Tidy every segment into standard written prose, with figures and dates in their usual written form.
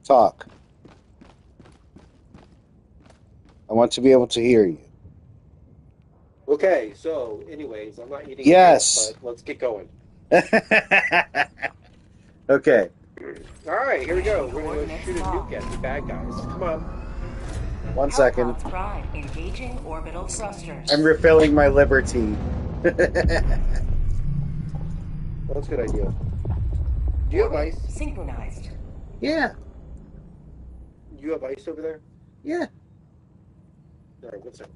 Talk. I want to be able to hear you. Okay, so anyways, I'm not eating Yes. shit, but let's get going. Okay. All right, here we go. We're gonna go shoot a nuke at the bad guys. Come on. 1 second. Prime engaging orbital thrusters. I'm refilling my liberty. Well, that's a good idea. Do you have ice? Synchronized. Yeah. You have ice over there? Yeah. All right, 1 second.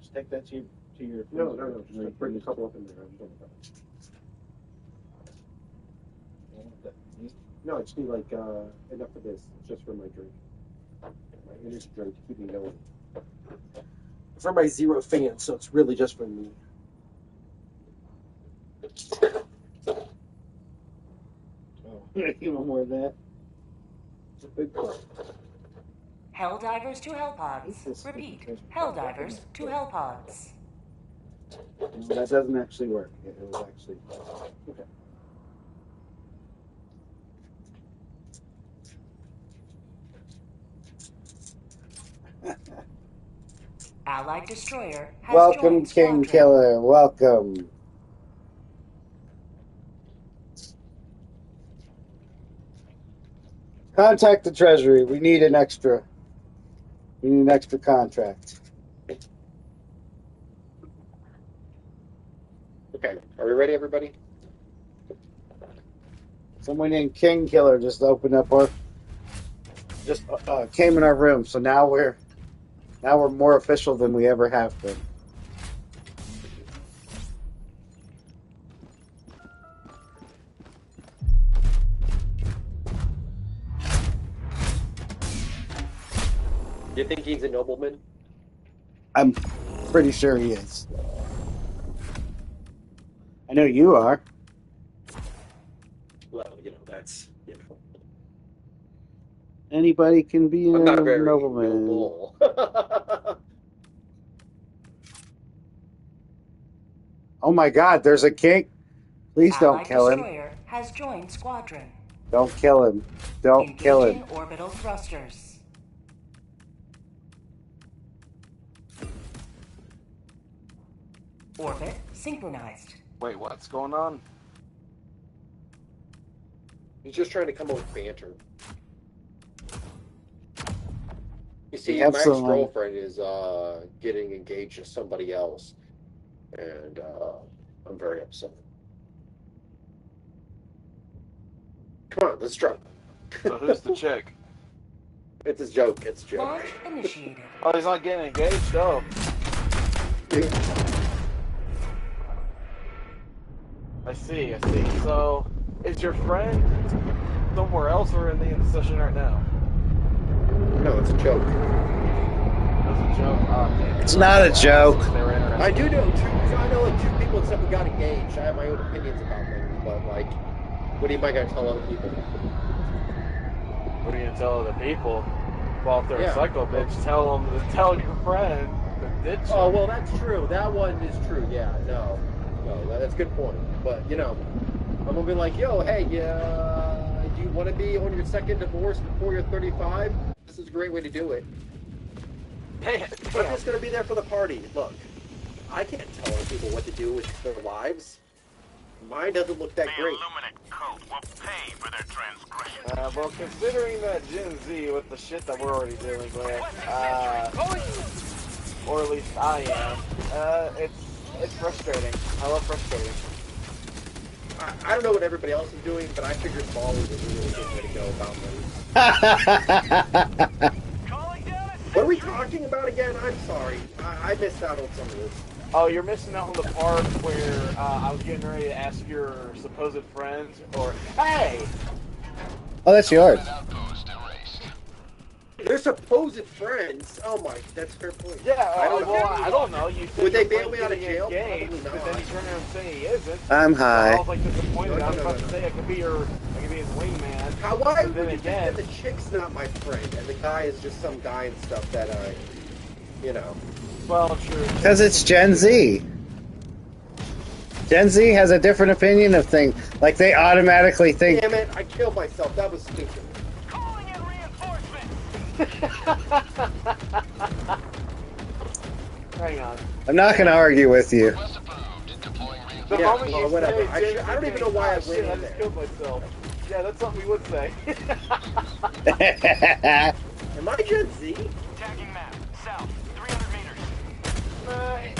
Just take that to your. No. Just bring a couple up in there. No, I just need like enough of this. It's just for my drink. My energy drink to keep me going. For my zero fans, so it's really just for me. Oh, even more of that. It's a big part. Helldivers to Hellpods. Repeat. Helldivers to Hellpods. That doesn't actually work. It was actually okay. Allied destroyer has Welcome, joined King squadron. Killer. Welcome. Contact the Treasury. We need an extra contract. Okay, are we ready, everybody? Someone named King Killer just opened up our, came in our room. So now we're more official than we ever have been. Do you think he's a nobleman? I'm pretty sure he is. I know you are. Well, that's, Anybody can be a I'm not a very nobleman. noble. Oh my God, there's a king. Please don't Allied kill him. destroyer has joined squadron. Don't kill him. Don't kill him. Engaging orbital thrusters. Orbit synchronized. Wait, what's going on? He's just trying to come up with banter. You see, Absolutely. my ex-girlfriend is getting engaged to somebody else, and I'm very upset. Come on, let's try. So who's the chick? It's a joke. It's a joke. Launch initiated. Oh, he's not getting engaged? Oh. I see. So, is your friend somewhere else or in the session right now? No, it's a joke. It's a joke? Oh, damn. It's not a joke. I do know I know like two people that got engaged. I have my own opinions about things, but like, what am I going to tell other people? What are you going to tell other people? Well, if they're a psycho bitch, tell your friend to ditch you. Oh, well, that's true. That one is true. Yeah, no, that's a good point. But, I'm going to be like, yo, hey, do you want to be on your second divorce before you're 35? This is a great way to do it. Hey, I'm just going to be there for the party. Look, I can't tell other people what to do with their lives. Mine doesn't look that great. Illuminate cult will pay for their transgression. Well, considering that Gen Z with the shit that we're already dealing with, or at least I am, it's frustrating. I love frustrating. I don't know what everybody else is doing, but I figured ball was a really good way to go about this. What are we talking about again? I'm sorry. I missed out on some of this. Oh, you're missing out on the part where I was getting ready to ask your supposed friends, or, hey! Oh, that's yours. They're supposed friends. Oh my, that's a fair point. Yeah, I don't know. You Would they bail me out of jail? Engaged, but then you turn around and say he isn't. I'm high. I was like disappointed. I was about to say I could be your be his wingman. Why But would then you think again, that the chick's not my friend and the guy is just some guy and stuff that I, you know. well, true. Because it's Gen Z. Gen Z has a different opinion of things. Like, they automatically think... Damn it, I killed myself. That was stupid. Calling in reinforcements. Hang on. I'm not going to argue with you. Request approved. Deploying The Yeah, moment well, you whatever. say I don't even know why I went shit, I in just there. killed myself. Yeah, that's something we would say. Am I Gen Z? Tagging map. South. 300 meters.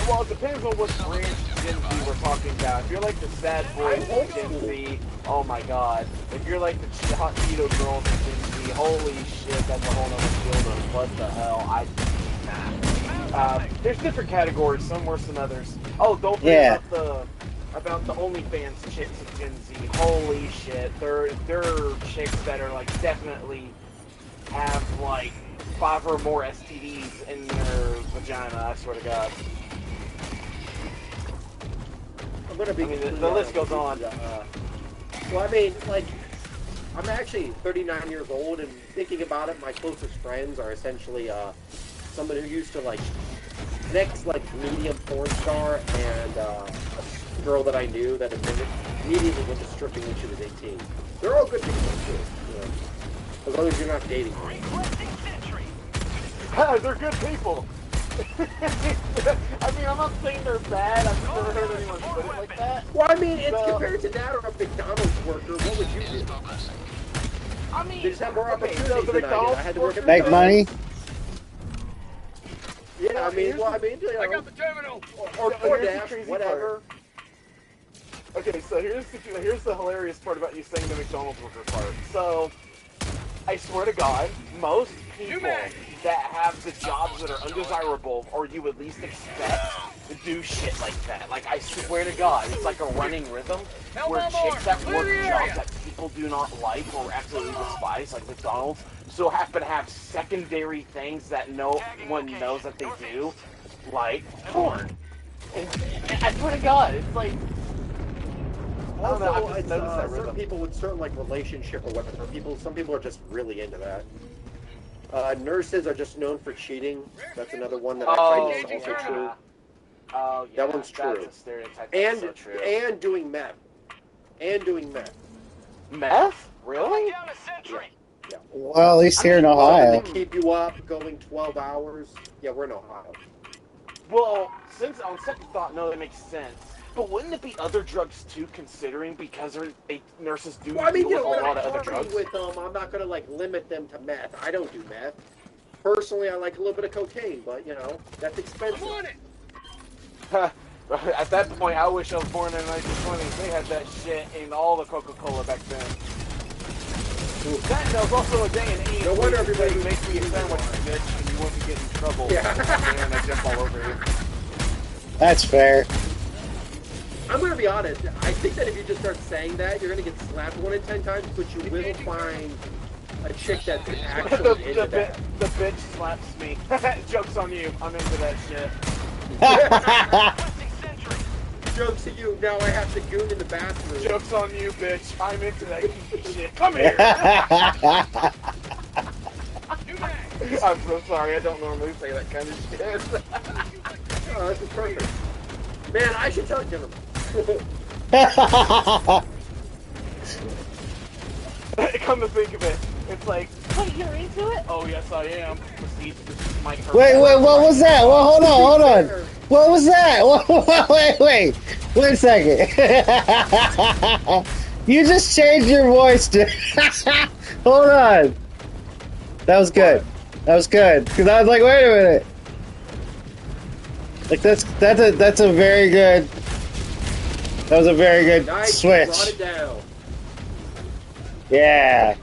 Well, it depends on what branch Gen Z we're talking about. If you're like the sad boys I'm old of Gen school. Z, oh my god. If you're like the hot Cheeto girls of Gen Z, holy shit, that's a whole nother field of what the hell. There's different categories, some worse than others. Oh, don't forget about the OnlyFans chicks of Gen Z. Holy shit, they're chicks that are like definitely have like 5 or more STDs in their vagina. I swear to God. I'm gonna be. I mean, the list goes on. Well, I mean, like, I'm actually 39 years old, and thinking about it, my closest friends are essentially someone who used to like next like medium porn star and a girl that I knew that immediately went to stripping when she was 18. They're all good people too, you know, as long as you're not dating them. Requesting sentry. They're good people. I mean, I'm not saying they're bad. I've never heard anyone put it like that. Well, I mean, it's So- compared to that or a McDonald's worker. What would you do? I mean, They just have more okay, opportunities so the than I did. I had to work at Make money? Yeah, I mean, well, I mean, you know, I got the terminal. or Here's the DoorDash, crazy whatever. Okay, so here's the hilarious part about you saying the McDonald's worker part. So, I swear to God, most people that have the jobs that are undesirable or you at least expect to do shit like that. Like, I swear to God, it's like a running rhythm where chicks that work jobs that people do not like or absolutely despise, like McDonald's, so happen to have secondary things that no one knows that they do, like porn. And I swear to God, it's like... I don't know, I've Also, just it's, noticed that certain rhythm. people with certain like relationship or whatever. Some people are just really into that. Nurses are just known for cheating. That's another one that I find is also true. Oh, yeah, That one's true. That's a stereotype. That's And so true. and doing meth. Meth? Really? Down a sentry. Yeah. Well, at least here in Something Ohio. to keep you up, going 12 hours. Yeah, we're in Ohio. Well, since on second thought, no, that makes sense. But wouldn't it be other drugs too, considering because nurses do Well, I mean, deal you know, with a when lot I of other party drugs? with them, I'm not gonna like limit them to meth. I don't do meth. Personally, I like a little bit of cocaine, but you know, that's expensive. At that point, I wish I was born in the 1920s. They had that shit in all the Coca-Cola back then. That was also a day and age. No wonder where you everybody could make me a sandwich, bitch, and you wouldn't get in trouble. Yeah. And I jump all over you. That's fair. I'm gonna be honest. I think that if you just start saying that, you're gonna get slapped 1 in 10 times, but you will find a chick that's actually into that. The bitch slaps me. Joke's on you. I'm into that shit. Requesting sentry. Jokes to you. Now I have to goon in the bathroom. Joke's on you, bitch. I'm into that kinky shit. Come here. I'm so sorry. I don't normally say that kind of shit. Oh, this is perfect. Man, I should tell you. Come to think of it, it's like, wait, you're into it? Oh, yes, I am. Proceed to just mic her. Wait, what was that? Well, hold on. What was that? Wait a second. You just changed your voice to... Hold on. That was good. Because I was like, wait a minute. Like, that's a very good... That was a very good Nice, switch. brought it down. Yeah.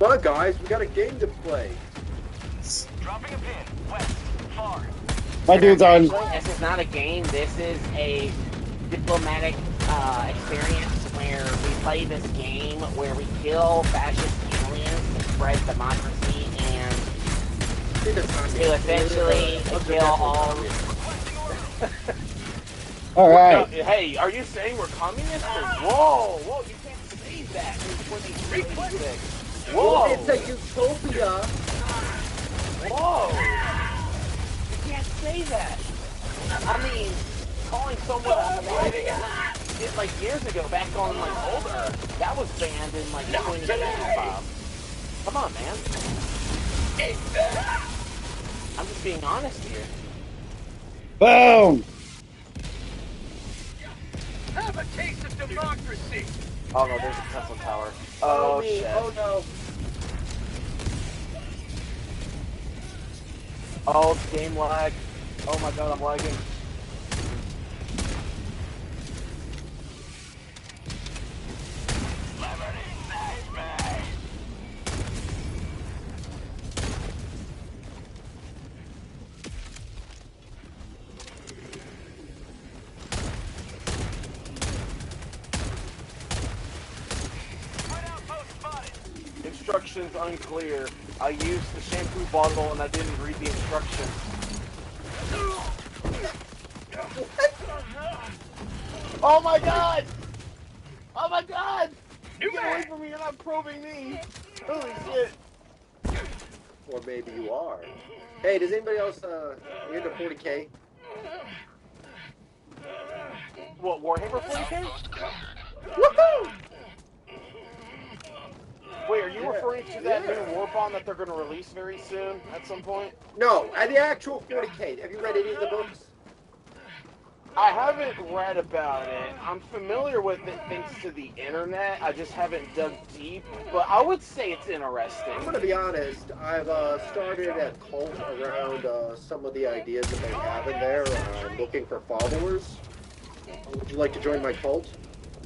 Come on, guys, we got a game to play. Dropping a pin. West. Far. My dude's on... This is not a game. This is a diplomatic experience where we play this game where we kill fascist aliens to spread democracy and to essentially kill all. All right. Hey, are you saying we're communists? Whoa, whoa, you can't say that in 2026. Whoa. It's a utopia. Whoa. You can't say that. I mean, calling someone it like years ago, back on like older, that was banned in like 2085. Come on, man. I'm just being honest here. Boom. Have a taste of democracy. Oh no, there's a Tesla tower. Oh, shit. oh no. Oh, it's game lag. Oh my god, I'm lagging. Instructions unclear. I used the shampoo bottle and I didn't read the instructions. Oh my god! Oh my god! Get away from me, you're not probing me! Holy shit! Or maybe you are. Hey, does anybody else into 40K? What, Warhammer 40K? Woohoo! Wait, are you referring to that new war bond that they're going to release very soon at some point? No, the actual 40K. Have you read any of the books? I haven't read about it. I'm familiar with it thanks to the internet. I just haven't dug deep, but I would say it's interesting. I'm going to be honest. I've started a cult around some of the ideas that they have in there. I'm looking for followers. Would you like to join my cult?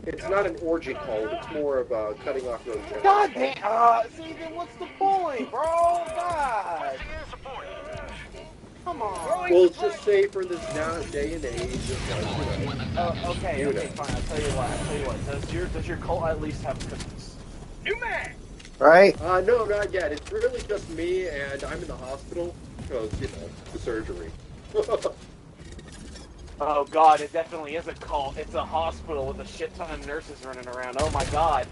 It's not an orgy cult. It's more of cutting off road generation. God damn! See, then what's the point, bro? God! Come on. Well, it's just safer this now day and age. Okay, fine. I'll tell you what. Does your cult at least have cookies? New man. Right? No, not yet. It's really just me, and I'm in the hospital because, you know, the surgery. Oh god, it definitely is a cult. It's a hospital with a shit ton of nurses running around. Oh my god.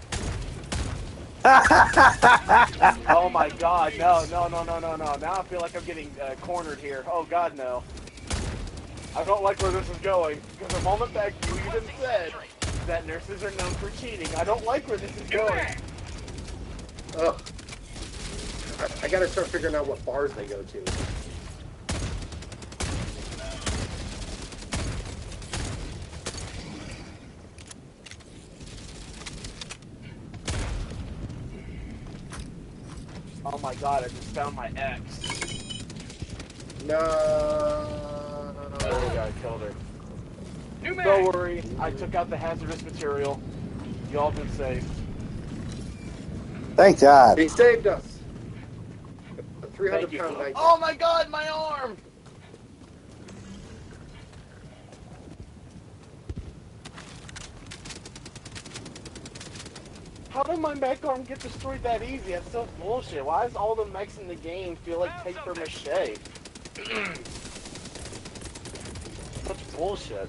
Oh my god, no. Now I feel like I'm getting cornered here. Oh god, no. I don't like where this is going. Because a moment back, you even said that nurses are known for cheating. I don't like where this is going. Ugh. I gotta start figuring out what bars they go to. Oh my god, I just found my ex. No. Oh yeah, I killed her. New man. Don't worry, I took out the hazardous material. Y'all been safe. Thank God. He saved us. A Thank you. 300-pound knight. Oh my god, my arm! How did my mech arm get destroyed that easy? That's so bullshit. Why does all the mechs in the game feel like paper mache? Such bullshit.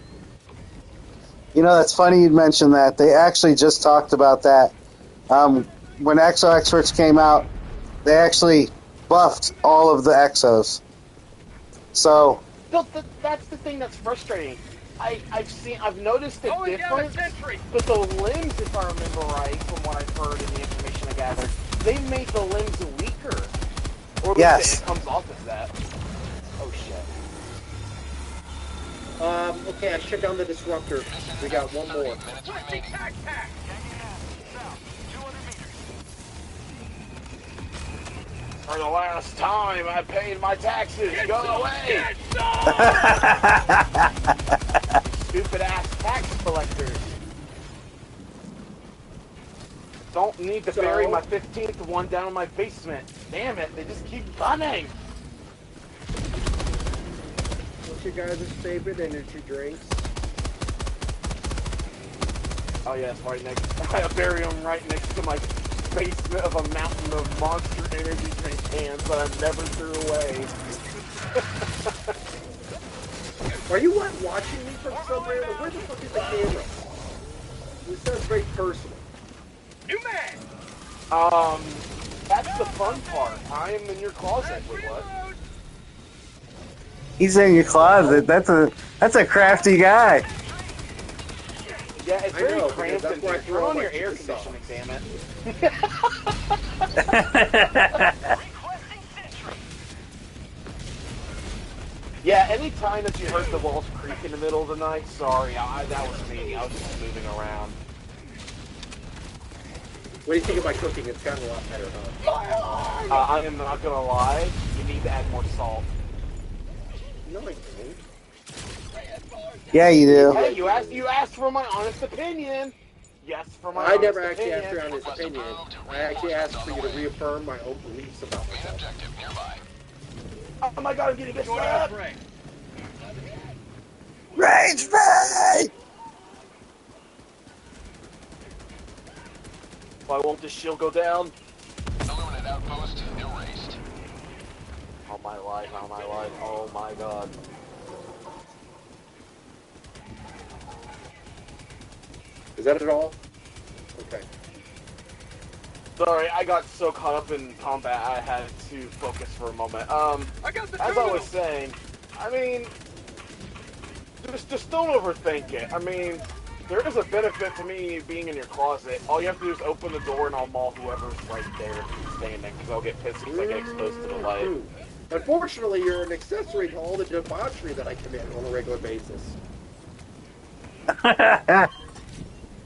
You know, that's funny you'd mention that. They actually just talked about that. When Exo Experts came out, they actually buffed all of the Exos. So... That's the thing that's frustrating. I've noticed the Going down a difference, sentry. but the limbs, if I remember right, from what I've heard and the information I gathered, they made the limbs weaker. Or at least it comes off as that. Oh shit. Okay, I shut down the disruptor. We got one more. Switching tac. For the last time, I paid my taxes. Go away! Stupid ass tax collectors. Don't need to bury my 15th one down in my basement. Damn it, they just keep running. What's your guys' favorite energy drinks? Oh yes, right next. I bury them right next to my basement of a mountain of Monster Energy drink cans that I never threw away. Are you watching me from somewhere? Where the fuck is the camera? This sounds very personal. New man! That's the fun part. I am in your closet. Wait, what? He's in your closet. That's a crafty guy. Yeah, it's very know, cramped that's in why I here. throw Turn on my your air pizza conditioning, damn it. Requesting sentry. Yeah, anytime that you heard the walls creak in the middle of the night, sorry, that was me. I was just moving around. What do you think of my cooking? It's gotten a lot better, huh? I am not gonna lie, you need to add more salt. No, I don't. Yeah, you do. Hey, you asked for my honest opinion. Yes, for my I honest never actually opinion. asked your honest opinion. I actually asked for you to reaffirm my own beliefs about myself. Oh my god, I'm getting this up! Rage me! Why won't this shield go down? Illuminate outpost erased. Oh my life, oh my life, oh my god. Is that it all? Okay. Sorry, I got so caught up in combat I had to focus for a moment. As I was saying, I mean, just don't overthink it. I mean, there is a benefit to me being in your closet. All you have to do is open the door and I'll maul whoever's right there standing, because I'll get pissed because I get exposed to the light. Unfortunately, you're an accessory to all the debauchery that I commit on a regular basis.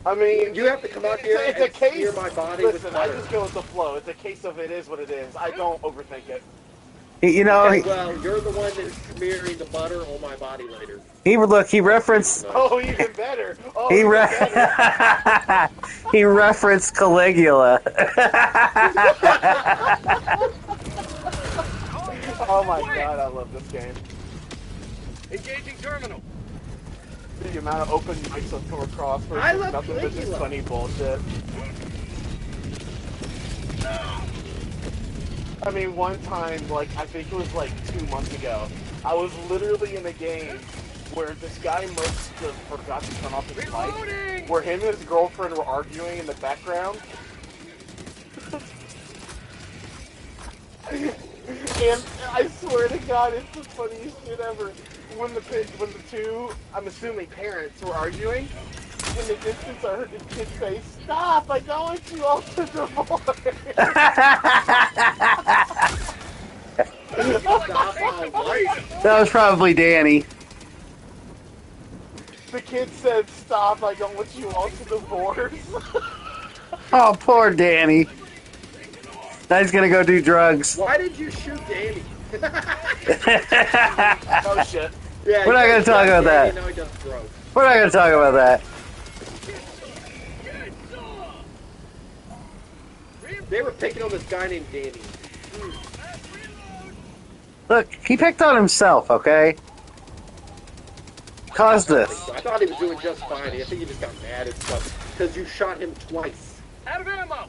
I mean, You have to come out here it's a and case. smear my body Listen, with I butter. just go with the flow. It's a case of it is what it is. I don't overthink it. You know, Okay, well, you're the one that's smearing the butter on my body later. he referenced Oh, even better. Oh, he even re- better. he referenced Caligula. Oh my god, I love this game. Engaging terminal. The amount of open mics I've come across for I love nothing but just Caligula. funny bullshit. I mean, one time, like, I think it was like 2 months ago, I was literally in a game where this guy must have forgot to turn off his mic, where him and his girlfriend were arguing in the background. And I swear to God, it's the funniest shit ever. When the two, I'm assuming parents, were arguing, in the distance I heard this kid say, "Stop! I don't want you all to divorce." That was probably Danny. The kid said, "Stop! I don't want you all to divorce." Oh, poor Danny. Now he's gonna go do drugs. Why did you shoot Danny? Oh shit. Yeah, We're not he gonna does talk drugs, about that. Danny, now he does drugs. We're not gonna talk about that. They were picking on this guy named Danny. Look, he picked on himself, okay? Caused this. I thought he was doing just fine. I think he just got mad and stuff because you shot him twice. Out of ammo.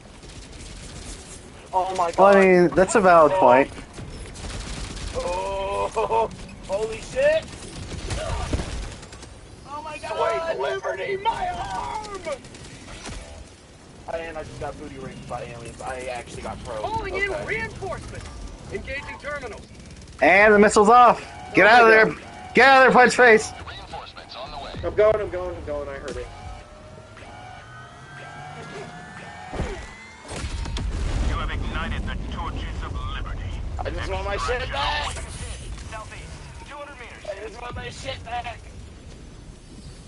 Oh my god. Well, I mean, that's a valid point. Oh, holy shit! Oh my god! Liberty, my arm. And I just got booty raped by aliens. I actually got probed. Calling in Okay. reinforcements. Engaging terminals. And the missile's off. Get out of there. Get out of there, punch face. Reinforcements on the way. I'm going. I heard it. You have ignited the torches of liberty. I just want my shit back! Southeast, 200 meters. I just want my shit back!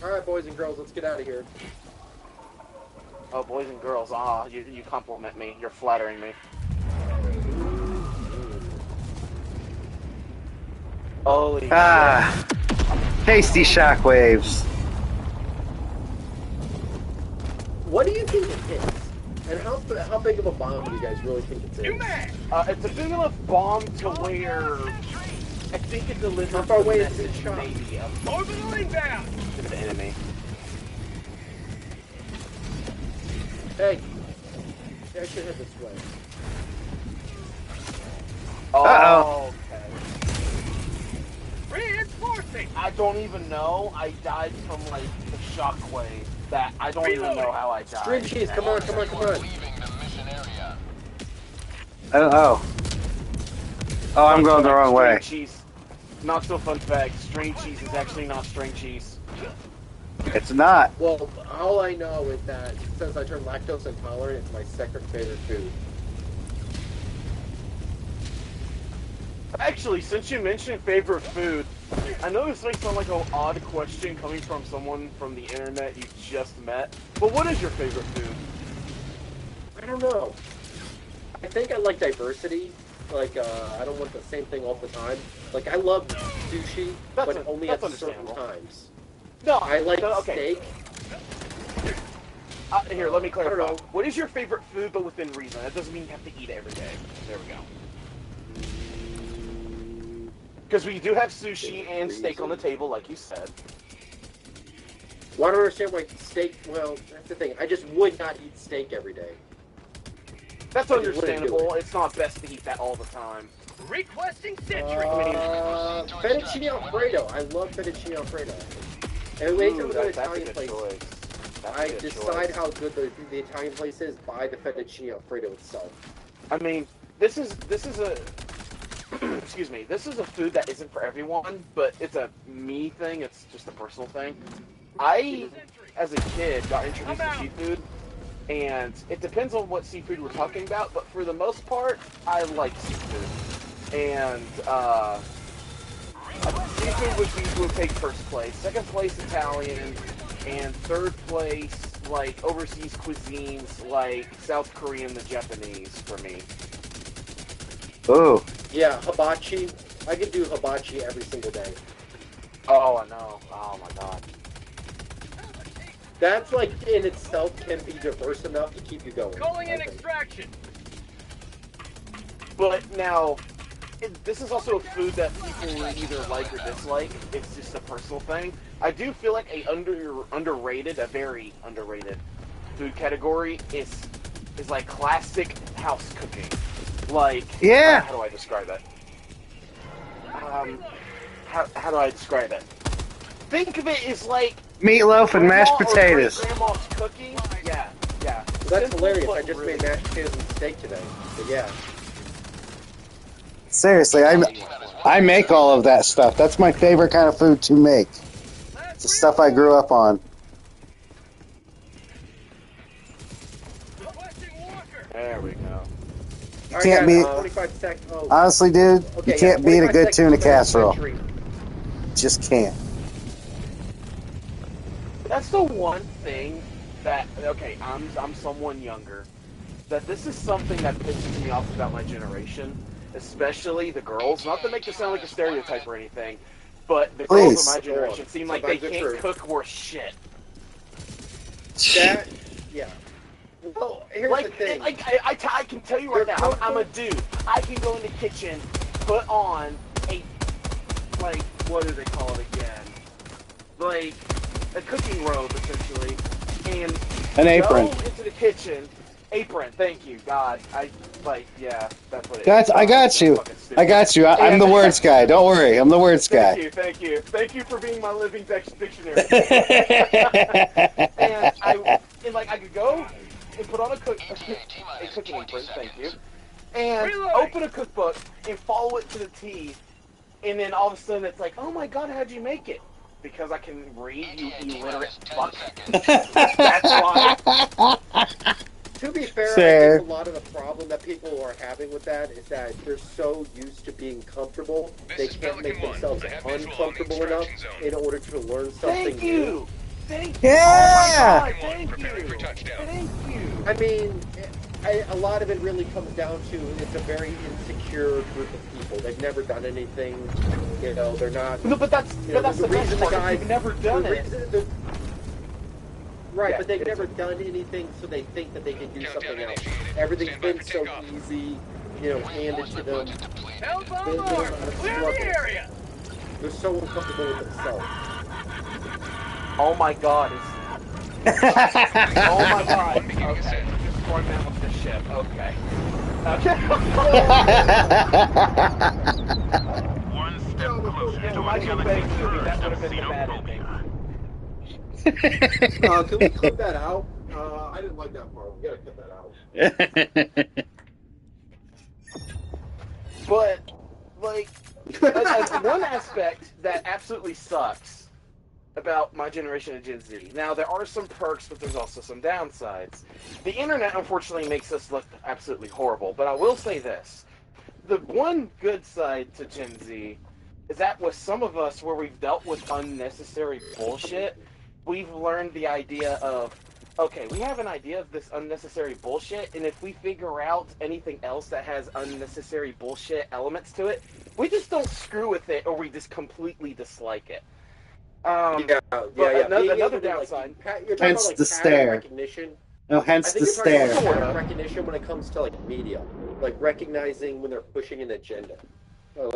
All right, boys and girls, let's get out of here. Oh, boys and girls, you compliment me. You're flattering me. Holy Ah, tasty shockwaves. What do you think it is? And how big of a bomb do you guys really think it's in? It's a big enough bomb to where I think it delivers How far away the is it message shot? maybe of Orbital inbound. to the enemy. Hey, I should head this way. Oh, Uh-oh. okay. Reinforcing. I I don't even know. I died from like the shockwave. That I don't even know how I died. Streamcheese, come on. I don't know. Oh, I'm going the wrong way. Cheese. Not so fun fact. String cheese is actually not string cheese. It's not. Well, all I know is that since I turned lactose intolerant, it's my second favorite food. Actually, since you mentioned favorite food, I know this might sound like an odd question coming from someone from the internet you just met, but what is your favorite food? I don't know. I think I like diversity. Like, I don't want the same thing all the time. Like, I love sushi, but only at certain times. No, I like okay. steak. Here, let me clarify. What is your favorite food, but within reason? That doesn't mean you have to eat it every day. There we go. Because we do have sushi and steak on the table, like you said. Well, I don't understand why steak... Well, that's the thing. I just would not eat steak every day. That's understandable. It's not best to eat that all the time. Requesting citrus. Fettuccine Alfredo. I love fettuccine Alfredo. And when I go to Italian place, I decide how good the Italian place is by the fettuccine Alfredo itself. I mean, this is a excuse me. This is a food that isn't for everyone, but it's a me thing. It's just a personal thing. I, as a kid, got introduced to seafood, and it depends on what seafood we're talking about. But for the most part, I like seafood, and seafood would take first place. Second place, Italian, and third place, like overseas cuisines, like South Korean, the Japanese, for me. Ooh. Yeah, hibachi. I can do hibachi every single day. Oh, I know. Oh my god. That's like in itself can be diverse enough to keep you going. Calling in extraction. But now, this is also a food that people either like or dislike. It's just a personal thing. I do feel like a very underrated food category is like classic house cooking. Like, yeah. How do I describe that? How do I describe it? Think of it as like meatloaf and mashed potatoes. Grandma's cooking. Yeah. Well, that's hilarious. I just made mashed potatoes and steak today. But yeah. Seriously, I make all of that stuff. That's my favorite kind of food to make. It's the stuff I grew up on. There we go. You can't beat. 45 seconds. Oh. Honestly, dude, Okay, you can't beat a good tuna casserole. Century. Just can't. That's the one thing that, okay, I'm someone younger, that this is something that pisses me off about my generation, especially the girls. Not to make this sound like a stereotype or anything, but the girls of my generation seem like they can't cook worth shit. That, yeah. Well, here's the thing. I can tell you right now, I'm a dude. I can go in the kitchen, put on a, like, what do they call it again? Like, a cooking robe, essentially, and an apron. Go into the kitchen. Apron, thank you, God. Yeah, that's what it is. I got you. I'm the words guy. Don't worry, I'm the words guy. Thank you for being my living dictionary. and I could go and put on a cooking apron, thank you, and open a cookbook and follow it to the T, and then all of a sudden it's like, oh my God, how'd you make it? Because I can read, you illiterate fuck. That's why. To be fair, I think a lot of the problem that people are having with that is that they're so used to being comfortable, they can't make themselves uncomfortable enough in order to learn something new. Thank you! Yeah! Oh my God, thank you! I mean, a lot of it really comes down to it's a very insecure group of people. They've never done anything, you know, they're not... No, but that's the reason the guys... They've never done it. Right, yeah, but they've never done anything, so they think that they can do something else. Everything's been so easy, you know, handed to them. They're so uncomfortable with themselves. Oh my God. Oh my God. Okay. Destroy man with the ship. Okay. One step closer in Michael Bay's movie, that would have been the bad ending. Can we clip that out? I didn't like that part. We gotta cut that out. But, like, one aspect that absolutely sucks about my generation of Gen Z. Now, there are some perks, but there's also some downsides. The internet, unfortunately, makes us look absolutely horrible. But I will say this. The one good side to Gen Z is that with some of us, where we've dealt with unnecessary bullshit, we've learned the idea of, okay, we have an idea of this unnecessary bullshit, and if we figure out anything else that has unnecessary bullshit elements to it, we just don't screw with it, or we just completely dislike it. Another downside. You're talking Hence about, the stare. recognition. No, hence the I think you're talking stare. about pattern recognition when it comes to like media, like recognizing when they're pushing an agenda,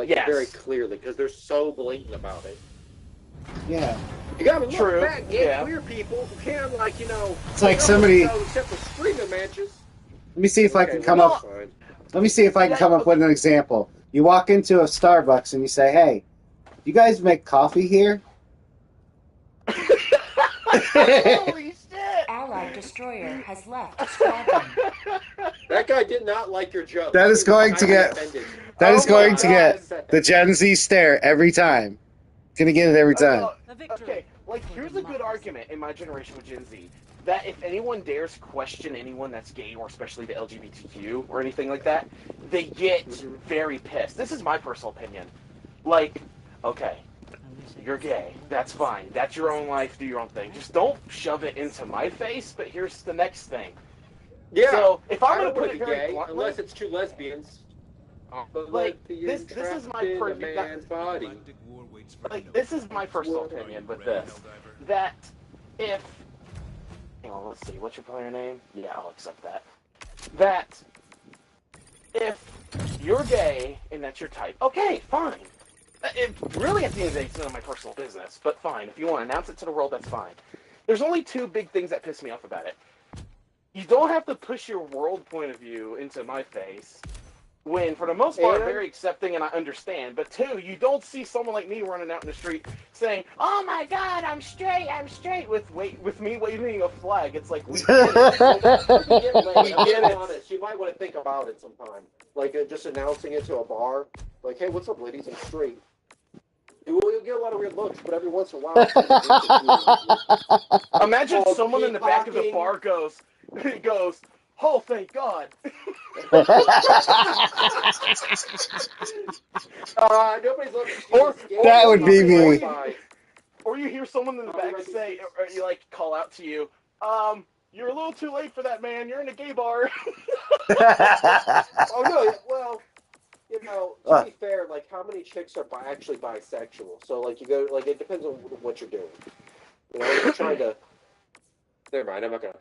Yes. very clearly because they're so blatant about it. Yeah. You gotta look True, back, yeah. queer people who can't It's like somebody. except for screaming matches. Let me see if I can come well, up. that's fine. Let me see if I can come up with an example. You walk into a Starbucks and you say, "Hey, you guys make coffee here?" Holy shit! Allied destroyer has left squadron. That guy did not like your joke. That is He was going to highly get- offended. That is Oh my going to God. get the Gen Z stare every time. Gonna get it every time. Okay, like, here's a good argument in my generation with Gen Z. That if anyone dares question anyone that's gay, or especially the LGBTQ, or anything like that, they get very pissed. This is my personal opinion. Like, okay, you're gay. That's fine. That's your own life. Do your own thing. Just don't shove it into my face, but here's the next thing. Yeah. So, if I'm I going don't to want put to it be very gay bluntly, unless it's two lesbians. But like, the this is my entrapment in a perfect- man's body. like, this is my personal opinion with this. That if... Hang on, let's see. What's your player name? Yeah, I'll accept that. That if you're gay and that's your type, okay, fine. Really, at the end of the day, it's none of my personal business, but fine. If you want to announce it to the world, that's fine. There's only two big things that piss me off about it. You don't have to push your world point of view into my face, when, for the most part, And- very accepting and I understand. But two, you don't see someone like me running out in the street saying, "Oh my God, I'm straight, with me waving a flag." It's like, we get it. We get it. Honest. You might want to think about it sometime. Like, just announcing it to a bar. Like, hey, what's up, ladies? I'm straight. You'll get a lot of weird looks, but every once in a while... Imagine Oh, someone in the back of the peacocking. bar goes, "Oh, thank God." Nobody's looking Or- That would be me. Or you hear someone in the back say, or you like call out to you, "You're a little too late for that, man. You're in a gay bar." Oh, no, well... You know, to be fair, like, how many chicks are actually bisexual? So, like, you go, like, it depends on what you're doing. You know, you're trying to... Never mind, I'm not gonna...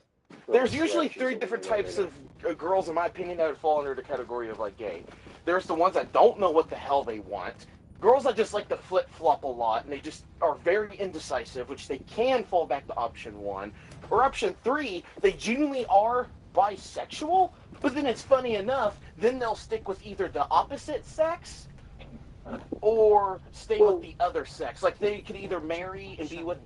There's usually three different types of girls, in my opinion, that would fall under the category of, like, gay. There's the ones that don't know what the hell they want. Girls that just like to flip-flop a lot, and they just are very indecisive, which they can fall back to option 1. Or option 3, they genuinely are bisexual, but then it's funny enough, then they'll stick with either the opposite sex or stay with the other sex. Like, they could either marry and be with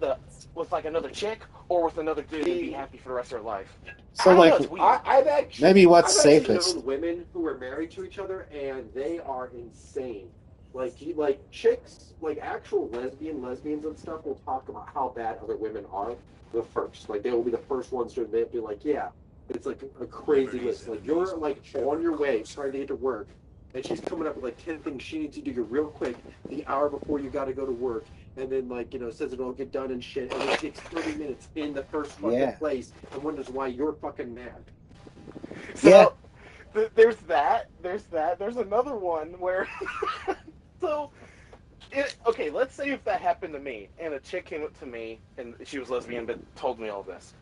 like another chick, or with another dude and be happy for the rest of their life. So, I don't know, like, it's weird. I've actually... maybe what's I've actually safest? known women who are married to each other, and they are insane. Like chicks, like actual lesbians and stuff will talk about how bad other women are the first. Like, they will be the first ones to admit, be like, yeah, it's like a crazy list. Like, you're like on your way trying to get to work, and she's coming up with like 10 things she needs to do real quick the hour before you got to go to work, and then like, you know, says it'll get done and shit, and it takes 30 minutes in the first fucking place, and wonders why you're fucking mad. So, there's that. There's another one where... So, okay, let's say if that happened to me, and a chick came up to me, and she was lesbian, but told me all this.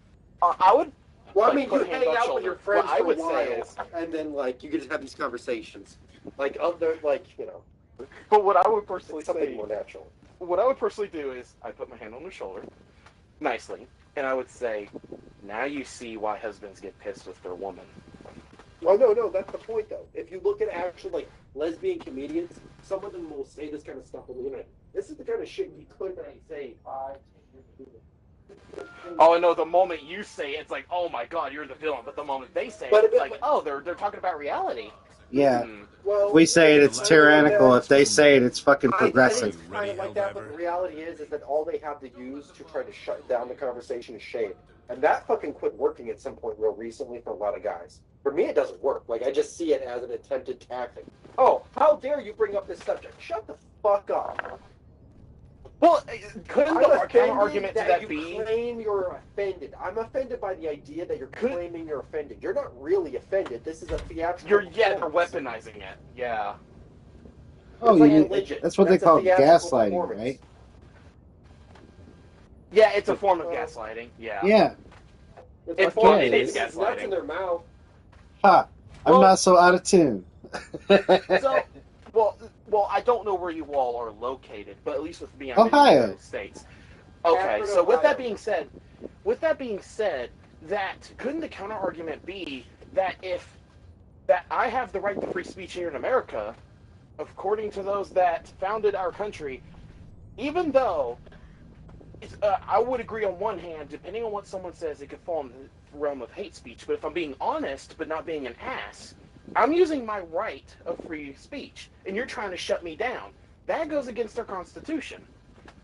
I would... Well, I like, mean, put you hands hang on out with your shoulder. friends What I for a would while, say is... and then, like, you could just have these conversations. Like, other, like, you know... But what I would personally something say... more natural. What I would personally do is, I put my hand on her shoulder, nicely, and I would say, "Now you see why husbands get pissed with their woman." Well, no, that's the point, though. If you look at actual, like, lesbian comedians, some of them will say this kind of stuff on the internet. This is the kind of shit you couldn't say 5, 10 years ago. Oh, I know. The moment you say it, it's like, oh my god, you're the villain. But the moment they say it, it's like, oh, they're talking about reality. Yeah. Well, If we say it, it's tyrannical. If they say it, it's fucking I think progressive. it's kind of like that, but the reality is that all they have to use to try to shut down the conversation is shade. And that fucking quit working at some point real recently for a lot of guys. For me, it doesn't work. Like, I just see it as an attempted tactic. Oh, how dare you bring up this subject? Shut the fuck up. Well, couldn't the counter-argument to that you be... claim you're offended. I'm offended by the idea that you're claiming you're offended. You're not really offended. This is a theatrical they're weaponizing it. Yeah. Oh, like you, religion. that's what That's they call a theatrical gaslighting, performance. right? Yeah, it's a form of gaslighting. Yeah. Yeah. It's It like, form- yeah, it is it's nuts in gaslighting. their mouth. Ha! I'm Well- not so out of tune. So, well, I don't know where you all are located, but at least with me, I'm in Ohio. the United States. Okay, Akron, so with Ohio. that being said, that couldn't the counter argument be that that I have the right to free speech here in America, according to those that founded our country, even though I would agree on one hand, depending on what someone says, it could fall in the realm of hate speech. But if I'm being honest, but not being an ass, I'm using my right of free speech, and you're trying to shut me down. That goes against our Constitution.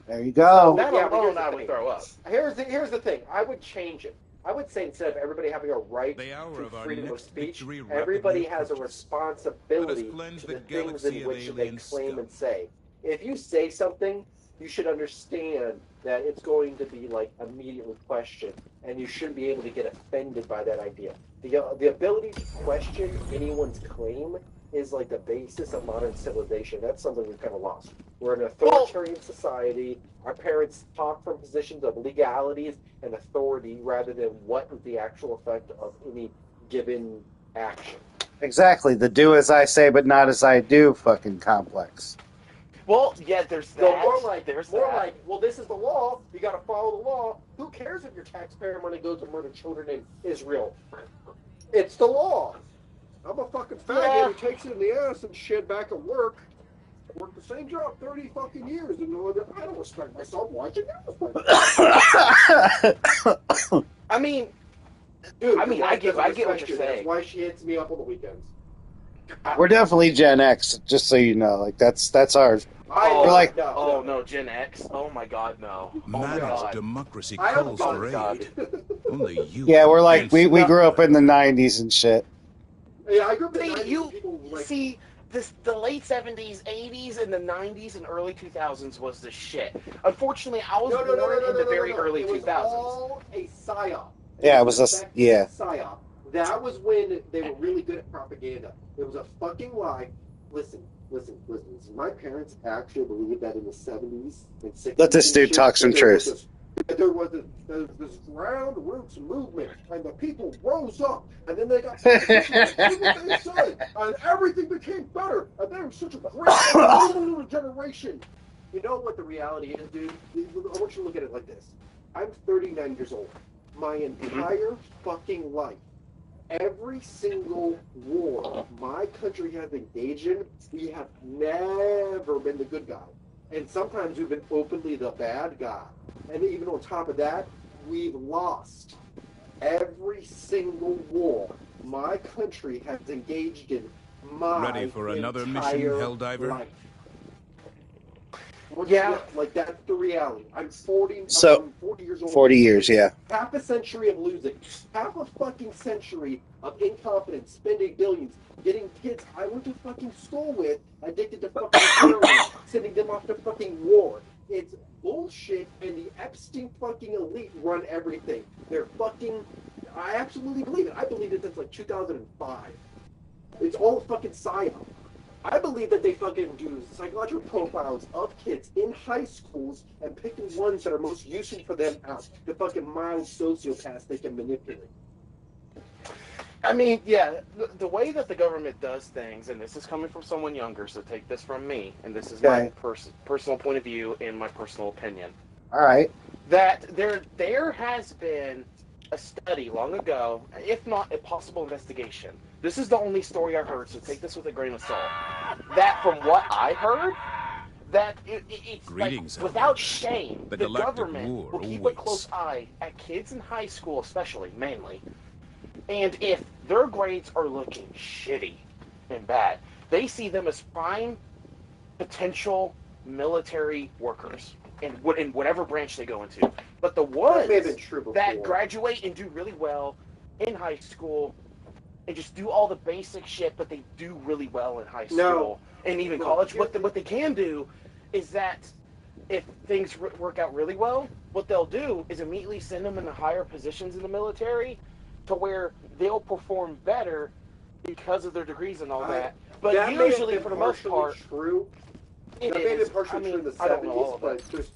There you go. That Yeah, but alone here's the I would thing. throw up. Here's the thing. I would change it. I would say instead of everybody having a right The hour to of our freedom of next speech, victory everybody rapidly has a approaches. responsibility Let us cleanse to the the things galaxy in of which they alien claim scum. and say. If you say something, you should understand that it's going to be like immediately questioned, and you shouldn't be able to get offended by that idea. The ability to question anyone's claim is like the basis of modern civilization. That's something we've kind of lost. We're an authoritarian society. Our parents talk from positions of legalities and authority rather than what is the actual effect of any given action. Exactly. The do as I say but not as I do fucking complex. Well, yeah, there's that. So more like, well, this is the law. You got to follow the law. Who cares if your taxpayer money goes to murder children in Israel? It's the law. I'm a fucking faggot who takes it in the ass and shit back at work. I worked the same job 30 fucking years, and I don't respect myself. Why should I respect? I mean, Dude, I get what you're That's saying. why she hits me up on the weekends. We're definitely Gen X, just so you know. Like that's ours. We're like, no, Gen X. Oh my God, no. Oh my Mad as God. democracy I calls don't for God. aid. Only you. yeah, we're like can we stop grew up that. in the '90s and shit. Yeah, I grew up in the See, 90s, you people like, see the late 70s, 80s, and the 90s and early 2000s was the shit. Unfortunately, I was born in the very early It was 2000s. all a psyop. Yeah, it was a effective yeah. psyop. That was when they were really good at propaganda. It was a fucking lie. Listen. My parents actually believed that in the 70s and 60s. Let this and dude shit, talk some that there was truth. There was this ground roots movement, and the people rose up, and then they got did what they said, and everything became better, and they were such a great generation. You know what the reality is, dude? I want you to look at it like this. I'm 39 years old. My entire fucking life, every single war my country has engaged in, we have never been the good guy. And sometimes we've been openly the bad guy. And even on top of that, we've lost. Every single war my country has engaged in my Ready for another mission, entire Helldiver? life. Yeah. Like that's the reality. I'm 40, So, I'm 40 years old. 40 years, yeah. Half a century of losing. Half a fucking century of incompetence, spending billions, getting kids I went to fucking school with addicted to fucking heroin, sending them off to fucking war. It's bullshit, and the Epstein fucking elite run everything. They're fucking... I absolutely believe it. I believe it since like 2005. It's all fucking psyop. I believe that they fucking do psychological profiles of kids in high schools and pick the ones that are most useful for them out. The fucking mild sociopaths they can manipulate. I mean, yeah, the way that the government does things, and this is coming from someone younger, so take this from me, and this is my personal point of view and my personal opinion. All right. That there has been a study long ago, if not a possible investigation. This is the only story I heard, so take this with a grain of salt. That from what I heard, that it's Greetings, like, without Helldivers. shame, The the galactic government war will keep a awaits. close eye at kids in high school, especially, mainly. And if their grades are looking shitty and bad, they see them as prime potential military workers in whatever branch they go into. But the ones may have been true before. that graduate and do really well in high school and just do all the basic shit, but they do really well in high school and even college, what they can do is that if things work out really well, what they'll do is immediately send them into higher positions in the military to where they'll perform better because of their degrees and all that. But that usually, for the most part, true. It That may have is. been partially true in the I don't know all 70s, of but it.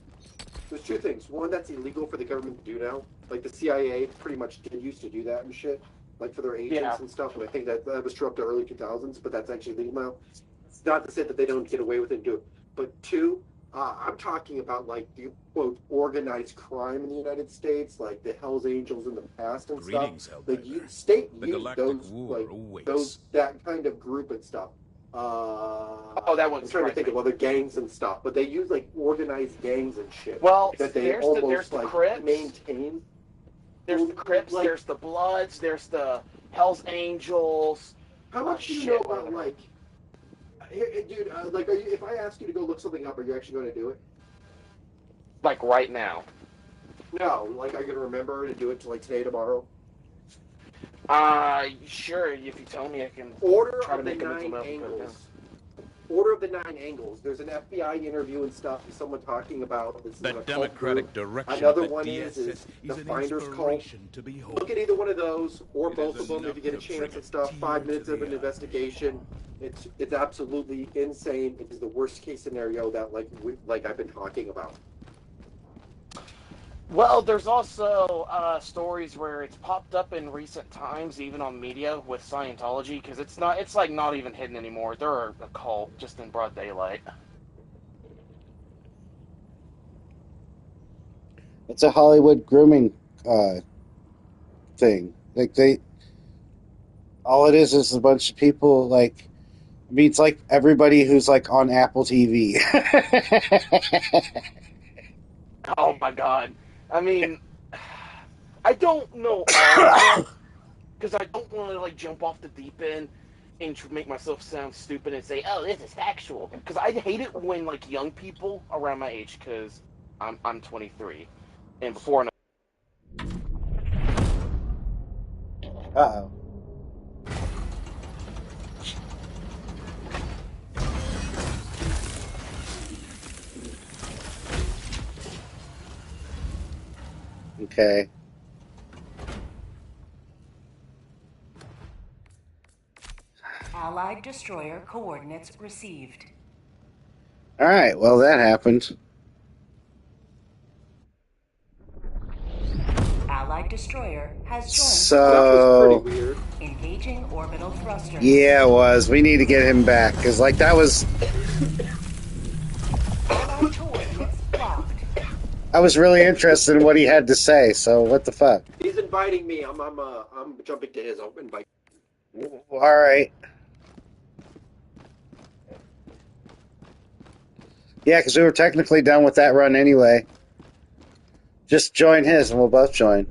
there's two things. One, that's illegal for the government to do now. Like the CIA pretty much used to do that and shit, like for their agents and stuff. And I think that was true up to early 2000s, but that's actually legal now. It's not to say that they don't get away with it and do it. But two, I'm talking about like the quote organized crime in the United States, like the Hell's Angels in the past and Greetings, stuff. The Helldivers. state The used galactic war awaits. that kind of group and stuff. that one's I'm trying to think of other gangs and stuff, but they use like organized gangs and shit. Well, that they there's almost the like Crips. maintain. There's the Crips, Like, there's the Bloods, there's the Hell's Angels. how much do you know about like, dude? Like, if I ask you to go look something up, are you actually going to do it? Like right now. No, like, are you going to remember to do it to like today, tomorrow? Sure. If you tell me, I can Order try to of the make a mental Nine note. Angles. Order of the Nine Angles. There's an FBI interview and stuff. Someone talking about this. The is a cult democratic group. direction Another of the one DSS is the an Finder's Cult. inspiration to behold. Look at either one of those or It both is of them if you get a enough to chance bring and a stuff. tear 5 to minutes of the an eye. investigation. It's absolutely insane. It is the worst case scenario that like I've been talking about. Well, there's also stories where it's popped up in recent times, even on media with Scientology, because it's like not even hidden anymore. They're a cult just in broad daylight. It's a Hollywood grooming thing. Like all it is a bunch of people like. I mean, it's like everybody who's like on Apple TV. Oh my god. I mean, I don't know all of it, because I don't want to like jump off the deep end and make myself sound stupid and say, "Oh, this is factual." Because I hate it when like young people around my age, because I'm 23, and before. Uh-oh. Okay. Allied destroyer coordinates received. All right. Well, that happened. Allied destroyer has joined. So That was pretty weird. Engaging orbital thrusters. yeah, it was. We need to get him back because like that was. Allied coordinates blocked. I was really interested in what he had to say. So what the fuck? He's inviting me. I'm jumping to his open bike. All right. Yeah, because we were technically done with that run anyway. Just join his and we'll both join.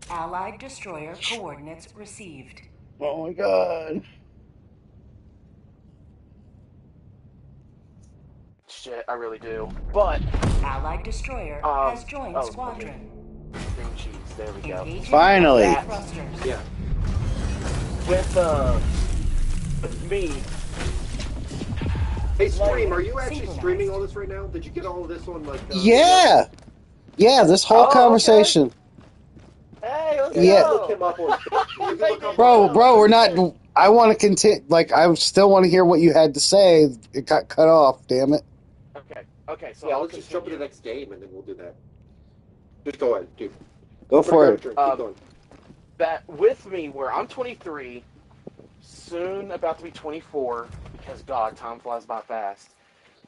Allied destroyer coordinates received. Oh my god. Shit, I really do. But Allied destroyer has joined squadron. Streamcheese, there we go. Engaging Finally. orbital thrusters. Yeah. With me. Hey, Stream, are you actually streaming all this right now? Did you get all of this on like? Yeah. Yeah, this whole conversation. Hey, let's Yeah. Look go. him up on. You can look up Bro, we're not. I want to continue. Like, I still want to hear what you had to say. It got cut off. Damn it. Okay. So Yeah, I'll let's just jump to the continue. next game and then we'll do that. Just go ahead, dude. Go for it. Keep going. That with me, where I'm 23, soon about to be 24, because God, time flies by fast.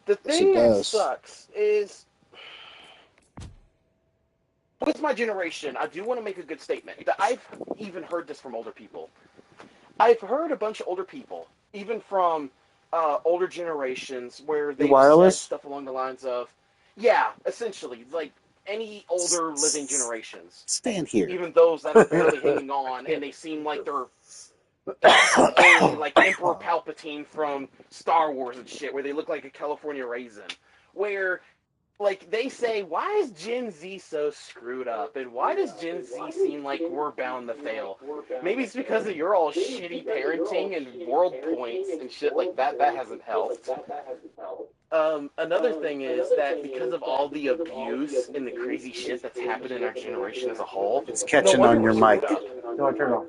The Yes, thing it that does. sucks is, with my generation, I do want to make a good statement. That I've even heard this from older people. I've heard a bunch of older people, even from older generations, where they've said stuff along the lines of, yeah, essentially, like any older living generations. Stand here. Even those that are barely hanging on, and they seem like they're like Emperor Palpatine from Star Wars and shit, where they look like a California raisin. Where, like, they say, why is Gen Z so screwed up? And why does Gen Z seem like we're bound to fail? Maybe it's because of your all shitty parenting and world points and shit like that. That hasn't helped. Another thing is that because of all the abuse and the crazy shit that's happened in our generation as a whole, It's catching on your mic. No, turn it off.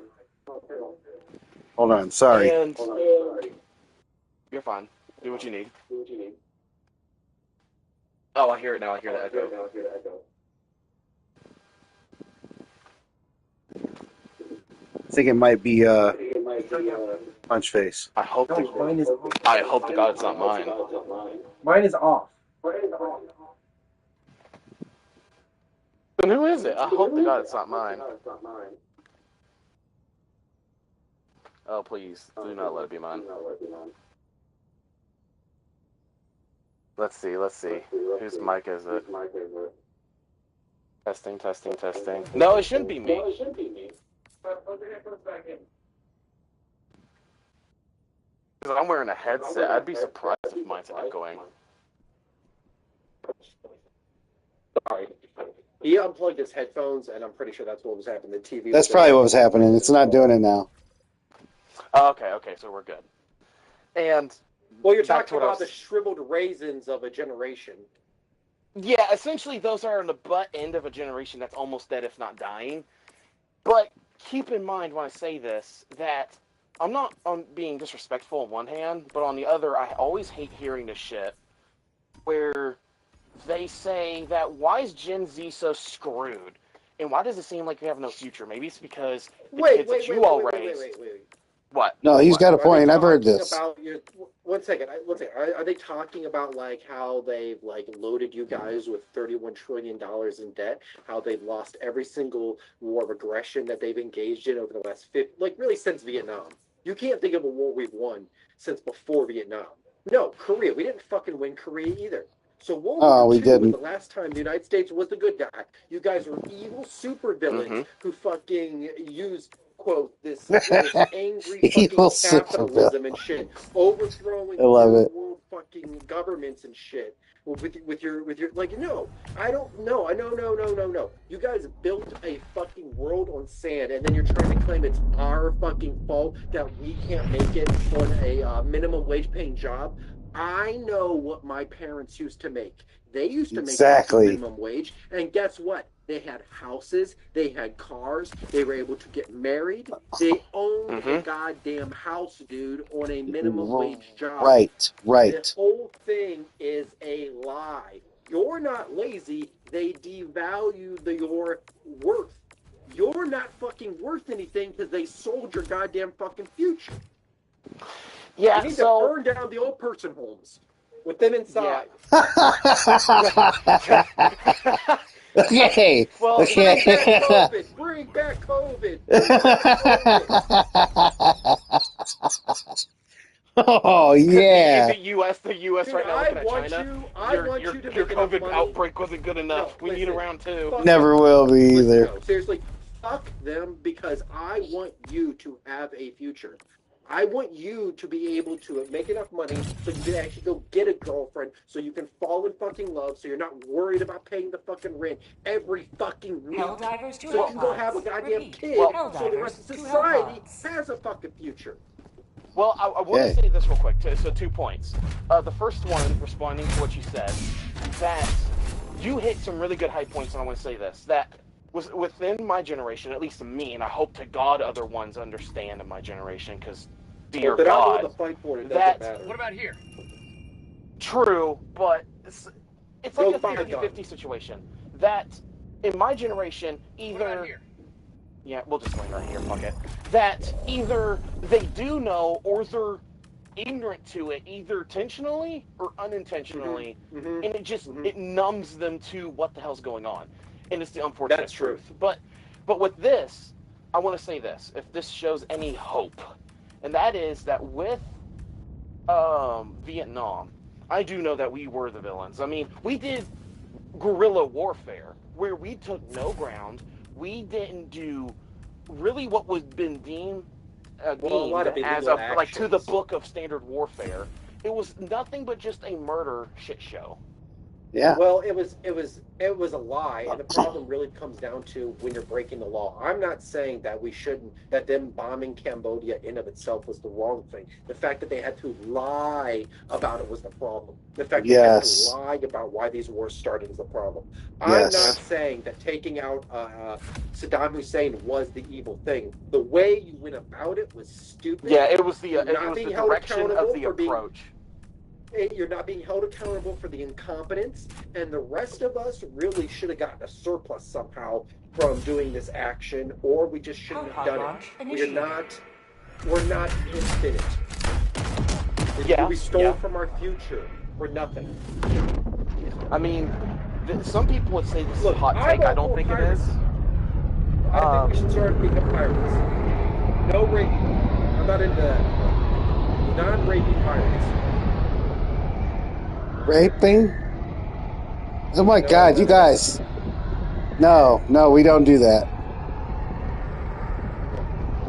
Hold on, sorry. And you're fine. Do what you need. Oh, I hear it now. I hear that echo. I think it might be Punch Face. I hope to God it's not mine. Mine is off. Then who is it? I hope to God it's not mine. Oh, please, do not let it be mine. Let's see. Whose mic is it? Testing. No, it shouldn't be me. Because I'm wearing a headset. I'd be surprised if mine's echoing. Sorry. He unplugged his headphones, and I'm pretty sure that's what was happening. The TV. That's probably what was happening. It's not doing it now. Okay, so we're good. And well, you're talking about the shriveled raisins of a generation. Yeah, essentially those are on the butt end of a generation that's almost dead, if not dying. But keep in mind when I say this, that I'm not being disrespectful on one hand, but on the other, I always hate hearing this shit where they say that why is Gen Z so screwed? And why does it seem like we have no future? Maybe it's because the kids that you all raised... What? No, he's got a point. I've heard this. One second. Are they talking about like how they've like loaded you guys with $31 trillion in debt? How they've lost every single war of aggression that they've engaged in over the last really since Vietnam. You can't think of a war we've won since before Vietnam. No, Korea. We didn't fucking win Korea either. So World War II was the last time the United States was the good guy. You guys were evil supervillains who fucking used, quote, this angry fucking capitalism and shit, overthrowing world fucking governments and shit. With your like, no, I don't know. No. You guys built a fucking world on sand, and then you're trying to claim it's our fucking fault that we can't make it on a minimum wage paying job. I know what my parents used to make. They used to make minimum wage, and guess what? They had houses, they had cars, they were able to get married. They owned a goddamn house, dude, on a minimum wage job. Right. This whole thing is a lie. You're not lazy. They devalue your worth. You're not fucking worth anything because they sold your goddamn fucking future. Yeah, you need to burn down the old person homes with them inside. Yeah. Okay. Well, okay. Bring back COVID. Oh yeah. The U.S. Dude, right now looking at China. Your COVID outbreak wasn't good enough. We need a round two. Never will be either. No, seriously, fuck them because I want you to have a future. I want you to be able to make enough money so you can actually go get a girlfriend, so you can fall in fucking love, so you're not worried about paying the fucking rent every fucking week. Helldivers to so you can go have a goddamn kid, so the rest of society has a fucking future. Well, I want to say this real quick. So 2 points. The first one, responding to what you said, that you hit some really good high points, and I want to say this, that was within my generation, at least me, and I hope to God other ones understand in my generation, because dear God, what about here? True, but it's like a 50-50 situation. That in my generation, either yeah, we'll just land right here. Fuck it. That either they do know or they're ignorant to it, either intentionally or unintentionally, and it just it numbs them to what the hell's going on, and it's the unfortunate truth. But with this, I want to say this: if this shows any hope, and that is that with Vietnam, I do know that we were the villains. I mean, we did guerrilla warfare where we took no ground. We didn't do really what was been deemed as like to the book of standard warfare. It was nothing but just a murder shit show. Yeah. Well, it was a lie, and the problem really comes down to when you're breaking the law. I'm not saying that we shouldn't, that them bombing Cambodia in of itself was the wrong thing. The fact that they had to lie about it was the problem. The fact that they had to lie about why these wars started is the problem. I'm not saying that taking out Saddam Hussein was the evil thing. The way you went about it was stupid. Yeah, it was the direction of the approach. You're not being held accountable for the incompetence, and the rest of us really should have gotten a surplus somehow from doing this action, or we just shouldn't have done it. We're not infinite. We stole from our future for nothing. I mean, some people would say this is a hot take. I don't think it is. I think we should start being pirates. No raping. I'm not into that. Non-raping pirates. Raping? Oh my God, you guys. No, we don't do that.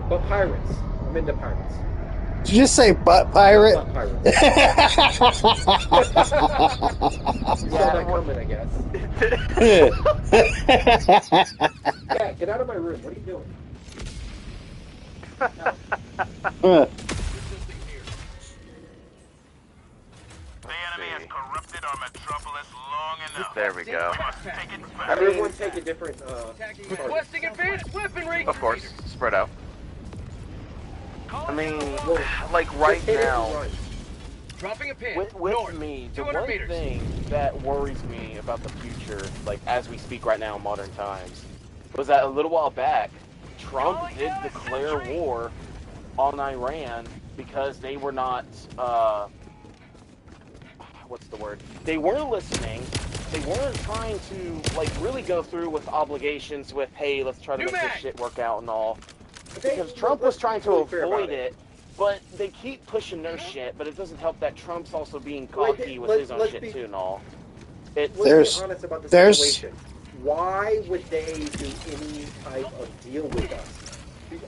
But pirates. I'm into pirates. Did you just say butt pirate? Butt pirates. You saw that coming, I guess. Yeah, get out of my room. What are you doing? Corrupted our metropolis long enough. There we go. Everyone take a different requesting advanced weaponry. Of course, spread out. I mean, like right now, dropping a pin. With me, the one thing that worries me about the future, like as we speak right now in modern times, was that a little while back, Trump did declare war on Iran because they were not. What's the word? They weren't listening. They weren't trying to like really go through with obligations with, hey, let's try to make this shit work out and all. Because Trump was trying to avoid it, but they keep pushing their shit, but it doesn't help that Trump's also being cocky with his own shit too and all. Let's be honest about the situation. Why would they do any type of deal with us?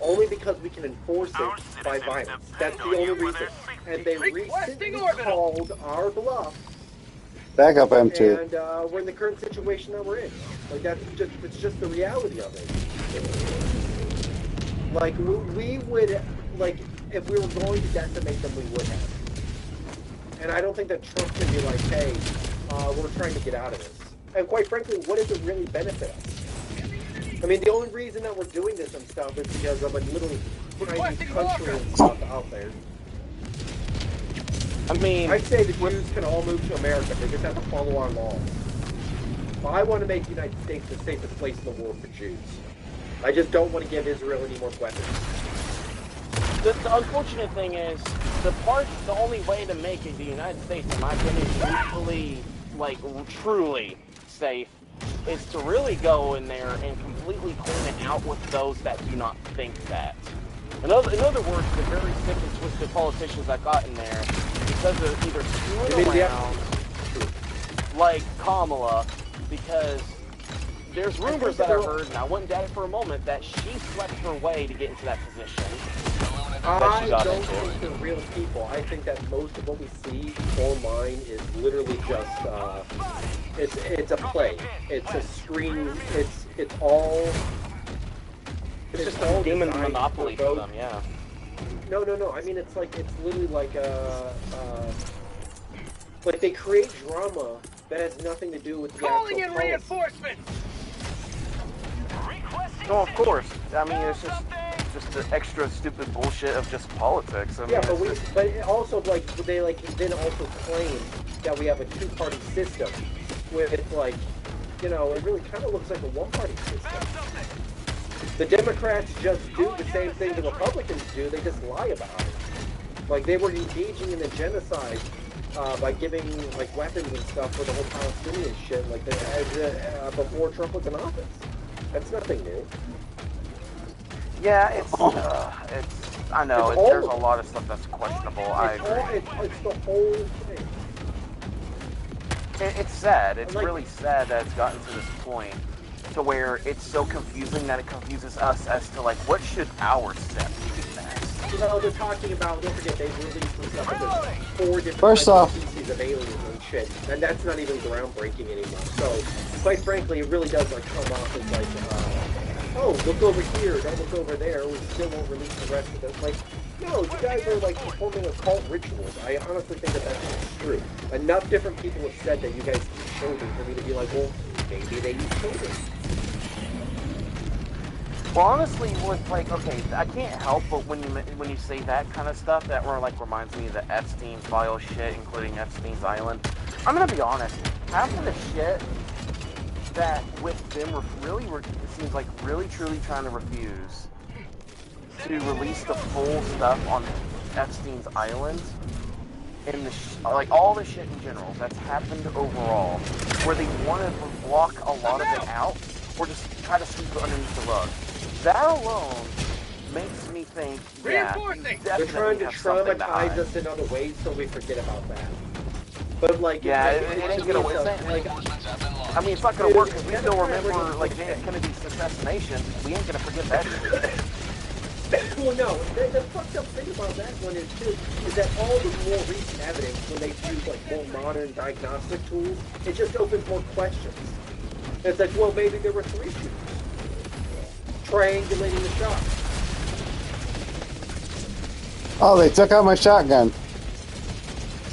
Only because we can enforce it by violence. That's the only reason. And they recently called our bluff. Back up, M2. And we're in the current situation that we're in. Like it's just the reality of it. Like we would, like if we were going to decimate them, we would have. And I don't think that Trump can be like, hey, we're trying to get out of this. And quite frankly, what does it really benefit us? I mean, the only reason that we're doing this and stuff is because of a little tiny country and stuff out there. I mean, I'd say the Jews can all move to America. They just have to follow our laws. I want to make the United States the safest place in the world for Jews. I just don't want to give Israel any more weapons. The unfortunate thing is, the only way to make the United States, in my opinion, truly safe, is to really go in there and completely clean it out with those that do not think that. In other words, the very sick and twisted politicians that got in there, because they're either screwing around, like Kamala, because there's rumors that I heard, and I wouldn't doubt it for a moment, that she slept her way to get into that position. I don't think they're real people. I think that most of what we see online is literally just it's a play. It's a screen. It's just a demon monopoly for them. Yeah. No. I mean, it's literally like like they create drama that has nothing to do with the calling in actual reinforcements. No, of course. I mean, it's just the extra stupid bullshit of just politics. I mean, yeah, but it also they then also claim that we have a two-party system, where it's like, it really kind of looks like a one-party system. The Democrats just do the same thing the Republicans do. They just lie about it. Like, they were engaging in a genocide by giving, like, weapons and stuff for the whole Palestinian shit, like, before Trump was in office. That's nothing new. Yeah, it's I know, there's a lot of stuff that's questionable. I agree. It's the whole thing. It's sad. It's really sad that it's gotten to this point to where it's so confusing that it confuses us as to, like, what should our steps be next? You know, they're talking about, don't forget, they've released some stuff about 4 different First off, species of aliens and shit, and that's not even groundbreaking anymore. So, quite frankly, it really does, like, come off as, like, oh, look over here, don't look over there, we still won't release the rest of it. Like, no, you guys are, like, performing occult rituals. I honestly think that that's not true. Enough different people have said that you guys eat children for me to be like, well, maybe they eat children. Well, honestly, with, like, okay, I can't help but when you say that kind of stuff, that reminds me of the Epstein's file shit, including Epstein's Island. I'm gonna be honest, half of the shit that with them it seems like really truly trying to refuse to release the full stuff on Epstein's Island and like all the shit in general that's happened overall, where they want to block a lot of it out or just try to sweep it underneath the rug. That alone makes me think, yeah, they're trying to traumatize us in other ways so we forget about that. But, like, yeah, it ain't gonna work. Like, I mean, it's not gonna work because we still remember, like, JF Kennedy's assassination. We ain't gonna forget that shit. Well, no, the fucked up thing about that one is, too, is that all the more recent evidence, when they use, like, more modern diagnostic tools, it just opens more questions. It's like, well, maybe there were 3 shooters. Triangulating the shot. Oh, they took out my shotgun.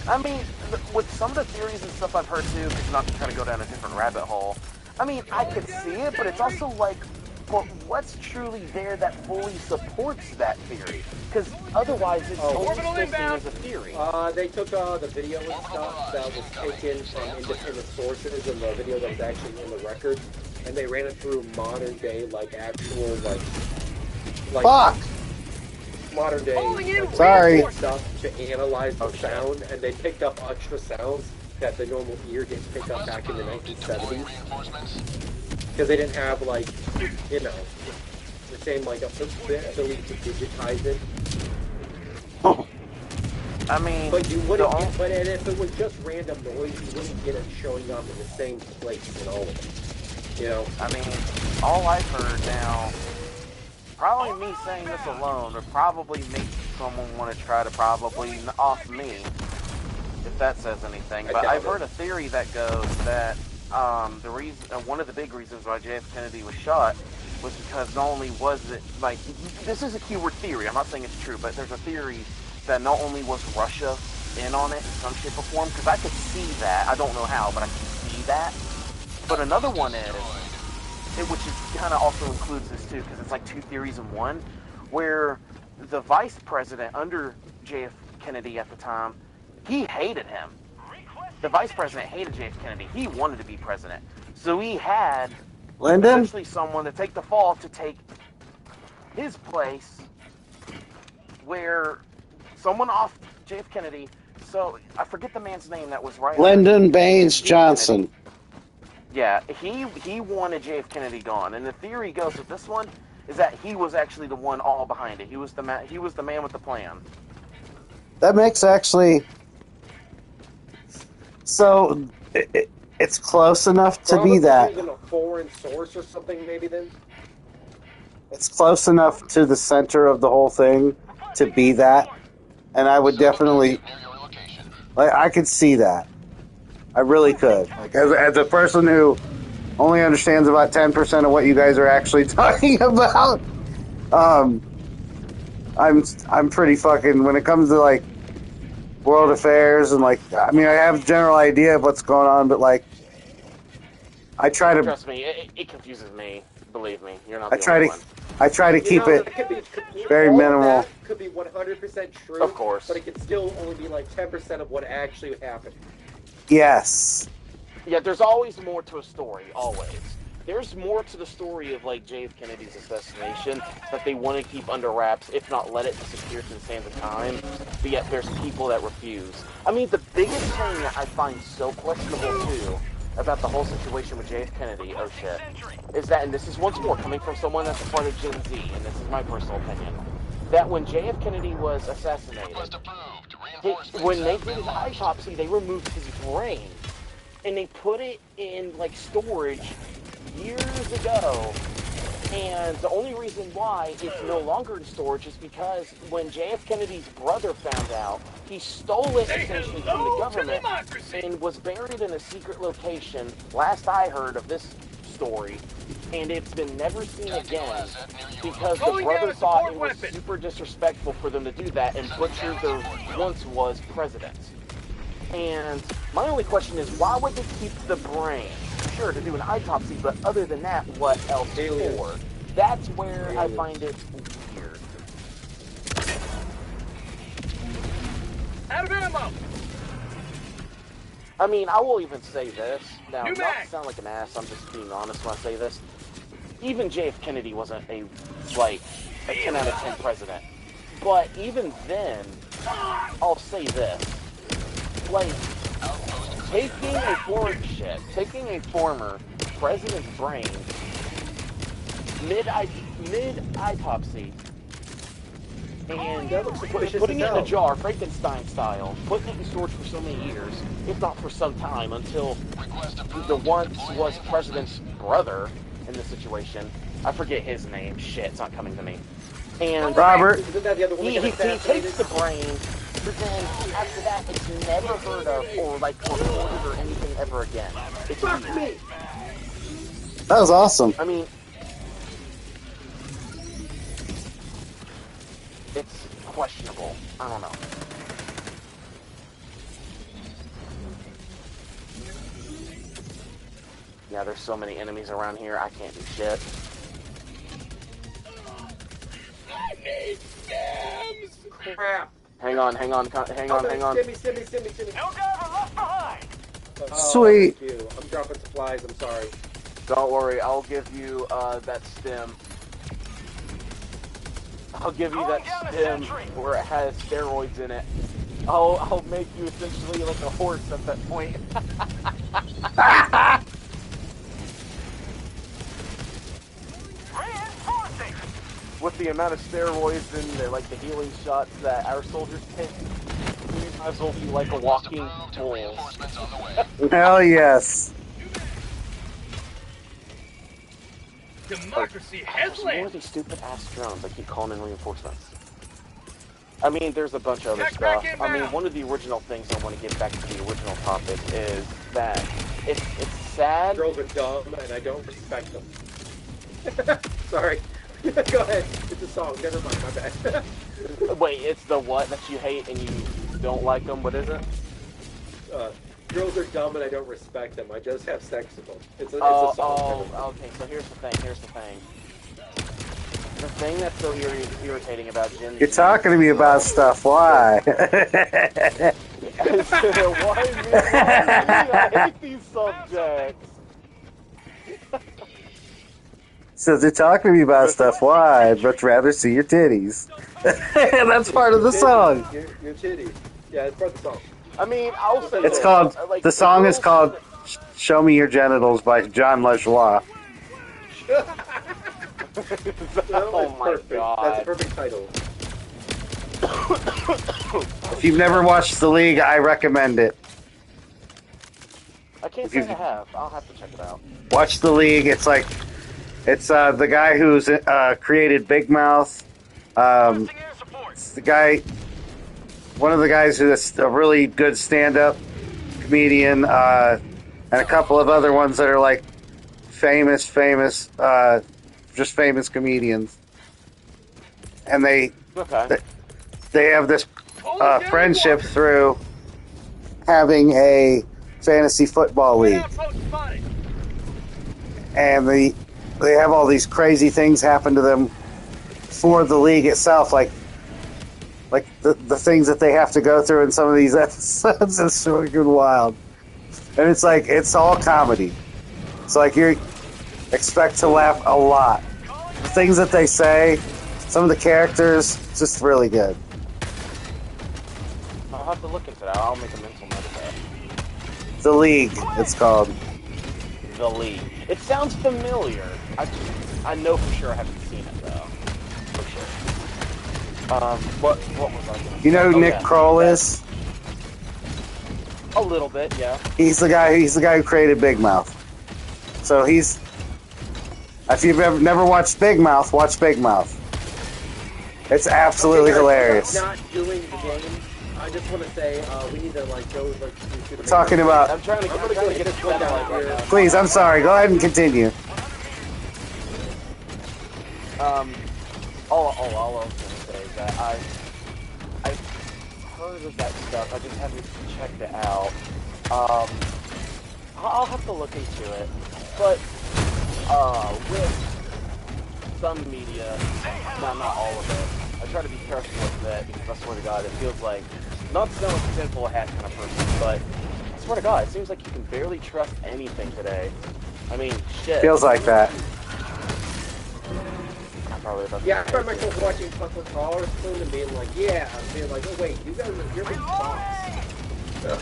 I mean, with some of the theories and stuff I've heard too, because not to try to go down a different rabbit hole, I mean, I could see it, but it's also like, but what's truly there that fully supports that theory? Because otherwise it's only still seen as a theory. They took the video and stuff that was taken from independent sources and the video that was actually in the record, and they ran it through modern day, like, actual, like fuck! Modern day Sorry. stuff to analyze the sound, and they picked up extra sounds that the normal ear didn't pick up back in the 1970s. Because they didn't have, like, you know, the same, like, ability to digitize it. I mean, but you wouldn't get, but if it was just random noise, you wouldn't get it showing up in the same place in all of it. You know? I mean, all I've heard now, probably me saying this alone, would probably make someone want to try to probably off me, if that says anything. But I've heard a theory that goes that the reason, one of the big reasons why JF Kennedy was shot was because not only was it, like, this is a keyword theory, I'm not saying it's true, but there's a theory that not only was Russia in on it in some shape or form, because I could see that, I don't know how, but I could see that. But another one is, which is kind of also includes this too, because it's like 2 theories in one, where the vice president under JF Kennedy at the time, he hated him. The vice president hated JF Kennedy. He wanted to be president. So he had essentially someone to take the fall to take his place, where someone off JF Kennedy, so I forget the man's name that was right. Lyndon Baines Johnson. Yeah, he wanted JF Kennedy gone, and the theory goes with this one is that he was actually the one all behind it. He was the man with the plan. That makes actually. So it's close enough to be that. Using a foreign source or something, maybe then. It's close enough to the center of the whole thing to be that, and I would definitely, like, I could see that. I really could. Like, as a person who only understands about 10% of what you guys are actually talking about, I'm pretty fucking, when it comes to, like, world affairs and, like, I mean, I have a general idea of what's going on, but, like, I try to... Trust me, it confuses me. Believe me, you're not I try to keep it very minimal. That could be 100% true. Of course. But it could still only be, like, 10% of what actually happened. Yes. Yeah, there's always more to a story, always. there's more to the story of like JF Kennedy's assassination that they want to keep under wraps, if not let it disappear to the sands of time. But yet there's people that refuse. I mean, the biggest thing that I find so questionable too about the whole situation with JF Kennedy, oh shit, is that, and this is once more coming from someone that's a part of Gen Z, and this is my personal opinion, that when JF Kennedy was assassinated, when they did his autopsy, they removed his brain, and they put it in, like, storage years ago, and the only reason why it's no longer in storage is because when JF Kennedy's brother found out, he stole it essentially from the government and was buried in a secret location, last I heard of this story, and it's been never seen again because the brother thought it was super disrespectful for them to do that and butcher their once was president. And my only question is, why would they keep the brain? Sure, to do an autopsy, but other than that, what else for? That's where I find it weird. Out of ammo! I mean, I will even say this. Now, not to sound like an ass, I'm just being honest when I say this. Even JF Kennedy wasn't a 10 out of 10 president. But even then, I'll say this. Like, taking a former president's brain, mid-autopsy, and putting it in a jar, Frankenstein style, putting it in storage for so many years, if not for some time, until the once was president's brother in this situation, I forget his name, shit, it's not coming to me, and Robert. he takes the brain, but then after that, it's never heard of or like recorded or anything ever again. It's weird. That was awesome. I mean, it's questionable. I don't know. Yeah, there's so many enemies around here, I can't do shit. I need stems! Crap. Hang on. Helldiver left behind! Sweet. Thank you. I'm dropping supplies, I'm sorry. Don't worry, I'll give you that stem. I'll give you that stem where it has steroids in it. I'll make you essentially like a horse at that point. With the amount of steroids and the healing shots that our soldiers take, we might as well be like a walking bull. Hell yes. Democracy has More of landed! these stupid ass drones I keep calling in reinforcements. I mean, there's a bunch of other Check stuff. back in I mean, now. one of the original things I want to get back to the original topic is that it's sad. Girls are dumb, and I don't respect them. Sorry. Go ahead. It's a song. Never mind. My bad. Wait, it's the what that you hate and you don't like them? What is it? Girls are dumb, and I don't respect them. I just have sex with them. It's a Oh, song. okay, so here's the thing. The thing that's so irritating about Gen Z... You're talking to me about stuff. Why? Why me? I hate these subjects. So they're talking to me about stuff. Why? I'd much rather see your titties. That's part of the song. Your titties. Yeah, it's part of the song. I mean, I'll say It's this, called. like, The song is girls- called "Show Me Your Genitals" by John LeJoie. Oh my Perfect. god. That's a perfect title. If you've never watched The League, I recommend it. I can't say I have. I'll have to check it out. Watch The League. It's the guy who's created Big Mouth. It's the guy, one of the guys who's a really good stand-up comedian, and a couple of other ones that are like famous, just famous comedians. And they have this friendship through having a fantasy football league. And they have all these crazy things happen to them for the league itself, like the things that they have to go through in some of these episodes is so good wild. And it's all comedy. It's like expect to laugh a lot. The things that they say, some of the characters, just really good. I'll have to look into that. I'll make a mental note of that. The League, it's called. The League. It sounds familiar. I know for sure I haven't seen it though. For sure. What was I gonna say? You know who Nick yeah. Kroll is? A little bit, yeah. He's the guy who created Big Mouth. So he's, if you've never watched Big Mouth, watch Big Mouth. It's absolutely hilarious. Not doing the game. I just want to say we need to go Talking about. I'm trying to get a twin out right now. Please, I'm sorry. Go ahead and continue. All I was gonna say is that I've heard of that stuff. I just haven't checked it out. I'll have to look into it. But with some media, not all of it, I try to be careful with that because I swear to God, it feels like, not to sound like a sinful hat kind of person, but I swear to God, it seems like you can barely trust anything today. I mean, shit. Feels like that. Yeah, I find myself watching Tucker Carlson and being like, oh wait, you're being bots.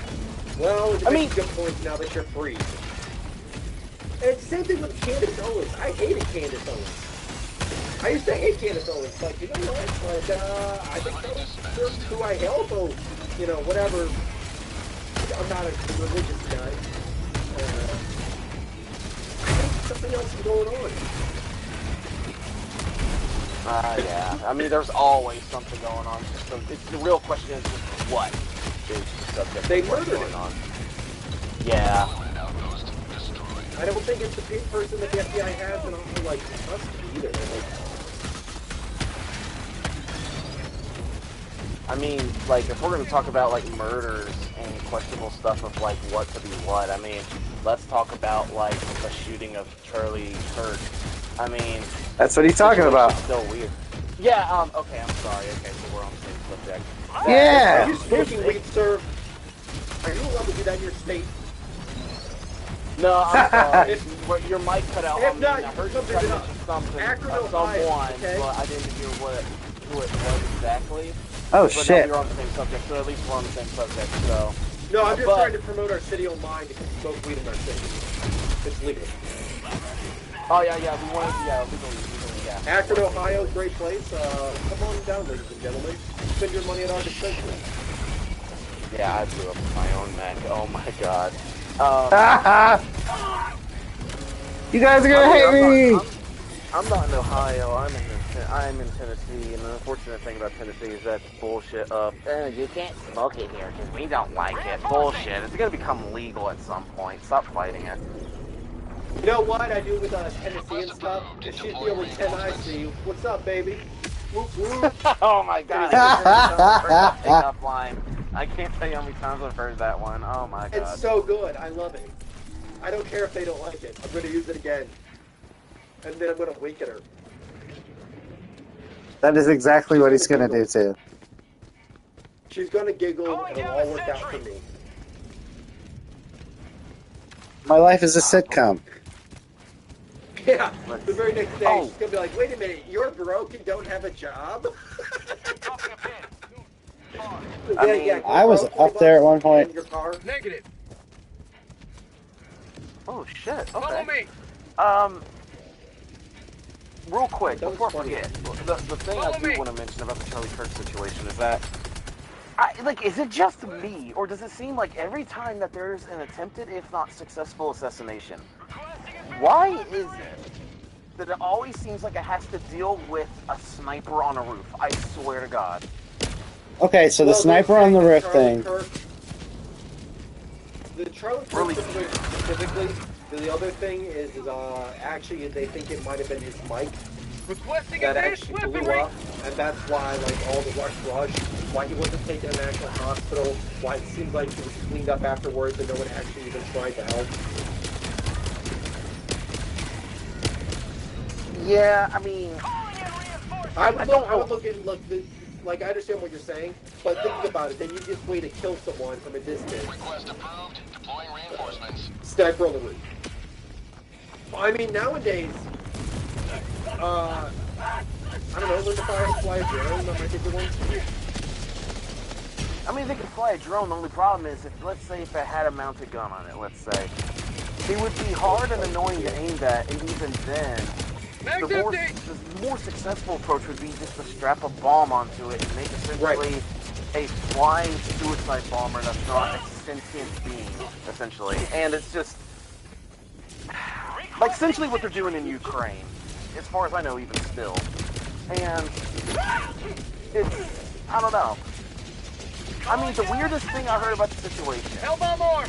Well, I mean, good points now that you're free. And it's the same thing with Candace Owens. I hated Candace Owens. I used to hate Candace Owens. Like, you know what? But I think that's who I held. So, whatever. I'm not a religious guy. I think something else is going on. Yeah. I mean, there's always something going on. So the real question is just what is the subject? They murdered him. Yeah. I don't think it's the person that the FBI has and also us either. I mean, if we're gonna talk about murders and questionable stuff of what to be what, I mean, let's talk about the shooting of Charlie Kirk. I mean, that's what he's talking about. Still weird. Yeah. Okay. I'm sorry. Okay, so we're on the same subject. Yeah. Are you smoking weed, sir? Are you allowed to do that in your state? No, I'm sorry. Your mic cut out on me. Not, I heard you try to mention something of someone, okay? but I didn't hear who it was exactly. Oh, but shit. No, we're on the same subject, so at least we're on the same subject, so... No, I'm just trying to promote our city online to smoke weed in our city. It's legal. Oh, yeah, we want to, legally, yeah. Akron, Ohio, great place. Come on down, ladies and gentlemen. Spend your money at our dispensary. Yeah, I blew up my own Mac. Oh, my God. You guys are gonna hate me! I'm not in Ohio, I'm in Tennessee, and the unfortunate thing about Tennessee is that bullshit of, you can't smoke it here because we don't like it. Bullshit. It's gonna become legal at some point. Stop fighting it. You know what I do with Tennessee and stuff? If she's the only 10 I see, what's up, baby? Whoop, whoop. Oh my God. Pickup line. I can't tell you how many times I've heard that one. Oh my God. It's so good. I love it. I don't care if they don't like it. I'm going to use it again. And then I'm going to wink at her. That is exactly what he's gonna do too. She's going to giggle and it'll all work out for me. My life is a sitcom. Yeah, the very next day she's going to be like, wait a minute, you're broke and don't have a job? I was up there at one point. Your car? Negative. Oh shit. Okay. Follow me. Real quick, before I forget, the thing I do want to mention about the Charlie Kirk situation is that, is it just me, or does it seem like every time that there's an attempted, if not successful, assassination, why is it that it always seems like it has to deal with a sniper on a roof? I swear to God. Okay, so the sniper on the roof thing. The Charlie Kirk situation specifically, the other thing is actually they think it might have been his mic that actually blew up, and that's why all the rush, why he wasn't taken to an actual hospital, why it seems like he was cleaned up afterwards and no one actually even tried to help. Yeah, I mean, I would look at I understand what you're saying, but think about it. Then you just way to kill someone from a distance. Request approved. Deploying reinforcements. Sniper on the roof. I mean, nowadays, I don't know, learn to fly a drone, that might be the one. I mean, they can fly a drone. The only problem is, let's say if it had a mounted gun on it, let's say, it would be hard and annoying to aim at, and even then, the more successful approach would be just to strap a bomb onto it and make essentially a flying suicide bomber that's not a sentient being, essentially. And it's just, like, essentially what they're doing in Ukraine, as far as I know, even still. And it's, I don't know. I mean, the weirdest thing I heard about the situation,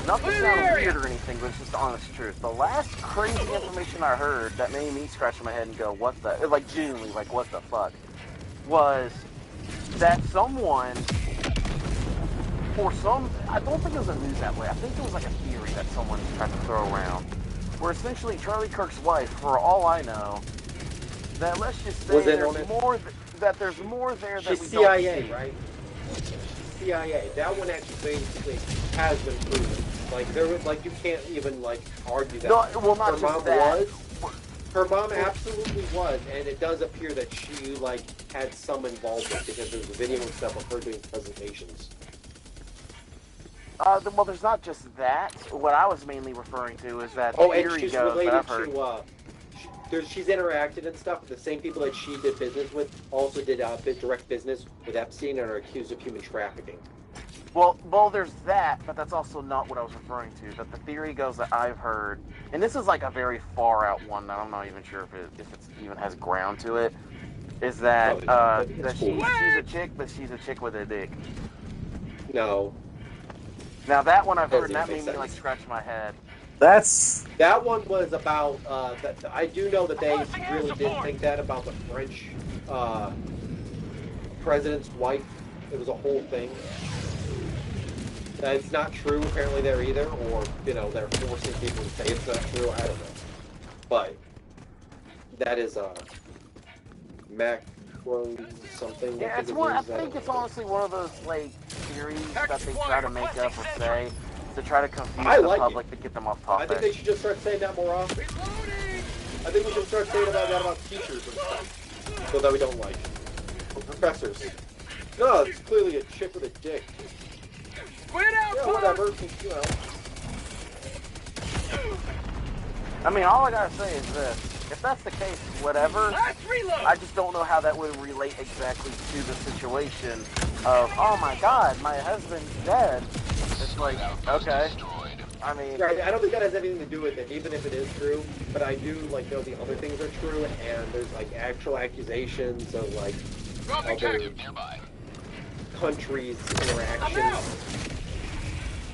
nothing sounds weird or anything, but it's just the honest truth. The last crazy information I heard that made me scratch my head and go, what the, like, genuinely, like, what the fuck, was that someone, or some, I don't think it was a news outlet, I think it was like a theory that someone tried to throw around, where essentially Charlie Kirk's wife, for all I know, that let's just say there's more, that there's more there that we CIA, don't see. right? CIA. That one actually basically has been proven. Like there was, like you can't even like argue that. No, well, not her just mom that. Her mom absolutely was, and it does appear that she like had some involvement because there's a video and stuff of her doing presentations. Well, there's not just that. What I was mainly referring to is that and theory she's goes related that I've heard. To, she's interacted and stuff with the same people that she did business with. Also did direct business with Epstein and are accused of human trafficking. Well, there's that, but that's also not what I was referring to. That the theory goes that I've heard, and this is like a very far out one that I'm not even sure if it even has ground to it. Is that she's a chick, but she's a chick with a dick. No. Now that one I've heard, and that made me like scratch my head. That one was about. I do know that they really did think that about the French president's wife. It was a whole thing. It's not true apparently there either, or they're forcing people to say it's not true. I don't know, but that is macro something. Yeah, it's one. I think it's honestly one of those like theories that they try to make up or say to try to confuse the public to get them off topic. I think they should just start saying that more often. I think we should start saying that about teachers and stuff, so that we don't like or professors. No, it's clearly a chick with a dick. Yeah, whatever. I mean, all I gotta say is this. If that's the case, whatever. I just don't know how that would relate exactly to the situation of, oh my god, my husband's dead. It's like, okay. I mean... Right, I don't think that has anything to do with it, even if it is true. But I do, like, know the other things are true, and there's, like, actual accusations of, like, other countries' interactions.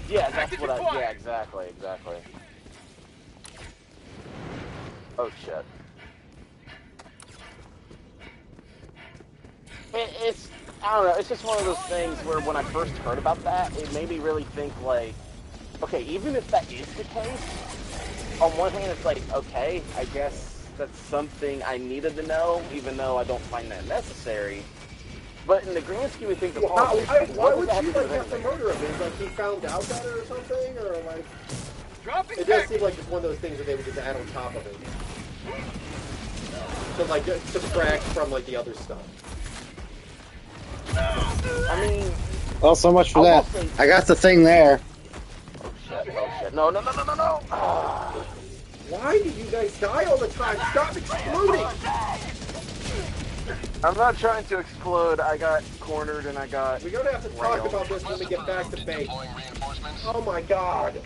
Yeah, that's what I... Yeah, exactly. Oh, shit. It's... I don't know, it's just one of those things where when I first heard about that, it made me really think, like... Okay, even if that is the case, on one hand it's like, okay, I guess that's something I needed to know, even though I don't find that necessary. But in the grand scheme of things, why would you like have to murder him? Is like he found out about it or something, or like? It does seem like it's one of those things that they would just add on top of it, to like subtract from like the other stuff. I mean, well, so much for that. I got the thing there. Oh shit! No! Why do you guys die all the time? Stop exploding! I'm not trying to explode. I got cornered and I got... We're going to have to talk about this when we get back to base. Oh my god.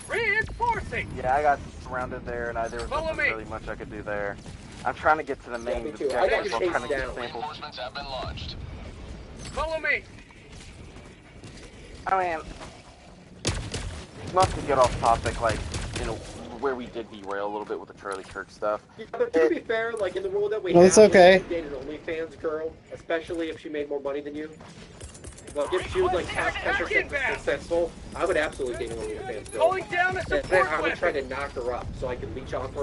Reinforcing! Yeah, I got surrounded there and there wasn't really much I could do there. I'm trying to get to the main objective. I got I'm trying to get samples. Reinforcements have been launched. Follow me! I mean, not to get off topic, like, where we did derail a little bit with the Charlie Kirk stuff. Yeah, but to be fair, like in the world that we have, it's okay. If you dated an OnlyFans girl, especially if she made more money than you. Like if she was like half 10% successful, I would absolutely date an OnlyFans girl. Calling down a And support I would weapon. try to knock her up so I could leech off her.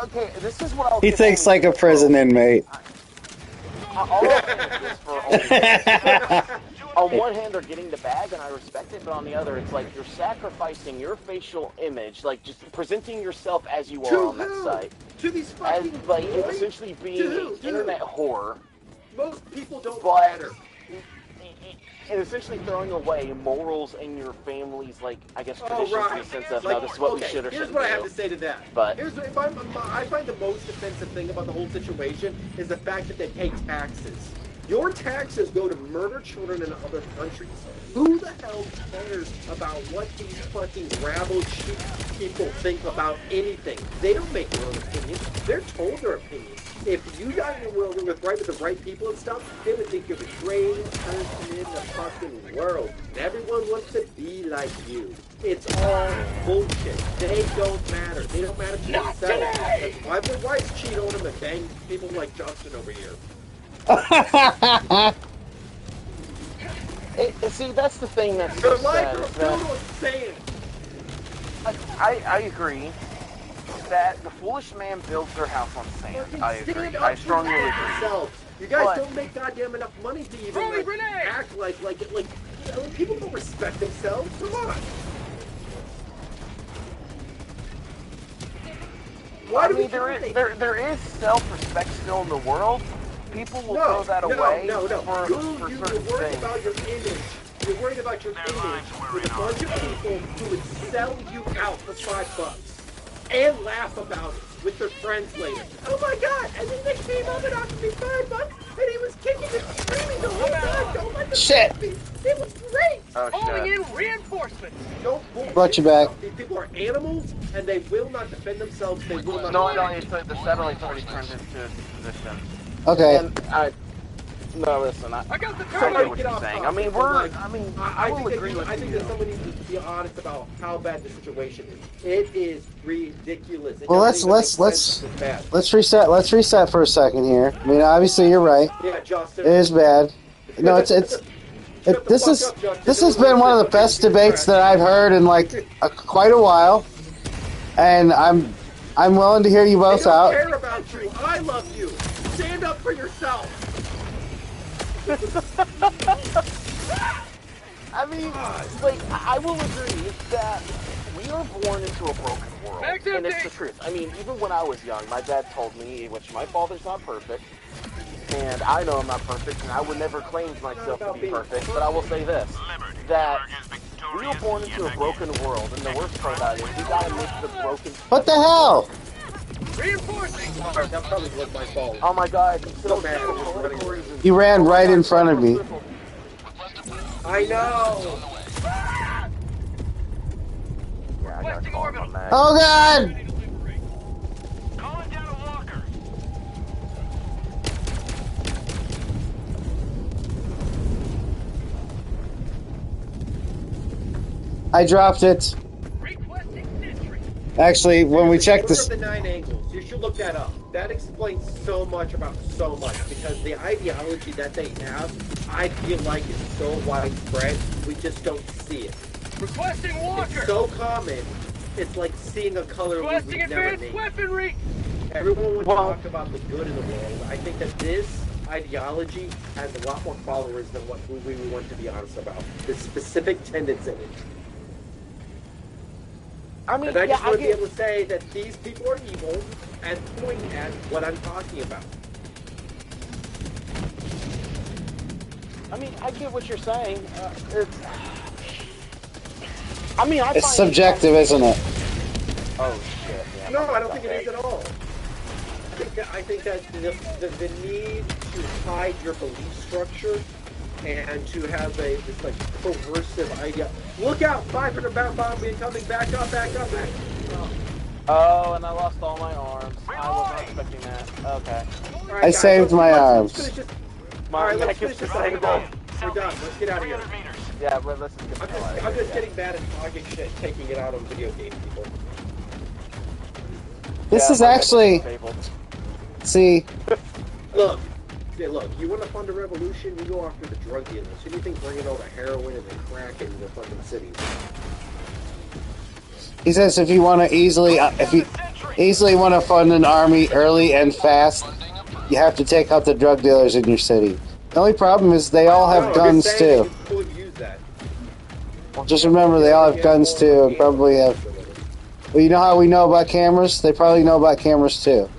Okay, this is what I'll He thinks like a prison inmate. All I'm saying is this for OnlyFans. on one hand, they're getting the bag, and I respect it, but on the other, it's like you're sacrificing your facial image, like just presenting yourself as you are on that site. To these As, fucking like, boys? essentially being an internet whore. Most people don't But matter. and essentially throwing away morals in your family's, like, I guess, traditions in the sense of, no, this is what we should or here's shouldn't what I do. have to say to that. But here's what, I find the most offensive thing about the whole situation is the fact that they pay taxes. Your taxes go to murder children in other countries. Who the hell cares about what these fucking rabble cheap people think about anything? They don't make their own opinions. They're told their opinions. If you got in the world with the right people and stuff, they would think you're the greatest person in the fucking world. And everyone wants to be like you. It's all bullshit. They don't matter. They don't matter to themselves. That's why their wives cheat on them and bang people like Justin over here. See, that's the thing that's Your so life sad. is filled with sand. I agree that the foolish man builds their house on sand. I agree. I strongly agree. You guys don't make goddamn enough money to even act like people don't respect themselves. Come on. Why do there is self-respect still in the world. People will throw that away for certain worried things. about your image. You're worried about your image with a bunch of people who would sell you out for $5 and laugh about it with their friends later. Oh my god! And then they came up and offered me $5 and he was kicking and screaming the whole time. Don't let them Shit. It was great. Oh, Calling in reinforcements. Don't bullshit. Brought you back. These people are animals and they will not defend themselves. They will not. The satellite's already turned into position. Okay. And no, listen, I got the get what you're saying. I mean, I will agree with you. I think that someone needs to be honest about how bad the situation is. It is ridiculous. Well, let's reset for a second here. I mean, obviously you're right. Yeah, Justin. It is bad. No, this has been one of the best debates that I've heard in like quite a while, and I'm willing to hear you both out. I don't care about you. I love you. Stand up for yourself. I mean, like, I will agree that we are born into a broken world, and it's the truth. I mean, even when I was young, my dad told me, which my father's not perfect, and I know I'm not perfect, and I would never claim myself to be perfect, but I will say this, that we were born into a broken world, and the worst part about it is we gotta make the broken... What the hell? Reinforcing! That probably was my fault. Oh my god, So bad. It was running. You ran right in front of me. I know. Yeah, I gotta call him on that. Oh god! Calling down a walker. I dropped it. Actually, when we checked this... The 9 angles. You should look that up. That explains so much about so much, because the ideology that they have, I feel like is so widespread, we just don't see it. Requesting walker. It's so common, it's like seeing a color Requesting we've never advanced named. weaponry. Everyone would talk about the good in the world. I think that this ideology has a lot more followers than what we want to be honest about. The specific tenets in it. I mean, And I just want to be able to say that these people are evil and point at what I'm talking about. I mean, I get what you're saying. It's subjective, isn't it? Oh, shit. Yeah, No, I don't think it is at all. I think that the need to hide your belief structure and to have this like coercive idea. Look out! 500 bomb incoming! Back up! Back up! Back up! Oh, and I lost all my arms. I was not expecting that. Okay. Right, I guys, saved my arms. Alright, let's finish this cycle. We're done. Let's get out of here. Yeah, but let's just get I'm just getting bad at talking shit, taking it out on video game people. This is actually... See... Look, you want to fund a revolution, you go after the drug dealers. Who do you think bringing all the heroin and the crack in the fucking cities? He says if you want to easily want to fund an army early and fast, you have to take out the drug dealers in your city. The only problem is they all have guns too. You could use that. Just remember, they all have guns too, and probably have. Well, you know how we know about cameras? They probably know about cameras too.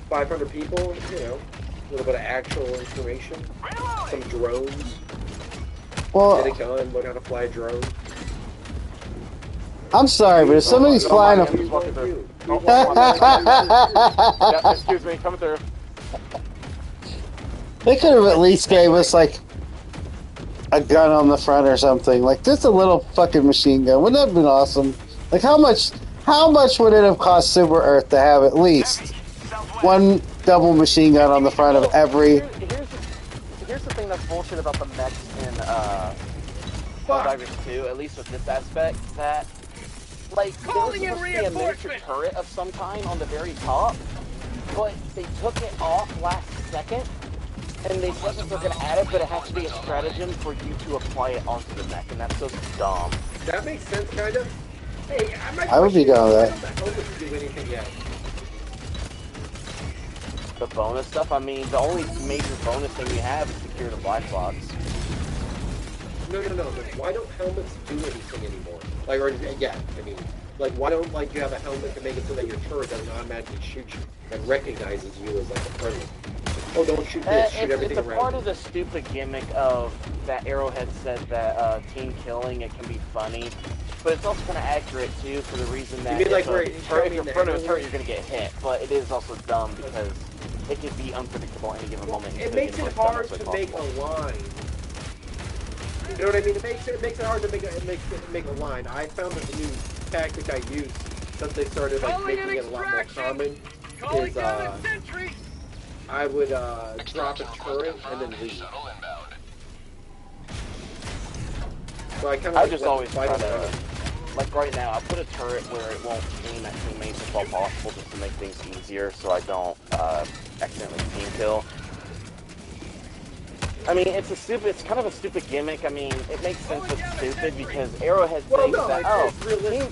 500 people, you know, a little bit of actual information. Some drones. Well, Get a gun, learn how to fly a drone. I'm sorry, but if somebody's flying a... Excuse me, coming through. They could have at least gave us, like, a gun on the front or something. Like, just a little fucking machine gun. Wouldn't that have been awesome? Like, how much would it have cost Super Earth to have at least one double machine gun on the front of every... Here's the thing that's bullshit about the mechs in Helldivers 2, at least with this aspect, that, like, there was supposed to be a miniature turret of some kind on the very top, but they took it off last second, and they said that they're going to add it, but it has to be a stratagem for you to apply it onto the mech, and that's so dumb. That makes sense, kind of. Hey, I would be down with that. I don't think we do anything yet. The bonus stuff, I mean, the only major bonus thing we have is secure the black box. No. Why don't helmets do anything anymore? Like, or yeah, I mean, like, why don't like you have a helmet to make it so that your turret doesn't automatically shoot you and recognizes you as like a friendly? Oh, don't shoot this. Shoot everything around. It's a part of the stupid gimmick of that Arrowhead said that team killing it can be funny, but it's also kind of accurate too for the reason that you mean like if your friend is hurt, you're gonna get hit. But it is also dumb because it can be unpredictable at any given moment. It makes it hard to make a line. You know what I mean? It makes it hard to make a line. I found that the new tactic I use since they started like making it a lot more common is I would drop a turret and then leave. So I kind of just always try to, like right now, I put a turret where it won't aim at teammates if all possible, just to make things easier, so I don't accidentally team kill. I mean, it's kind of a stupid gimmick. I mean, it makes sense it's stupid because Arrowhead says that,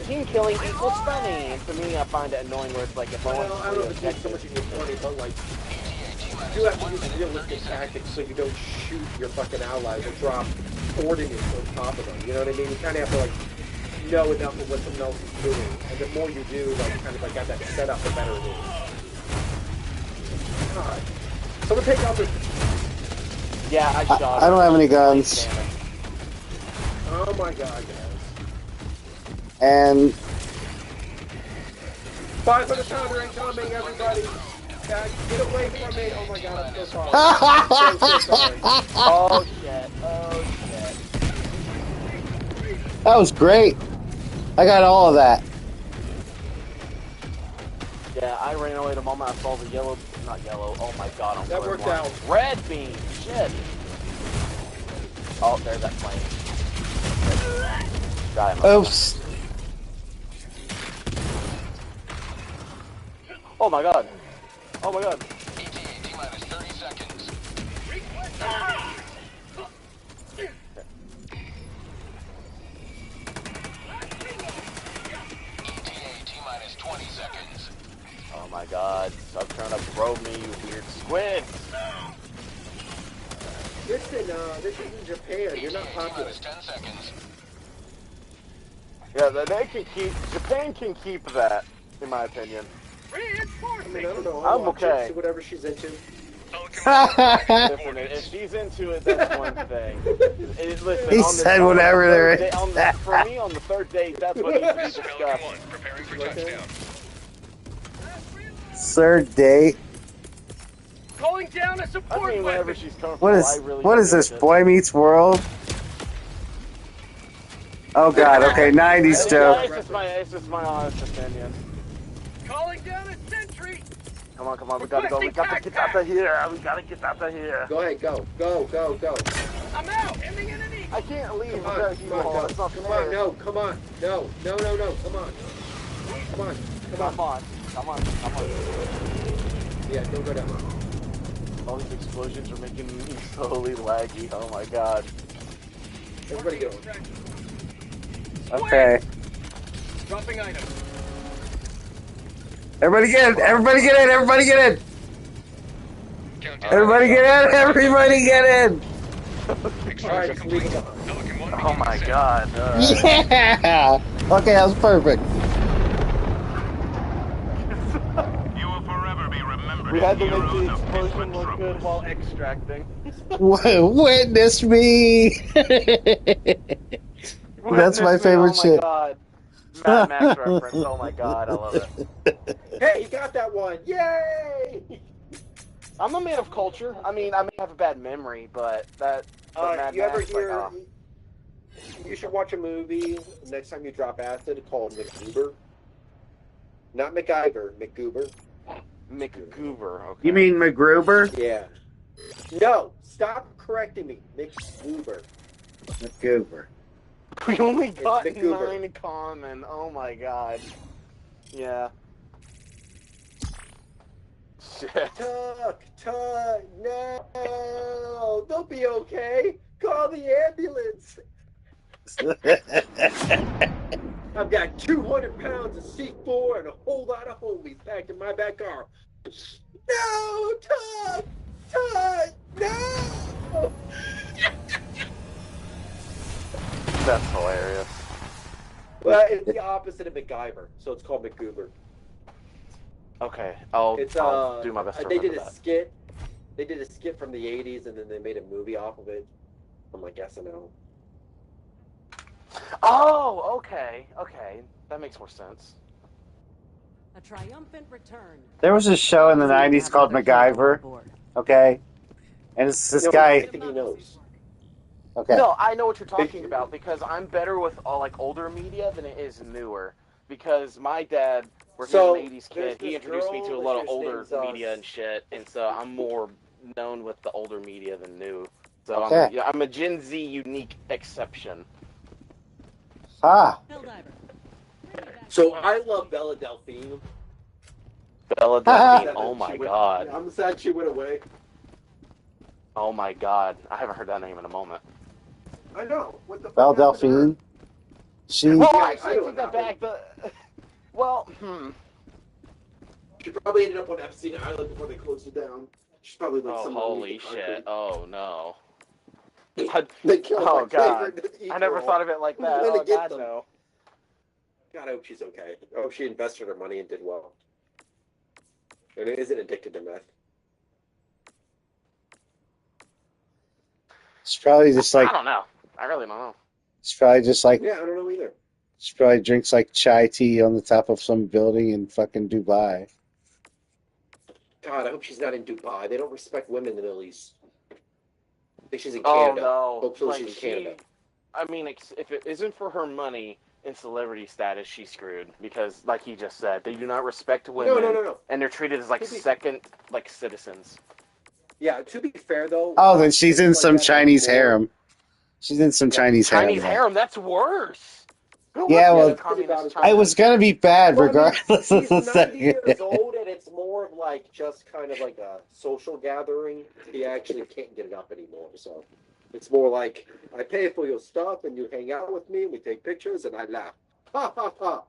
team killing equals stunning. And to me, I find it annoying where it's like, if I want to I don't know if it's so much equals funny, but like, you do have to use realistic tactics so you don't shoot your fucking allies or drop ordnance on top of them. You know what I mean? You kind of have to like know enough of what someone else is doing, and the more you do, like kind of like got that set up, the better it is. God, someone take out this. Yeah, I shot. I don't have any guns. Oh my god, guys. And 500 pounder incoming, everybody. God, get away from me. Oh my god, I'm so sorry. I'm so sorry. Oh shit. that was great. I got all of that. Yeah, I ran away the moment I saw the yellow. Not yellow. Oh my god, I'm that worked out. Red beam. Shit. Oh, there's that plane. Oops. Oh my god. Oh my god. T-minus 30 seconds. T-minus 20 seconds. Oh my god. Stop trying to probe me, you weird squid. This is in Japan. You're not popular. 10 seconds. Yeah, they can keep. Japan can keep that, in my opinion. I mean, I don't know. I'm okay. See whatever she's into. Listen, if she's into it, that's one thing. Listen, He said whatever there is. For me, on the third date, that's what needs to be discussed. Preparing for touchdown. Third date. Calling down a support I mean, whenever weapon. she's comfortable, What is this? Boy Meets World? Oh god. Okay, 90s joke. It's just my honest opinion. Calling down a sentry. Come on, we gotta go. We gotta get out of here. We gotta get out of here. Go ahead, go. I'm out. Ending enemy. I can't leave Come on, without you all. It's not come fair. on, no, come on. No, come on. Come on. Yeah, don't go down. All these explosions are making me slowly laggy. Oh my god. Everybody go. Okay. Dropping items. Everybody get in! Everybody get in! Everybody get in! Everybody get in! Alright, just leave it behind. Oh my god. Yeah! Okay, that was perfect. You will forever be remembered. We had to as make the heroes of explosion Pittsburgh look good tropes. while extracting. Witness me! That's my favorite Oh my shit. god. Mad Max reference. Oh my god, I love it. Hey, you got that one! Yay! I'm a man of culture. I mean, I may have a bad memory, but that. But Mad You ever Max, hear? like, You should watch a movie next time you drop acid called MacGoober. Not MacGyver, MacGoober. McGoober. Okay. You mean MacGruber? Yeah. No, stop correcting me. MacGoober. MacGruber. We only got McGoober. 9 common. Oh my god. Yeah. Shit. Tuck, no! They'll be okay. Call the ambulance. I've got 200 pounds of C4 and a whole lot of homies packed in my back car. No, Tuck! No! That's hilarious. Well, it's the opposite of MacGyver, so it's called MacGoober. Okay, I'll do my best to they remember did a that. skit. They did a skit from the 80s, and then they made a movie off of it. I'm like, SNL. Oh, okay. That makes more sense. A triumphant return. There was a show in the 90s called MacGyver, okay? And it's this guy... I think he knows. Okay. No, I know what you're talking about because I'm better with like older media than it is newer. Because my dad, where he was an 80s kid, he introduced me to a lot of older media and shit, and so I'm more known with the older media than new. So Okay. I'm a Gen Z unique exception. Ah. So I love Bella Delphine. Bella Delphine, oh my god. I'm sad she went away. Oh my god. I haven't heard that name in a moment. I know. What the Belle fuck happened to her? Delphine. She... Well, Yeah, actually, I take that back. Well, She probably ended up on Epstein Island before they closed it down. She's probably like Oh, some holy shit. Oh, no. They killed Oh, my god. favorite I never e-girl. thought of it like that. Who's gonna Oh, get god, them? no. God, I hope she's okay. I hope she invested her money and did well. And isn't addicted to meth. She's probably just like... I don't know. I really don't know. She's probably just like... Yeah, I don't know either. She probably drinks like chai tea on the top of some building in fucking Dubai. God, I hope she's not in Dubai. They don't respect women in the Middle East. I think she's in Oh, Canada. no. Hopefully Like, she's in Canada. I mean, if it isn't for her money and celebrity status, she's screwed. Because, like he just said, they do not respect women. No. And they're treated as, like, second, like, citizens. Yeah, to be fair, though... Oh, then she's in some Chinese harem. harem. She's in some Chinese harem. Chinese harem, that's worse. Who Yeah, wants well, to communist China? I was gonna be bad Well, I mean, regardless of she's the 90 second. years old, and it's more of like just kind of like a social gathering. He actually can't get it up anymore, so it's more like I pay for your stuff, and you hang out with me, and we take pictures, and I laugh. Ha ha ha!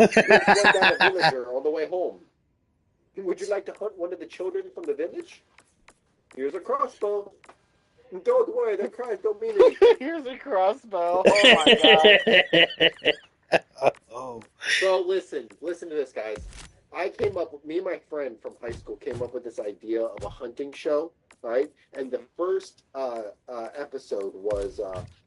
Let's run down a villager on the way home. Would you like to hunt one of the children from the village? Here's a crossbow. Don't worry, the cries don't mean anything. Here's a crossbow. Oh my god. Oh. So listen to this, guys. Me and my friend from high school came up with this idea of a hunting show, right? And the first episode was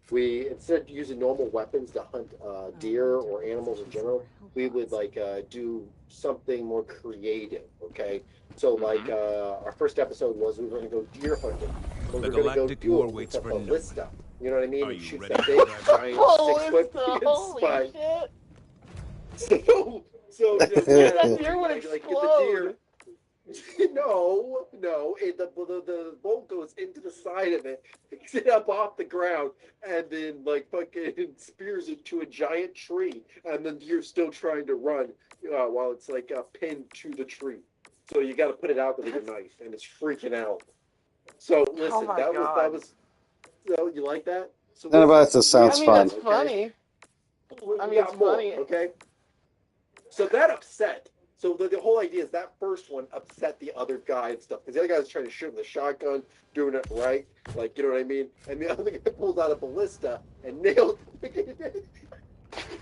we, instead of using normal weapons to hunt deer or animals in general, we would like do something more creative, okay? So like our first episode was we were going to go deer hunting. But The we're going to go galactic do war it with waits a for no one. ballista. You know what I mean? Are It you shoots ready that for big, that? giant, Holy 6-foot holy spike. shit. So That deer would like, get the explode. deer. No. The bolt goes into the side of it, picks it up off the ground, and then like fucking spears it to a giant tree, and then you're still trying to run while it's like pinned to the tree. So you got to put it out with your knife, and it's freaking out. So listen, my that God. was. So you like that? So None about listen, this sounds I mean, fun. that's funny. we I mean, got it's more, funny. okay? So that upset. So the whole idea is that first one upset the other guy and stuff because the other guy was trying to shoot him with a shotgun, doing it right, like, you know what I mean? And the other guy pulled out a ballista and nailed him.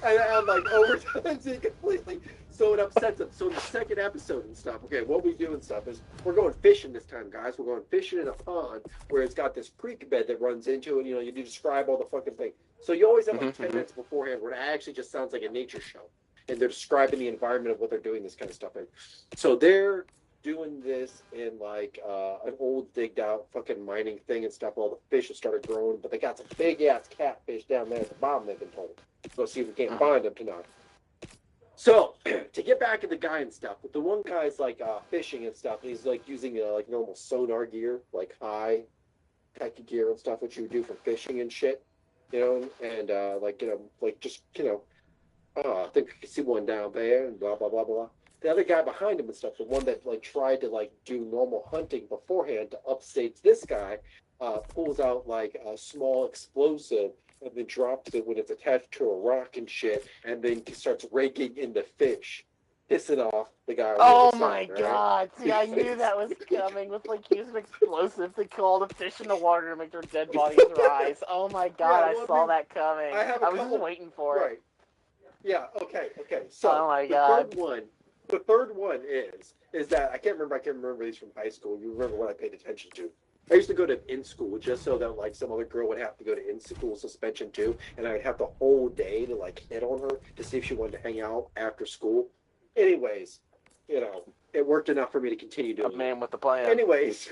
and like overtimes it completely. So it upsets him. So in the second episode and stuff, okay, what we do and stuff is we're going fishing this time, guys. We're going fishing in a pond where it's got this creek bed that runs into it. You know, you describe all the fucking thing. So you always have like 10 minutes beforehand where it actually just sounds like a nature show. And they're describing the environment of what they're doing this kind of stuff in. So they're doing this in like an old digged out fucking mining thing and stuff. All the fish have started growing, but they got some big ass catfish down there at the bottom, they've been told. Go see if we can't find them tonight. So to get back at the guy and stuff, the one guy's like fishing and stuff. And he's like using like normal sonar gear, like high tech gear and stuff, which you would do for fishing and shit, you know, and like, you know, like just, you know, I think you can see one down there and blah, blah, blah, blah. The other guy behind him and stuff, the one that like tried to like do normal hunting beforehand to upstage this guy, pulls out like a small explosive and then drops it when it's attached to a rock and shit, and then he starts raking in the fish, pissing off the guy. Oh my god! See, I knew that was coming with like using explosive to call the fish in the water to make their dead bodies rise. Oh my god, Yeah, I saw that coming. I was just waiting for it. Yeah, okay. So oh my god. The third one is that I can't remember these from high school. You remember what I paid attention to. I used to go to in-school just so that like some other girl would have to go to in-school suspension too, and I would have the whole day to like hit on her to see if she wanted to hang out after school. Anyways, you know, it worked enough for me to continue doing it. A man with a plan. Anyways,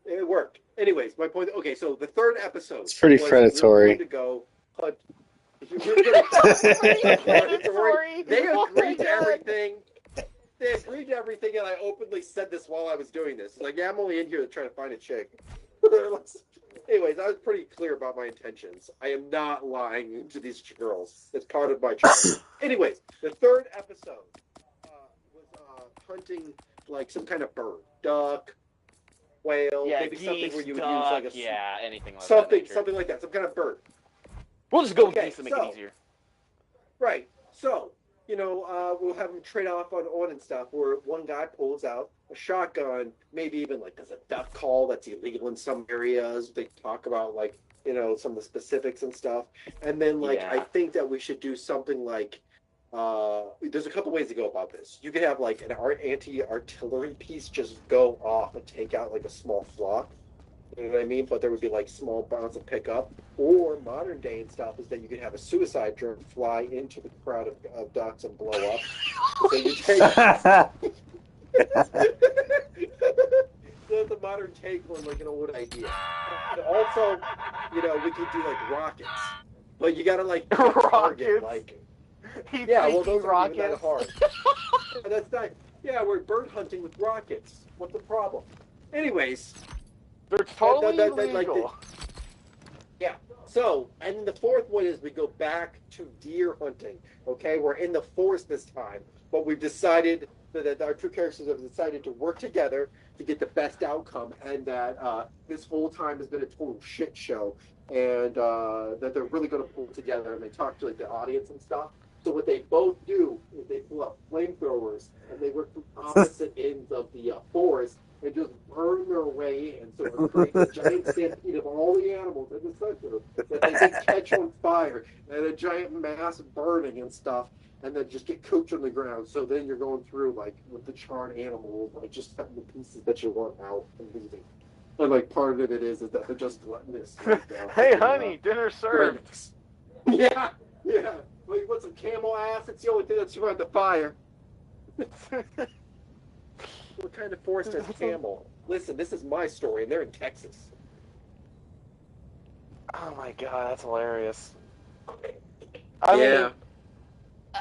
it worked. Anyways, my point. Okay, so the third episode. It's pretty predatory. We were going to go hunt. They agreed to everything. They agreed to everything, and I openly said this while I was doing this. It's like, yeah, I'm only in here to try to find a chick. Anyways, I was pretty clear about my intentions. I am not lying to these girls. It's part of my job. Anyways, the third episode was hunting like some kind of bird, duck, whale, maybe something where you would use like a anything like something like that, some kind of bird. We'll just go with geese to make it easier. Right. So, you know, we'll have them trade off on and stuff where one guy pulls out a shotgun, maybe even like does a duck call that's illegal in some areas. They talk about like, you know, some of the specifics and stuff. And then like, I think that we should do something like, there's a couple ways to go about this. You could have like an anti-artillery piece just go off and take out like a small flock. You know what I mean? But there would be like small bounds to pick up. Or modern day and stuff is that you could have a suicide drone fly into the crowd of ducks and blow up. So you take the modern take on like an old idea. And also, you know, we could do like rockets. But you gotta like target like those aren't even that hard. That's not we're bird hunting with rockets. What's the problem? Anyways. They're totally illegal. So, and the fourth one is we go back to deer hunting. Okay, we're in the forest this time, but we've decided that our two characters have decided to work together to get the best outcome, and that this whole time has been a total shit show, and that they're really going to pull together, and they talk to like the audience and stuff. So what they both do is they pull up flamethrowers, and they work from opposite ends of the forest, and just burn their way in, so it creates a giant stampede of all the animals in the center that they can catch on fire, and a giant mass burning and stuff, and then just get cooked on the ground. So then you're going through, like, with the charred animals, like, just cutting the pieces that you want out and leaving. And, like, part of it is that they're just letting this. Hey, honey, dinner served. Yeah. Well, you want some camel ass? It's the only thing that's around the fire. What kind of forest has camel? Listen, this is my story, and they're in Texas. Oh my god, that's hilarious. I mean,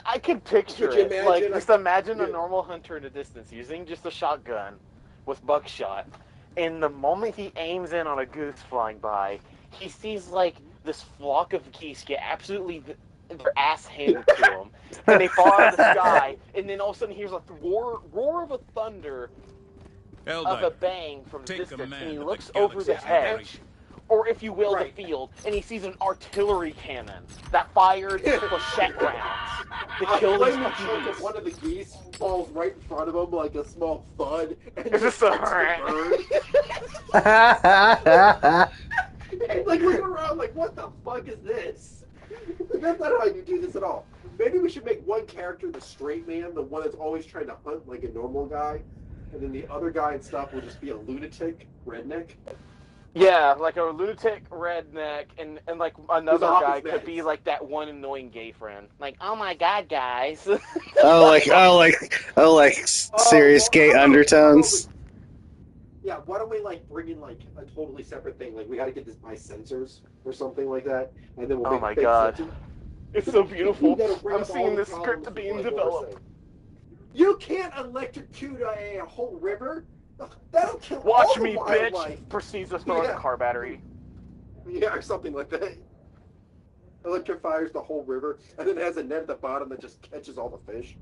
I can picture it. Imagine, like, just imagine a normal hunter in the distance using just a shotgun with buckshot, and the moment he aims in on a goose flying by, he sees, like, this flock of geese get absolutely their ass handed to them, and they fall out of the sky, and then all of a sudden here's a roar of a thunder of a bang from the distance, and he looks over the hedge, or if you will, Right. the field, and he sees an artillery cannon that fired flechette rounds to kill these fucking geese. One of the geese falls right in front of him like a small thud, and It's just just takes the bird. And, like, looking around like, what the fuck is this? That's not how you do this at all. Maybe we should make one character the straight man, the one that's always trying to hunt like a normal guy, and then the other guy and stuff will just be a lunatic redneck. Yeah, like a lunatic redneck, and like another Who's guy opposite could be like that one annoying gay friend. Like, oh my god, guys. Serious gay undertones. Yeah, why don't we like bring in like a totally separate thing? Like we got to get this by sensors or something like that, and then we'll Oh make my fake god. sensors. It's so beautiful. You gotta bring I'm up all seeing the this script problems being with, like, what we're developed. saying. You can't electrocute a whole river. That'll kill Watch all the me, wildlife. bitch! Proceeds to throw in a car battery. Yeah, or something like that. Electrifies the whole river, and then has a net at the bottom that just catches all the fish.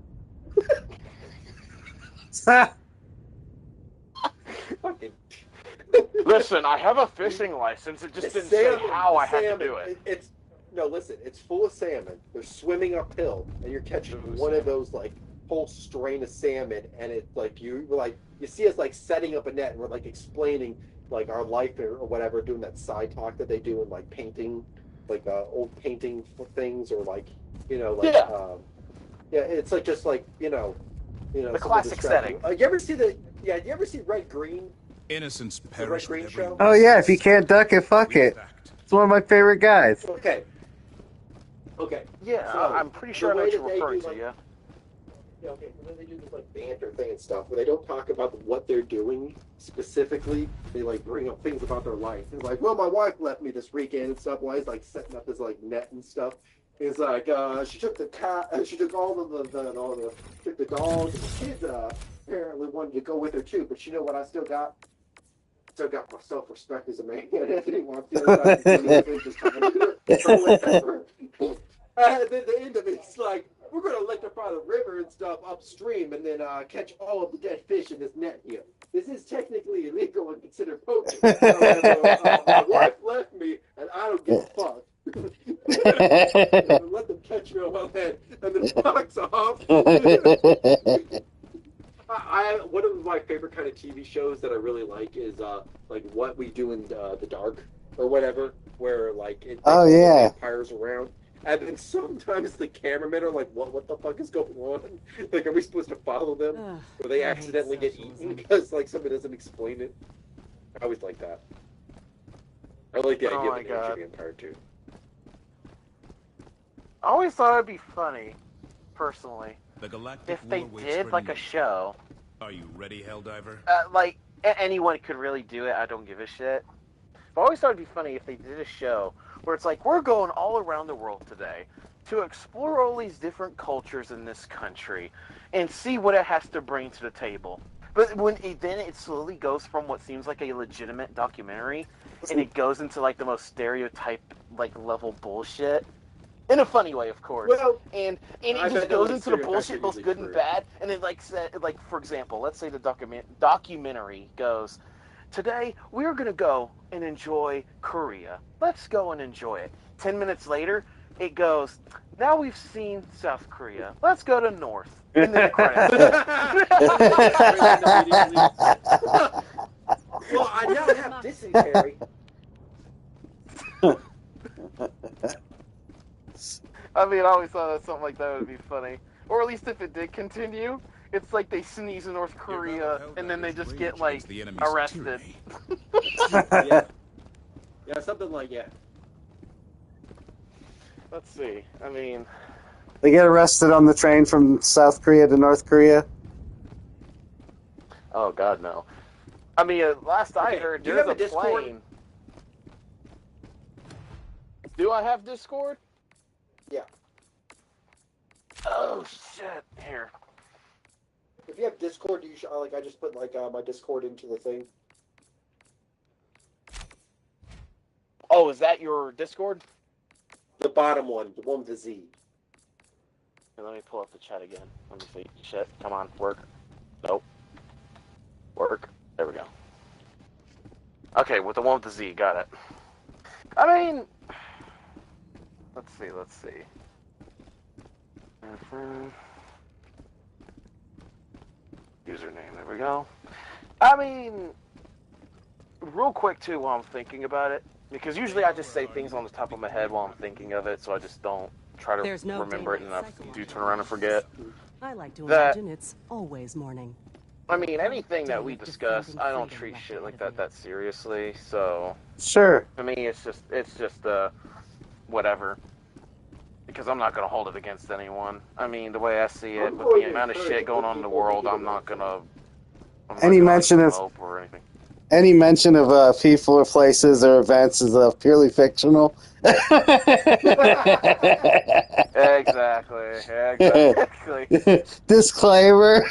Fucking. Listen, I have a fishing license. It just didn't say how I had to do it. It's full of salmon. They're swimming uphill, and you're catching one of those like whole strain of salmon, and it's like you see us like setting up a net, and we're like explaining like our life or whatever, doing that side talk that they do in like painting, like old painting things, or like it's like just like The classic setting. You ever see Red Green? Innocence The Red perish Green with show? every Oh yeah, if you can't duck it, fuck it. It's one of my favorite guys. Okay. Yeah, So, I'm pretty sure I the know way what you're that they referring do, to, like, yeah. Yeah, okay, and then they do this like banter thing and stuff where they don't talk about what they're doing specifically. They like bring up things about their life. It's like, well, my wife left me this weekend and stuff. While he's like setting up his like net and stuff. It's like she took the cat, she took all the took the dog, and the kids apparently wanted to go with her too. But you know what? I still got my self-respect as a man. Anthony wants the other side to do just whatever. And then the end of it's like, we're going to electrify the river and stuff upstream and then catch all of the dead fish in this net here. This is technically illegal and considered poaching. My wife left me, and I don't give a fuck. Let them catch me on my head, and then box off. One of my favorite kind of TV shows that I really like is like What We Do in the Dark or whatever, where like vampires around. And then sometimes the cameramen are like, what the fuck is going on? Like, are we supposed to follow them? Or they accidentally get eaten because, like, somebody doesn't explain it? I always like that. I like the idea of an ancient vampire, too. I always thought it'd be funny, personally, The galactic if they war waits did, for like, you. a show. Are you ready, Helldiver? Like, anyone could really do it. I don't give a shit. But I always thought it'd be funny if they did a show where it's like, we're going all around the world today to explore all these different cultures in this country and see what it has to bring to the table. But then it slowly goes from what seems like a legitimate documentary, and it goes into like the most stereotype like level bullshit. In a funny way, of course. Well, and it just goes into the bullshit, both good and bad. And it like for example, let's say the documentary goes, today we're gonna go and enjoy Korea. Let's go and enjoy it. 10 minutes later, it goes, now we've seen South Korea. Let's go to North. And then the credits. Well, I now have dysentery. I mean, I always thought that something like that would be funny. Or at least if it did continue, it's like they sneeze in North Korea and then they just get, like, arrested. Yeah, something like that. Let's see. I mean... They get arrested on the train from South Korea to North Korea? Oh, God, no. I mean, last I heard, there's a plane. Do I have Discord? Yeah. Oh, shit. Here. If you have Discord, you should, I just put, my Discord into the thing. Oh, is that your Discord? The bottom one, the one with the Z. Here, let me pull up the chat again. Let me see. Shit. Come on. Work. Nope. Work. There we go. Okay, with the one with the Z. Got it. I mean, let's see. Username, there we go. I mean, real quick too while I'm thinking about it, because usually I just say things on the top of my head while I'm thinking of it, so I just don't try to remember it, and I do turn around and forget. I like to imagine it's always morning. I mean, anything that we discuss, I don't treat shit like that seriously, so... Sure. To me, it's just whatever. Because I'm not going to hold it against anyone. I mean, the way I see it, with the amount of shit going on in the world, I'm not going to... Any mention of people or places or events is purely fictional. Exactly. Disclaimer.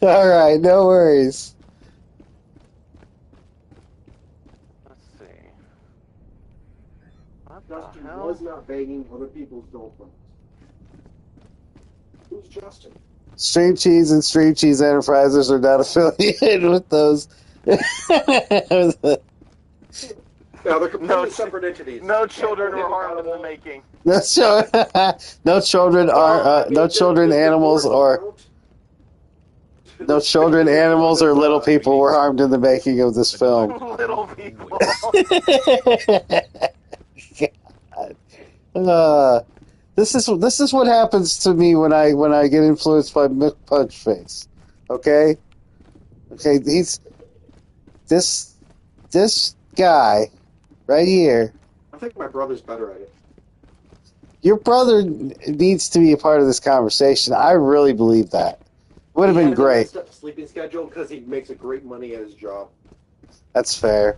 All right, no worries. Let's see. Justin was not banging other people's girlfriends. Who's Justin? Streamcheese and Streamcheese Enterprises are not affiliated with those. Yeah, they're completely separate entities. No children were harmed in the making. No children are no children, animals, or no children, animals, or little people were harmed in the making of this film. Little people. God. This is what happens to me when I get influenced by Mick Punchface. Okay, he's this guy right here. I think my brother's better at it. Your brother needs to be a part of this conversation. I really believe that. Would have been great. He has a sleeping schedule because he makes a great money at his job. That's fair.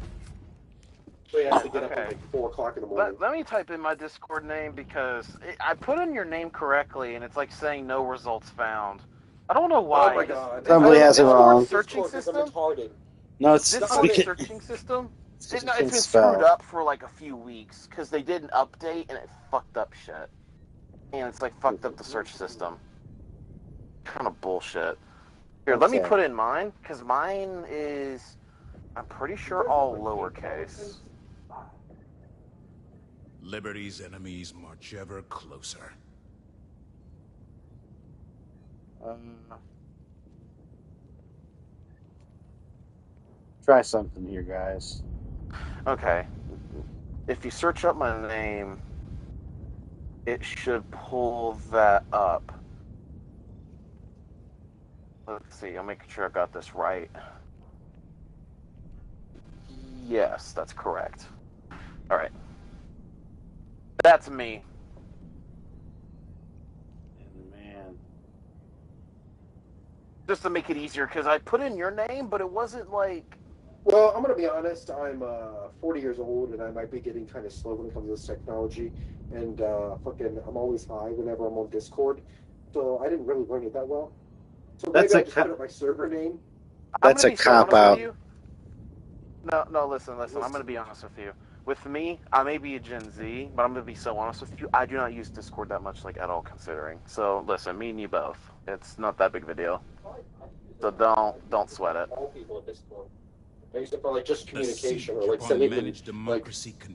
So he has to get up at like 4 o'clock in the morning. Let me type in my Discord name because I put in your name correctly and it's like saying no results found. I don't know why. Oh my god. Somebody has it wrong. Searching system? No, it's searching system. It's been screwed up for like a few weeks because they did an update and it fucked up shit. And it's like fucked up the search system. Kind of bullshit. Here, let me put in mine because mine is, I'm pretty sure, all lowercase. Liberty's enemies march ever closer. Try something here, guys. Okay. If you search up my name, it should pull that up. Let's see, I'm making sure I got this right. Yes, that's correct. Alright. That's me. Man. Just to make it easier, because I put in your name, but it wasn't like... Well, I'm going to be honest, I'm 40 years old, and I might be getting kind of slow when it comes to this technology, and I'm always high whenever I'm on Discord, so I didn't really learn it that well. So maybe I just put up my server name. That's a cop-out. No, listen, I'm going to be honest with you. With me, I may be a Gen Z, but I'm going to be so honest with you, I do not use Discord that much, like, at all, considering. So, listen, me and you both. It's not that big of a deal. So don't sweat it. All people at this point. I use it for, like, just communication, or, like, sending them, like,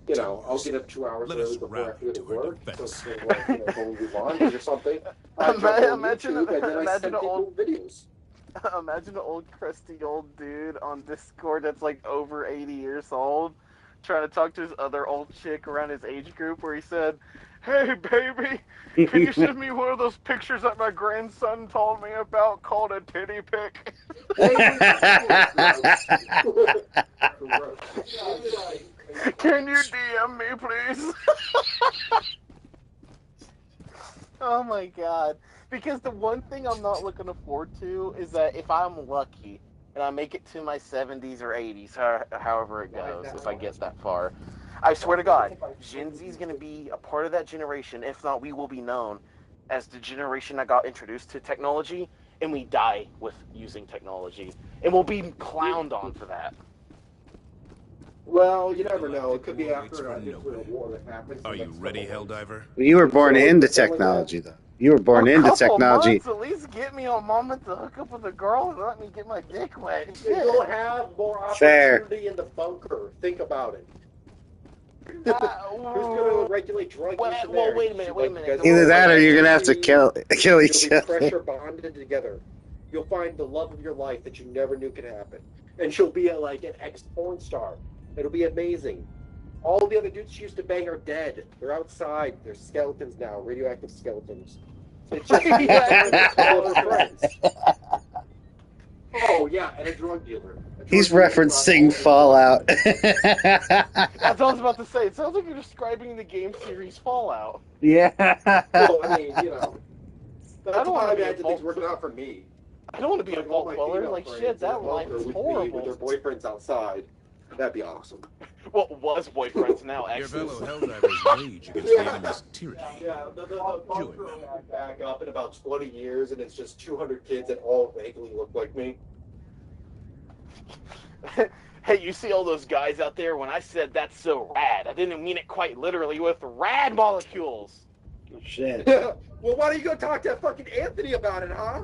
you know, I'll get up 2 hours early before I have to go to work, so it's like, you know, going to lunch or something. Imagine videos. Imagine an old crusty old dude on Discord that's like over 80 years old trying to talk to his other old chick around his age group where he said, "Hey baby, can you send me one of those pictures that my grandson told me about called a titty pic?" Can you DM me please? Oh my god. Because the one thing I'm not looking forward to is that if I'm lucky and I make it to my 70s or 80s, however it goes, if I get that far, I swear to God, Gen Z is going to be a part of that generation. If not, we will be known as the generation that got introduced to technology, and we die with using technology. And we'll be clowned on for that. Well, you never know. It could be after a nuclear war that happens. Are you ready, Helldiver? You were born into technology, though. You were born into couple technology. Months, at least get me a moment to hook up with a girl and let me get my dick wet. You'll have more Fair. opportunity in the bunker. Think about it. Who's going to regulate drug use in there? Well, wait a minute. Either that or you're going to have to kill each You'll be other. pressure bonded together. You'll find the love of your life that you never knew could happen. And she'll be like an ex-porn star. It'll be amazing. All the other dudes she used to bang are dead. They're outside. They're skeletons now, radioactive skeletons. It's just all of her friends. Oh, yeah, and a drug dealer. He's referencing Fallout. That's what I was about to say. It sounds like you're describing the game series Fallout. Yeah. Well, I mean, you know. That's I don't want how to I be imagine things working out for me. I don't want to be a vault dweller. Like, shit, that life is horrible. With their boyfriends outside. That'd be awesome. Well, was boyfriends, now Your exes. fellow Helldivers rage against the enemy's tyranny. Yeah, the bunker will back up in about 20 years, and it's just 200 kids that all vaguely look like me. Hey, you see all those guys out there? When I said that's so rad, I didn't mean it quite literally with rad molecules. Oh, shit. Well, why don't you go talk to fucking Anthony about it, huh?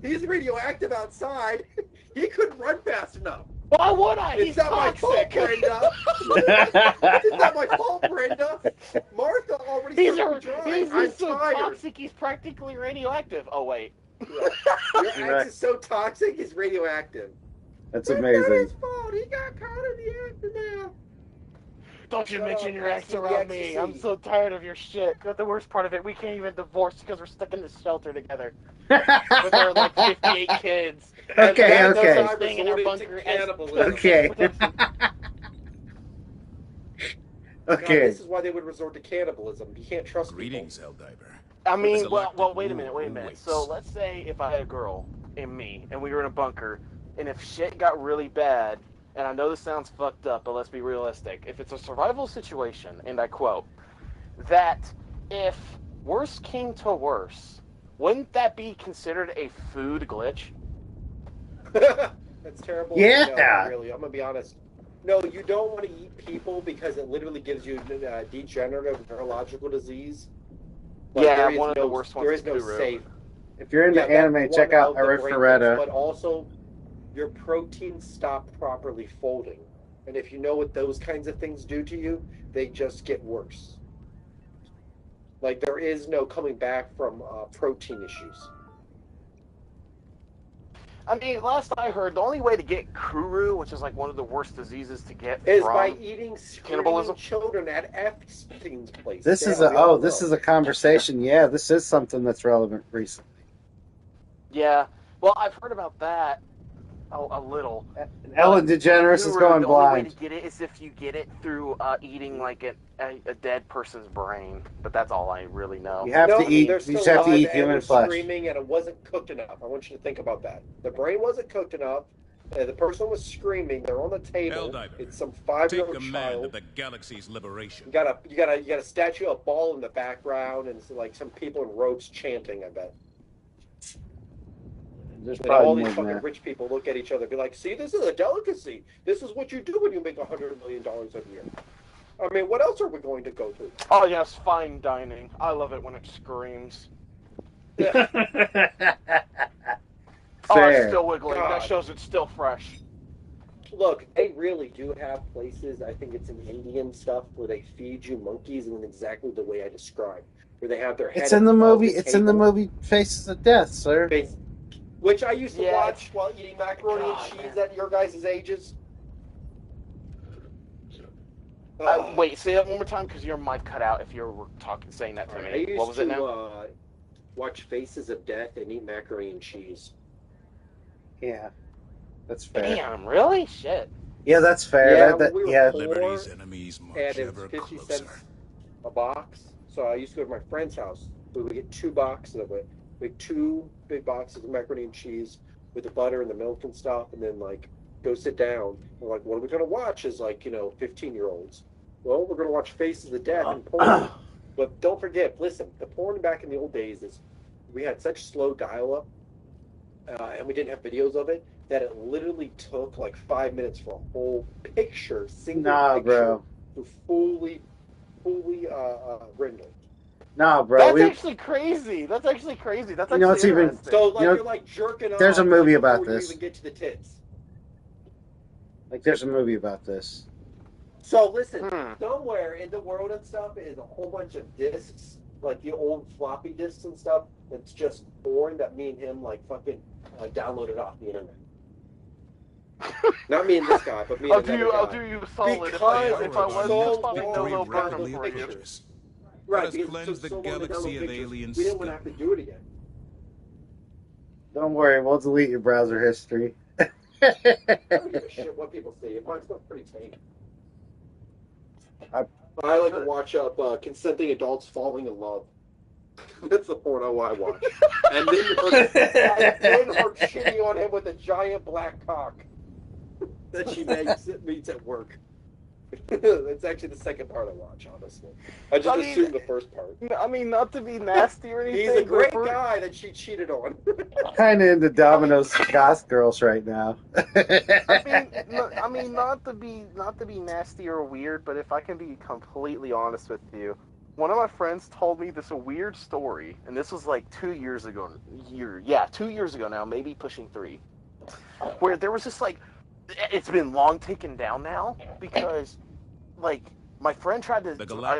He's radioactive outside. He couldn't run fast enough. Why would I? It's He's not toxic. my fault, Brenda. It's not my fault, Brenda. Martha already He's I'm so tired. toxic, he's practically radioactive. Oh, wait. Your ex is so toxic, he's radioactive. That's It's amazing. not his fault. He got caught in the act now. Don't you mention your ex Ecstasy, around me. ecstasy. I'm so tired of your shit. But the worst part of it, we can't even divorce because we're stuck in this shelter together. With our, like, 58 kids. Okay, And okay. those staying in our bunker as- Okay. God, Okay. this is why they would resort to cannibalism. You can't trust people. Greetings, Helldiver. I mean, Selective well, wait a rule minute. awaits. So let's say if I had a girl and me, and we were in a bunker, and if shit got really bad, and I know this sounds fucked up, but let's be realistic. If it's a survival situation, and I quote, that if worse came to worse, wouldn't that be considered a food glitch? That's terrible. Yeah. No, really. I'm gonna be honest. No, you don't want to eat people because it literally gives you degenerative neurological disease. Like, Yeah, there is one of the no- worst ones There is is no Kuru. safe. If you're into Yeah, anime, that's check one out of the brain Arifureta. But also, your proteins stop properly folding. And if you know what those kinds of things do to you, they just get worse. Like, there is no coming back from protein issues. I mean, last I heard, the only way to get Kuru, which is like one of the worst diseases to get Is from by eating screaming cannibalism. children at Epstein's place. This Yeah, is we all this know. is a conversation. Yeah, this is something that's relevant recently. Yeah, well, I've heard about that a little. Ellen DeGeneres is Kuru, going the only way blind. to get it is if you get it through eating like a dead person's brain, but that's all I really know. You have to eat. they're You still just have to alive eat and human they're flesh. Screaming, and it wasn't cooked enough. I want you to think about that. The brain wasn't cooked enough. The person was screaming. They're on the table. Helldiver, It's some Take 5-year-old command child. of the galaxy's liberation. You got a statue of ball in the background, and it's like some people in robes chanting. I bet. There's And all probably these more than fucking that. rich people look at each other and be like, see, this is a delicacy. This is what you do when you make $100 million a year. I mean, what else are we going to go through? Oh yes, fine dining. I love it when it screams. Oh, Fair. it's still wiggling. God. That shows it's still fresh. Look, they really do have places, I think it's in Indian stuff, where they feed you monkeys in exactly the way I described. Where they have their head It's in the above movie. It's in the table, movie Faces of Death, sir. which I used to Yeah. watch while eating macaroni God, and cheese man. at your guys' ages. Wait, say that one more time because your mic cut out if you were saying that to I me. used What was it to now? watch Faces of Death and eat macaroni and cheese. Yeah, that's fair. Damn, really? Shit. Yeah, that's fair. Yeah, that, that, we were yeah. poor. Liberty's enemies march And it ever was 50 closer. cents a box. So I used to go to my friend's house. We would get 2 boxes of it. We had 2 big boxes of macaroni and cheese with the butter and the milk and stuff, and then like go sit down. We're like, what are we gonna watch? As 15-year-olds. Well, we're gonna watch Faces of Death and porn. But don't forget, listen, the porn back in the old days is we had such slow dial-up, and we didn't have videos of it, that it literally took like 5 minutes for a whole picture, single Nah, picture, bro. to fully rendered. No, bro. That's actually crazy. That's actually crazy. That's actually it's even interesting. So, like, you know, you're like jerking off. there's a movie like, about before this. You even get to the tits. Like, there's a movie about this. So listen, somewhere in the world and stuff is a whole bunch of discs, like the old floppy disks and stuff. It's just porn that me and him like fucking downloaded off the internet. Not me and this guy, but me and another guy. I'll do you solid because if I was just fucking so no burn rapidly for you. pictures. Let Right, us because cleanse it took the so long to galaxy download of pictures, alien we didn't want to scum. have to do it again. Don't worry, we'll delete your browser history. I don't give a shit what people say. Mine's not pretty tame. I like to watch up consenting adults falling in love. That's the porno I watch. And then her cheating on him with a giant black cock that she meets at work. It's actually the second part I watch, honestly. I just assumed the first part. I mean, not to be nasty or anything. He's a great guy that she cheated on. Kind of into Domino's goth girls right now. I mean, not to be nasty or weird, but if I can be completely honest with you, one of my friends told me this weird story, and this was like 2 years ago. 2 years ago now, maybe pushing 3, where there was just like, it's been long taken down now because, like, my friend tried to,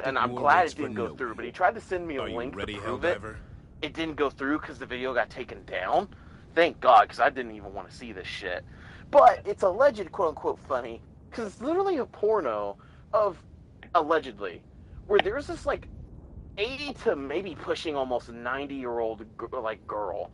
and I'm glad it didn't go through, but he tried to send me a link to prove it. It didn't go through because the video got taken down. Thank God, because I didn't even want to see this shit. But it's alleged, quote-unquote, funny, because it's literally a porno of, allegedly, where there's this, like, 80 to maybe pushing almost 90-year-old, like, girl,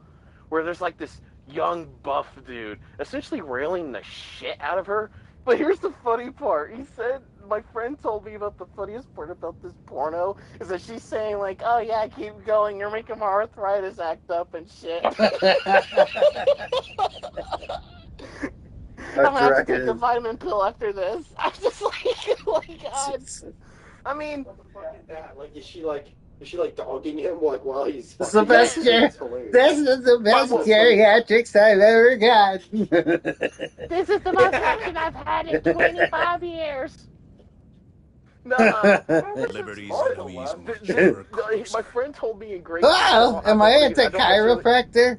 where there's, like, this young, buff dude essentially railing the shit out of her. But here's the funny part. He said, my friend told me about the funniest part about this porno is that she's saying, like, oh, yeah, keep going. You're making my arthritis act up and shit. I'm going to have to take a vitamin pill after this. I'm just like, oh, my God. I mean, What the fuck is that? Like, is she like dogging him like while he's? That's the best. This is the best geriatrics I've ever got. This is the most action I've had in 25 years. No, Liberty's enemies. my friend told me in grade. Oh, am I at the chiropractor?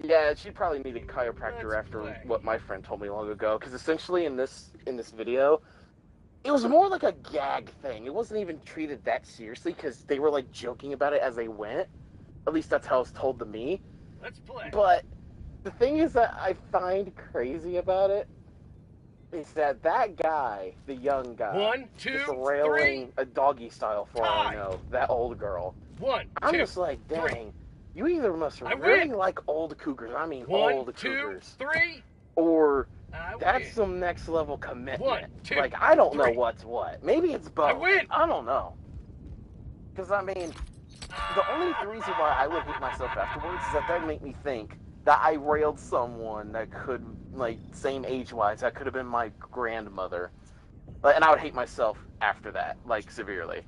Yeah, she'd probably need a chiropractor after what my friend told me long ago. Because essentially, in this video, it was more like a gag thing. It wasn't even treated that seriously because they were like joking about it as they went. At least that's how it was told to me. Let's play. But the thing is that I find crazy about it is that guy, the young guy, 1, 2, is railing 3. a doggy style for all I know, that old girl. 1, 2, I'm just like, dang, 3. you either must I really win. like old cougars, I mean 1, old 2, cougars, 3. or I that's win. some next level commitment. 1, 2, like, I don't 3. know what's what. Maybe it's both. I win. I don't know. Because, I mean, the only reason why I would hate myself afterwards is that make me think that I railed someone that could, like, same age-wise, that could have been my grandmother. And I would hate myself after that, like, severely.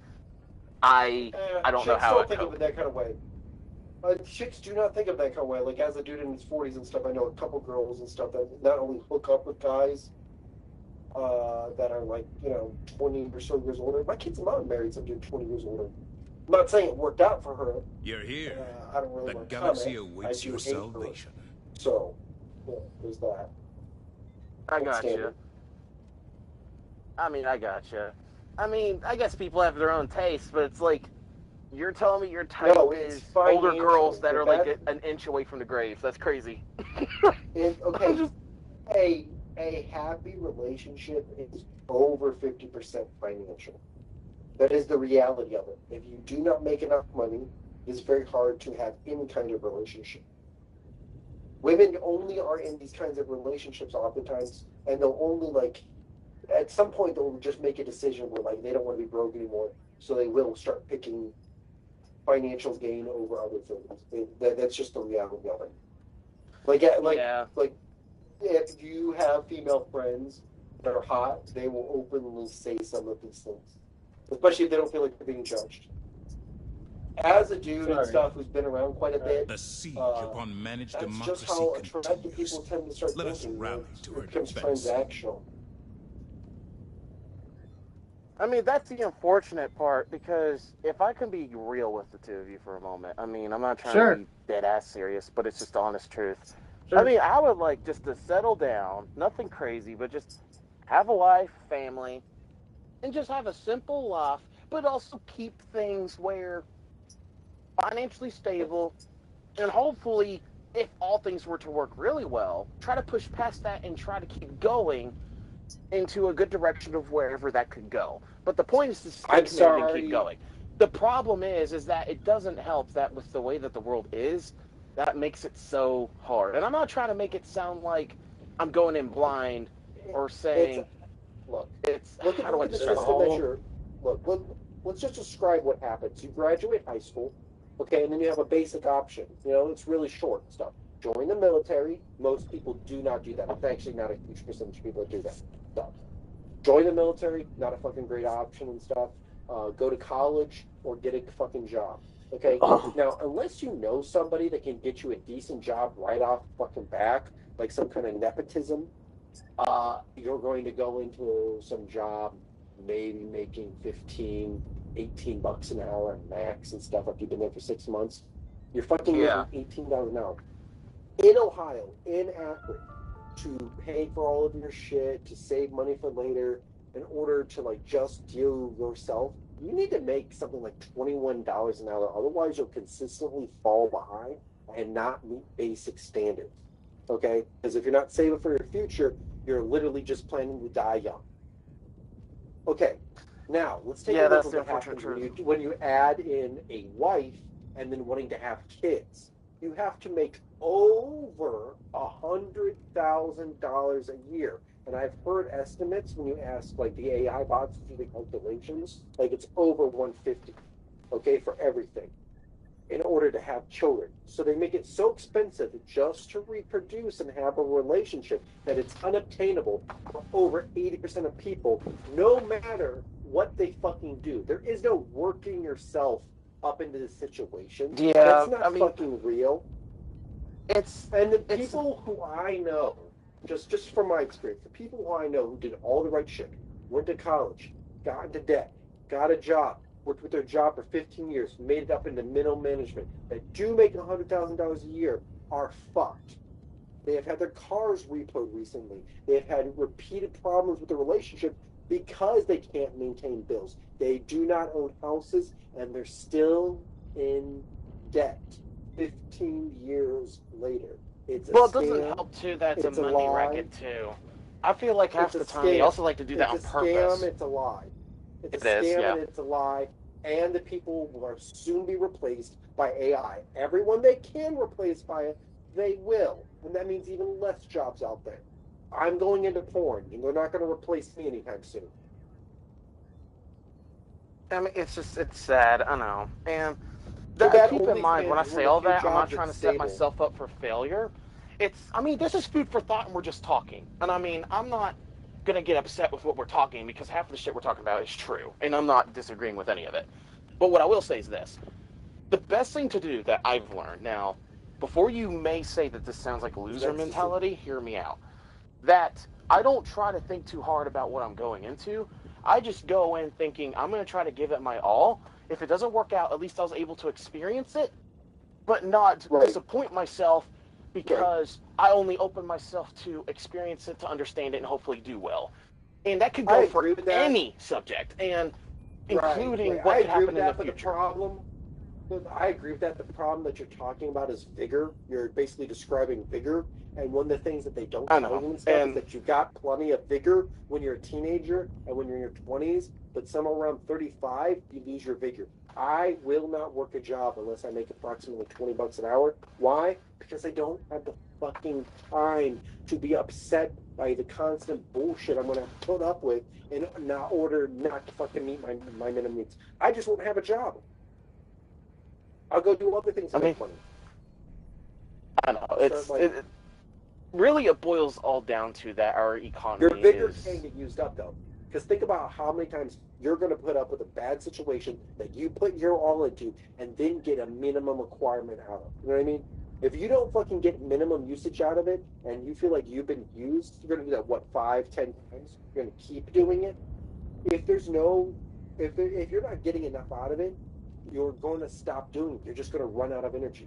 I don't know how don't it think of it that kind of way. Chicks do not think of that kind of way. Like, as a dude in his 40s and stuff, I know a couple girls and stuff that not only hook up with guys that are, like, 20 or so years older. My kid's mom married some dude 20 years older. I'm not saying it worked out for her. You're here. I don't really The want to galaxy comment. awaits I do your hate her. salvation. So, there's that. I gotcha. I mean, I gotcha. I mean, I guess people have their own taste, but it's like, you're telling me your type is older girls that are like an inch away from the grave. That's crazy. Okay, a happy relationship is over 50% financial. That is the reality of it. If you do not make enough money, it's very hard to have any kind of relationship. Women only are in these kinds of relationships oftentimes, and they'll only, like, at some point they'll just make a decision where, like, they don't want to be broke anymore, so they will start picking financial gain over other things. That's just the reality of it. Like if you have female friends that are hot, they will openly say some of these things, especially if they don't feel like they're being judged. As a dude and stuff who's been around quite a bit, The siege upon managed that's democracy just how attractive continues. people tend to start Let us thinking. rally to It our becomes defense. transactional. I mean, that's the unfortunate part, because if I can be real with the two of you for a moment, I mean, I'm not trying to be dead-ass serious, but it's just the honest truth. I mean, I would like just to settle down, nothing crazy, but just have a wife, family, and just have a simple life, but also keep things where financially stable, and hopefully, if all things were to work really well, try to push past that and try to keep going into a good direction of wherever that could go. But the point is to stay committed and keep going. The problem is that it doesn't help that with the way that the world is, that makes it so hard. And I'm not trying to make it sound like I'm going in blind or saying, look at the system that let's just describe what happens. You graduate high school, okay, and then you have a basic option. You know, it's really short and stuff. Join the military. Most people do not do that. It's actually not a huge percentage of people that do that stuff. Join the military, not a fucking great option and stuff. Go to college or get a fucking job. Okay? Now, unless you know somebody that can get you a decent job right off the fucking back, like some kind of nepotism, you're going to go into some job maybe making 15, 18 bucks an hour max and stuff, if you've been there for 6 months. You're fucking making $18 an hour. In Ohio, in Akron, to pay for all of your shit, to save money for later, in order to like just deal yourself, you need to make something like $21 an hour. Otherwise, you'll consistently fall behind and not meet basic standards. Okay? Because if you're not saving for your future, you're literally just planning to die young. Okay. Now, let's take a look at what happens when you add in a wife and then wanting to have kids. You have to make over $100,000 a year. And I've heard estimates when you ask like the AI bots to do the calculations, like it's over 150, okay, for everything, in order to have children. So they make it so expensive just to reproduce and have a relationship that it's unobtainable for over 80% of people, no matter what they fucking do. There is no working yourself up into this situation. Yeah, that's not fucking real. People who I know, just from my experience, the people who I know who did all the right shit, went to college, got into debt, got a job, worked with their job for 15 years, made it up into middle management, that do make $100,000 a year, are fucked. They have had their cars repoed recently. They have had repeated problems with the relationship because they can't maintain bills. They do not own houses, and they're still in debt 15 years later. It's a well, it scam. doesn't help, too, that it's a money lie. racket, too. I feel like half the time they also like to do that on purpose. It's a scam, it's a lie. It's a scam, and it's a lie. And the people will soon be replaced by AI. Everyone they can replace by it, they will. And that means even less jobs out there. I'm going into porn, and they're not going to replace me anytime soon. I mean, it's sad, I know. And keep in mind, when I say all that, I'm not trying to set myself up for failure. This is food for thought, and we're just talking. And I mean, I'm not going to get upset with what we're talking, because half of the shit we're talking about is true, and I'm not disagreeing with any of it. But what I will say is this. The best thing to do that I've learned, now, before you may say that this sounds like a loser mentality, hear me out. That I don't try to think too hard about what I'm going into. I just go in thinking, I'm going to try to give it my all. If it doesn't work out, at least I was able to experience it, but not disappoint myself because I only open myself to experience it, to understand it, and hopefully do well. And that could go for any subject, and including what could happen in the future. I agree with that. The problem that you're talking about is vigor. You're basically describing vigor. And one of the things that they don't tell you and stuff is that you got plenty of vigor when you're a teenager and when you're in your 20s, but somewhere around 35, you lose your vigor. I will not work a job unless I make approximately 20 bucks an hour. Why? Because I don't have the fucking time to be upset by the constant bullshit I'm going to put up with in order not to fucking meet my minimum needs. I just won't have a job. I'll go do other things to make money. I know. Really, it boils all down to that our economy Your vigor can get used up, though. Because think about how many times you're going to put up with a bad situation that you put your all into and then get a minimum requirement out of. You know what I mean? If you don't fucking get minimum usage out of it and you feel like you've been used, you're going to do that, 5, 10 times? You're going to keep doing it? if you're not getting enough out of it, you're going to stop doing it. You're just going to run out of energy.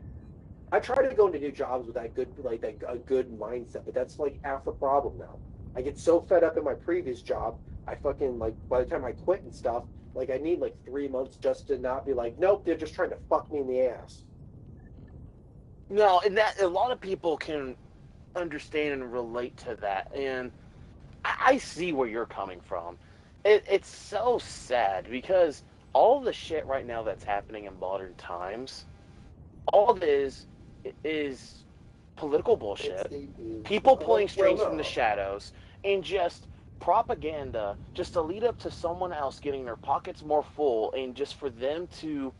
I try to go into new jobs with that a good mindset, but that's like half the problem now. I get so fed up in my previous job, I fucking like by the time I quit and stuff, like I need like 3 months just to not be like, nope, they're just trying to fuck me in the ass. No, and that a lot of people can understand and relate to that, and I see where you're coming from. It's so sad because all the shit right now that's happening in modern times, all of it is political bullshit. People pulling strings from the shadows and just propaganda just to lead up to someone else getting their pockets more full and just for them to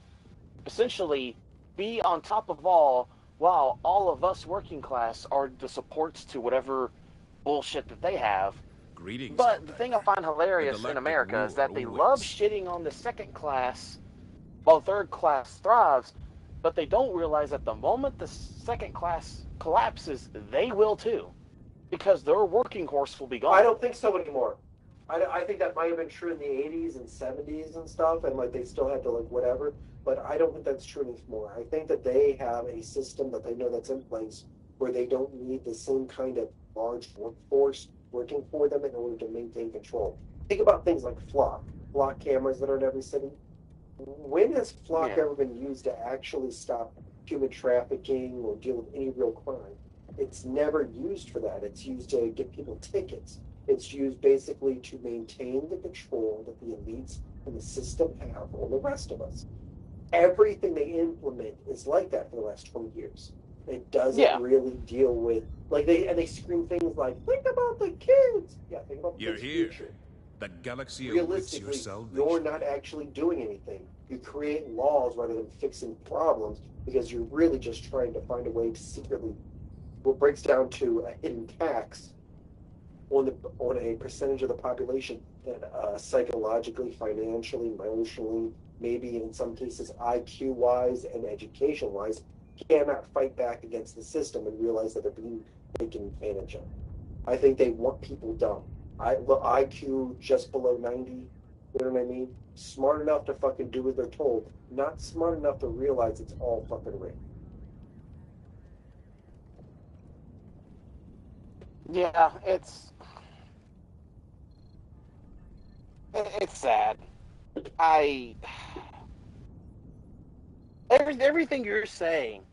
essentially be on top of all while all of us working class are the supports to whatever bullshit that they have. Greetings, but the thing I find hilarious in America is that they love shitting on the second class while third class thrives, but they don't realize that the moment the second class collapses, they will too, because their working horse will be gone. I don't think so anymore. I think that might have been true in the 80s and 70s and stuff, and like they still had to like whatever, but I don't think that's true anymore. I think that they have a system that they know that's in place where they don't need the same kind of large workforce working for them in order to maintain control. Think about things like flock cameras that are in every city. When has flock ever been used to actually stop human trafficking or deal with any real crime? It's never used for that. It's used to get people tickets. It's used basically to maintain the control that the elites and the system have on the rest of us. Everything they implement is like that for the last 20 years. It doesn't really deal with they scream things like, think about the kids. Yeah, think about the kids' future. The galaxy awaits your Realistically, salvation. you're not actually doing anything. You create laws rather than fixing problems because you're really just trying to find a way to secretly, what breaks down to a hidden tax on a percentage of the population that psychologically, financially, emotionally, maybe in some cases IQ-wise and education-wise, cannot fight back against the system and realize that they're being taken advantage of. I think they want people dumb. IQ just below 90, you know what I mean? Smart enough to fucking do what they're told, not smart enough to realize it's all fucking rigged. Yeah, it's sad. Everything you're saying,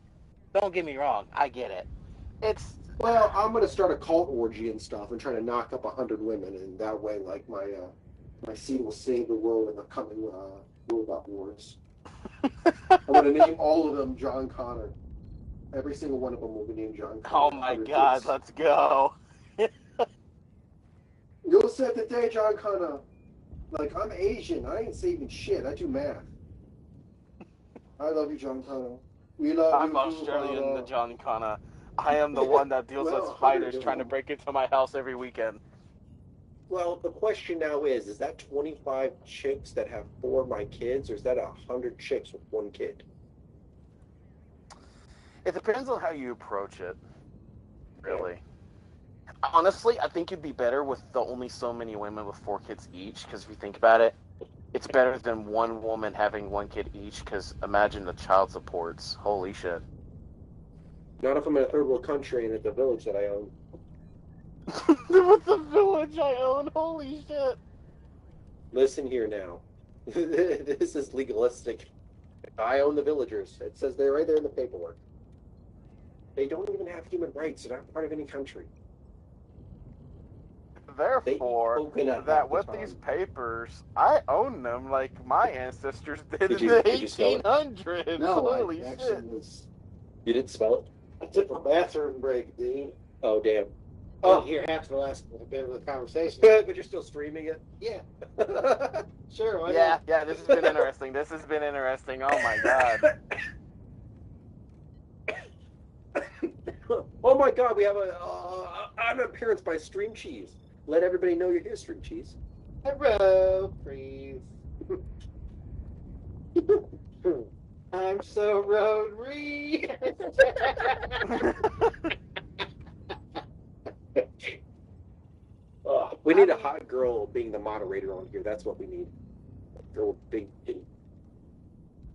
don't get me wrong, I get it. Well, I'm gonna start a cult orgy and stuff and try to knock up 100 women, and that way, like my seed will save the world in the coming robot wars. I'm gonna name all of them John Connor. Every single one of them will be named John Connor. Oh my God, let's go. You'll set the day, John Connor. Like, I'm Asian. I ain't saving shit. I do math. I love you, John Connor. We love I'm you. Australian, the John Connor. I am the one that deals with spiders trying to break into my house every weekend. Well, the question now is that 25 chicks that have 4 of my kids, or is that 100 chicks with 1 kid? It depends on how you approach it, really. Honestly, I think it'd be better with only so many women with 4 kids each, because if you think about it, it's better than one woman having 1 kid each, because imagine the child supports. Holy shit. Not if I'm in a third world country and it's a village that I own. With the village I own, holy shit. Listen here now. This is legalistic. I own the villagers. It says they're right there in the paperwork. They don't even have human rights. They're not part of any country. Therefore, that with these papers, I own them like my ancestors did in the 1800s. No, holy I shit. You didn't spell it? I took a bathroom break, dude. Oh, damn. Oh, here half the last bit of the conversation. But you're still streaming it? Yeah. Sure. Why not? Yeah, this has been interesting. This has been interesting. Oh my God. Oh my God, we have an appearance by Streamcheese. Let everybody know you're here, Streamcheese. Hello, please. I'm so road reed. We need a hot girl being the moderator on here. That's what we need. A girl with big titty.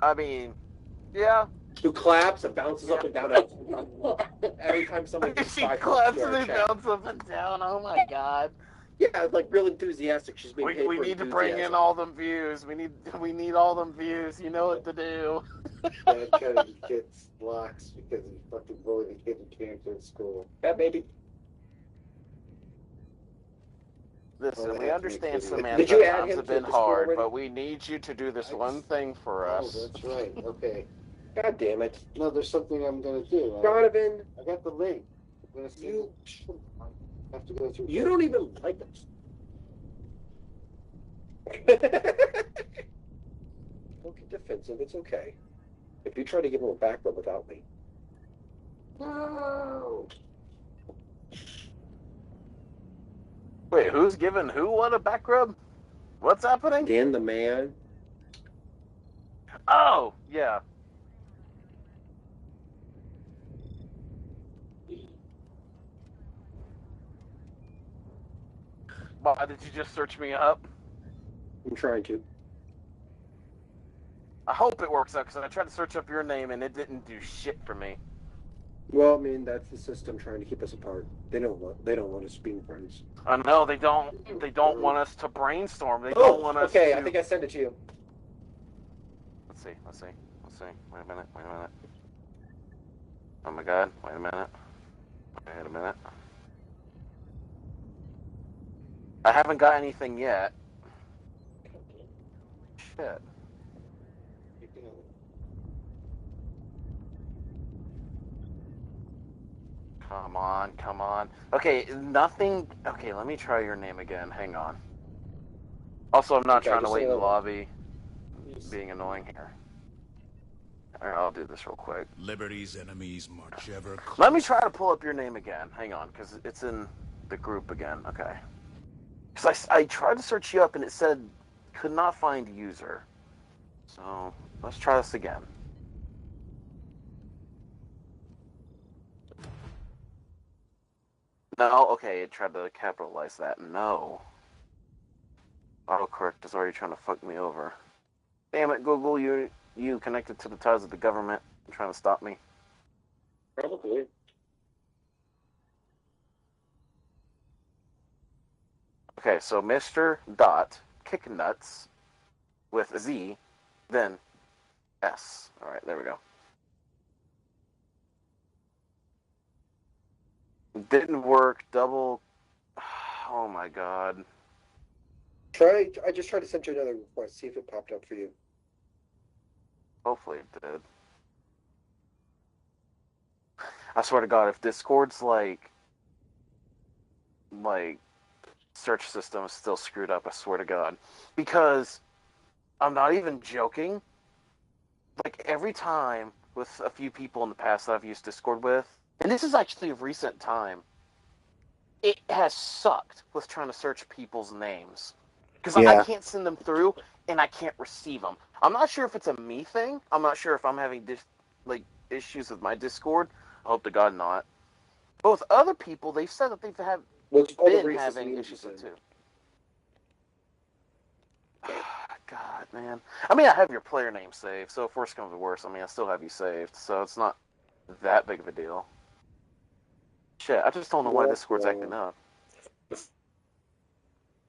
I mean, yeah. Who claps and bounces up and down every time someone gets She claps and they bounce up and down. Oh my god. Yeah, like real enthusiastic. She's being We need to bring in all them views. We need all them views. You know what to do. Dad trying to get blocks because he fucking bullied a kid who came to school. Yeah, baby. Listen, we understand Samantha. Did you add times him have to been the school hard, already? but we need you to do this one thing for us. Oh, that's right. Okay. God damn it. No, there's something I'm gonna do. Donovan, I got the link. I'm gonna see. you have to go through. you don't even like us. Don't get defensive. It's okay. If you try to give him a back rub without me. No. Wait, who's giving who what a back rub? What's happening? Dan the man. Oh, yeah. Why did you just search me up? I'm trying to. I hope it works out, because I tried to search up your name and it didn't do shit for me. Well, I mean, that's the system trying to keep us apart. They don't want us being friends. I know they don't want us to brainstorm. They don't want us okay, to... I think I sent it to you. Let's see. Wait a minute. Oh my god, wait a minute. I haven't got anything yet. Shit. Come on. Okay, nothing... Okay, let me try your name again. Hang on. Also, I'm not trying to wait in the lobby. Being annoying here. Alright, I'll do this real quick. Liberty's enemies march ever closer. Let me try to pull up your name again. Hang on, because it's in the group again. Okay. Because I tried to search you up and it said could not find user. So, let's try this again. No, okay, it tried to capitalize that. No. Autocorrect is already trying to fuck me over. Damn it, Google, you connected to the ties of the government, trying to stop me. Probably. Okay, so Mr. Dot Kicknuts with a Z, then S. Alright, there we go. Didn't work, double... Oh my god. I just tried to send you another request, see if it popped up for you. Hopefully it did. I swear to God, if Discord's like search system is still screwed up, I swear to God. Because I'm not even joking. Like every time with a few people in the past that I've used Discord with, and this is actually of recent time, it has sucked with trying to search people's names. Because I can't send them through, and I can't receive them. I'm not sure if it's a me thing. I'm not sure if I'm having issues with my Discord. I hope to God not. But with other people, they've said that they've been having issues with too. God, man. I mean, I have your player name saved, so if worse comes to worse, I mean, I still have you saved, so it's not that big of a deal. Shit, I just don't know why Discord's acting up.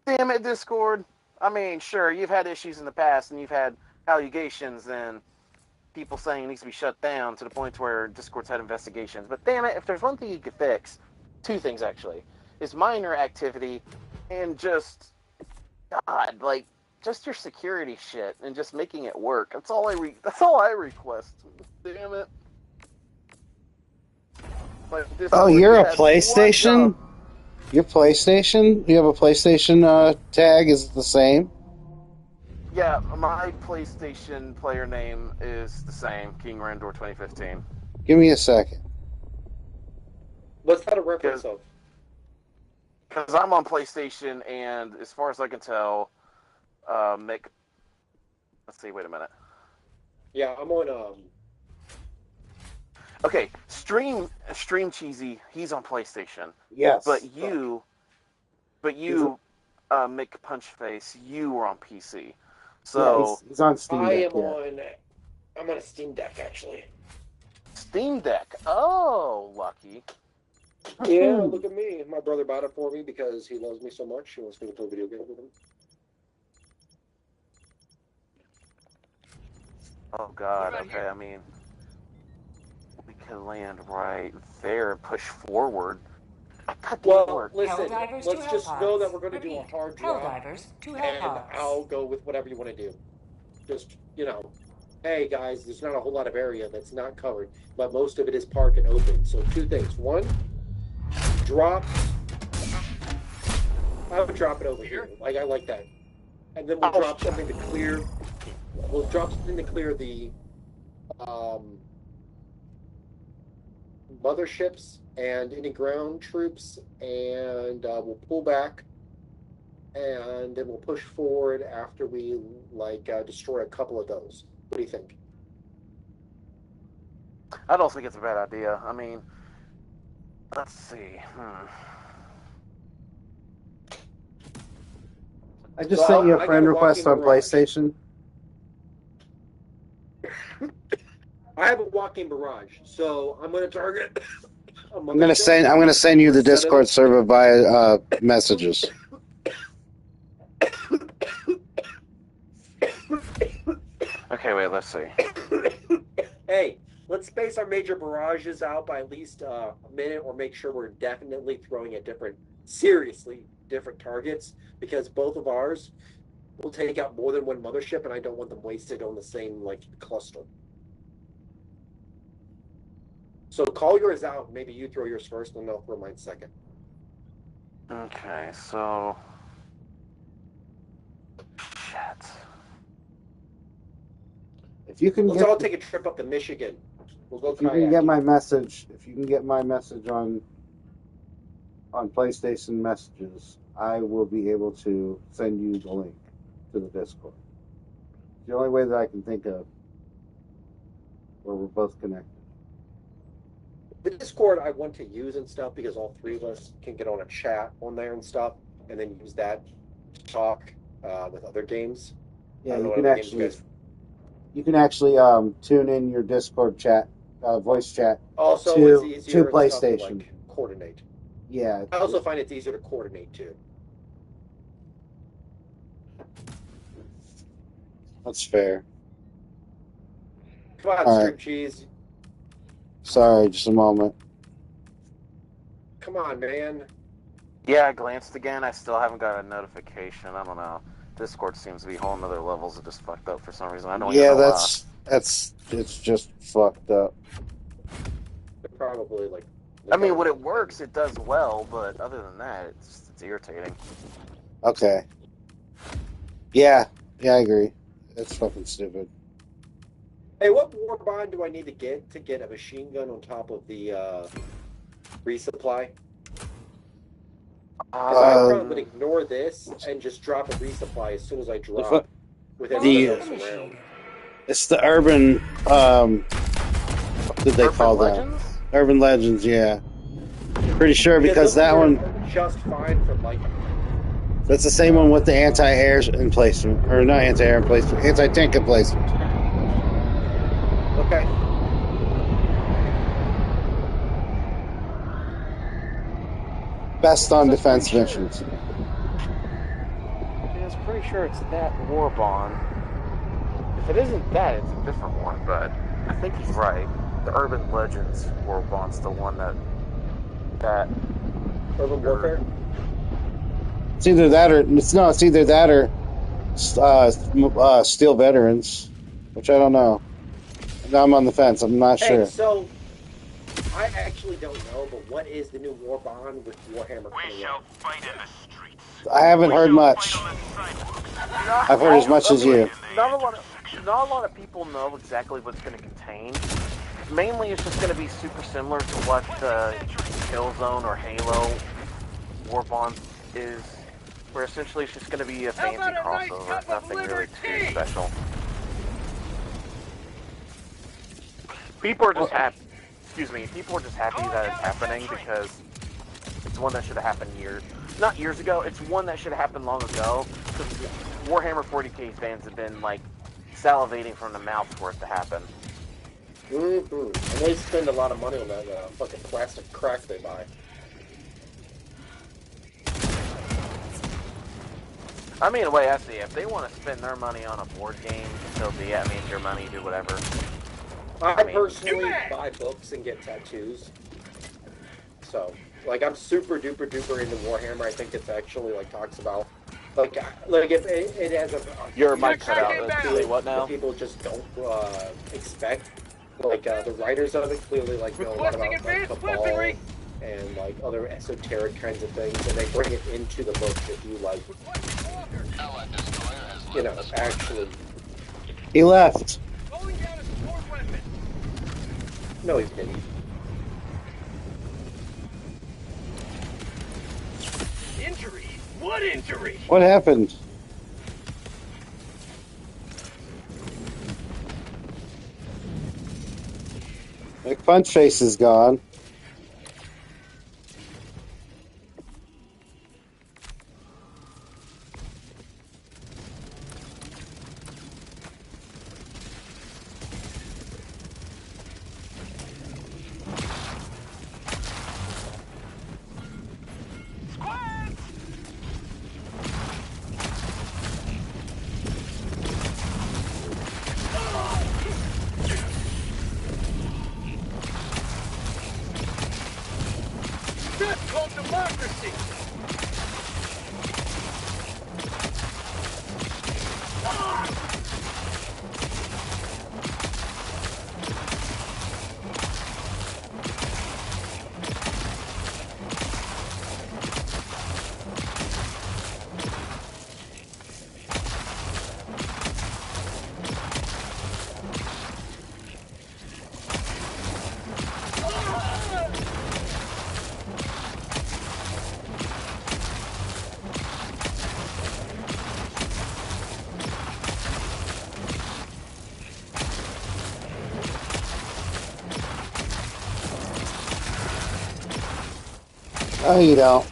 Damn it, Discord. I mean, sure, you've had issues in the past, and you've had allegations and people saying it needs to be shut down to the point where Discord's had investigations. But damn it, if there's one thing you could fix, two things actually, is minor activity and just, God, just your security shit and just making it work. That's all I request. Damn it. Oh, you're a PlayStation? Your PlayStation? You have a PlayStation tag? Is it the same? Yeah, my PlayStation player name is the same, King Randor 2015. Give me a second. What's that a reference of? Because I'm on PlayStation, and as far as I can tell, Mick... Let's see, wait a minute. Yeah, I'm on, Okay, Streamcheese, he's on PlayStation. Yes. But you Mick Punchface, you were on PC. So yeah, he's on Steam Deck. I'm on a Steam Deck actually. Steam Deck. Oh, lucky. Yeah, look at me. My brother bought it for me because he loves me so much. He wants me to play video games with him. Oh God. Okay. I mean, we can land right there and push forward. Well, listen. Let's just know that we're going to do a hard drop, and I'll go with whatever you want to do. Just hey guys, there's not a whole lot of area that's not covered, but most of it is park and open. So 2 things. 1, drop. I would drop it over here. I like that. And then we'll drop something to clear. We'll drop something to clear the motherships and any ground troops, and we'll pull back, and then we'll push forward after we destroy a couple of those. What do you think? I don't think it's a bad idea. I mean, let's see. I just sent you a friend request on PlayStation. I have a walk-in barrage, so I'm going to target. I'm going to send you the Discord server via messages. Okay, wait. Let's see. Hey, let's space our major barrages out by at least a minute, or make sure we're definitely throwing at seriously different targets, because both of ours will take out more than one mothership, and I don't want them wasted on the same cluster. So call yours out. Maybe you throw yours first, and I'll throw mine second. Okay, so shit. If you can, let's all take a trip up to Michigan. We'll go. If you can get my message, on PlayStation messages, I will be able to send you the link to the Discord. It's the only way that I can think of where we're both connected. The Discord I want to use and stuff because all 3 of us can get on a chat on there and stuff, and then use that to talk with other games. Yeah, you can actually tune in your Discord chat, voice chat, also to PlayStation. To coordinate. Yeah. I also find it's easier to coordinate too. That's fair. Come on, Streamcheese. Sorry, just a moment. Come on, man. Yeah, I glanced again. I still haven't got a notification. I don't know. Discord seems to be whole other levels of just fucked up for some reason. I don't even know it's just fucked up. They're probably I mean, when it works, it does well, but other than that, it's irritating. Okay. Yeah, I agree. It's fucking stupid. Hey, what war bond do I need to get a machine gun on top of the resupply? I probably would ignore this and just drop a resupply as soon as I drop with everything else around. It's the urban, what did they call that? Urban Legends, yeah. Pretty sure because that one just fine for that's the same one with the anti-air emplacement, or not anti-air emplacement, anti-tank emplacement. Okay. Best on defense missions. I was pretty sure it's that war bond. If it isn't that, it's a different one, but I think he's right. The Urban Legends war bond's the one that Urban Warfare? It's either that or Steel Veterans, which I don't know. I'm on the fence. I'm not sure. So I actually don't know, but what is the new war bond with Warhammer coming out? I haven't heard much. I've heard as much as you. Not a lot of people know exactly what it's going to contain. Mainly, it's just going to be super similar to what Killzone or Halo War Bond is, where essentially it's just going to be a fancy crossover, nothing really too special. People are just happy. People are just happy that it's happening because It's one that should have happened not years ago. It's one that should have happened long ago. Because Warhammer 40k fans have been like salivating from the mouth for it to happen. Mm-hmm. And they spend a lot of money on that fucking plastic crack they buy. I mean, the way I see it, if they want to spend their money on a board game, so be it. I mean, it's your money, do whatever. I personally buy books and get tattoos. So, like, I'm super duper duper into Warhammer. I think it's actually, like, talks about, like if it has a... Your mic cut out. Clearly what now? People just don't expect. Like, the writers of it clearly, like, know a lot about like, Cabal and, like, other esoteric kinds of things, and they bring it into the book if you, like, you know, actually... He left. No, he didn't. Injury? What injury? What happened? My punch face is gone. That's called democracy! Oh, you don't.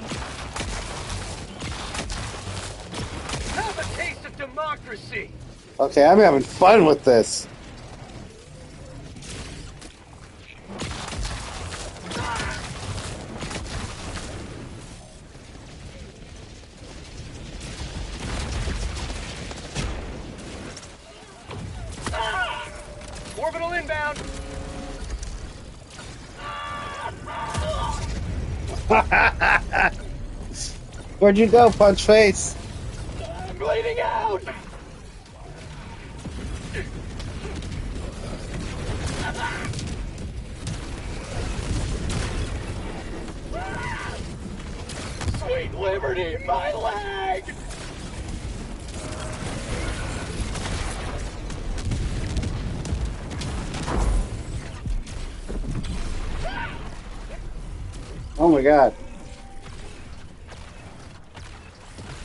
Have a taste of democracy! Okay, I'm having fun with this. Orbital inbound! Where'd you go, punch face? I'm bleeding out! Sweet liberty, my leg! Oh my god.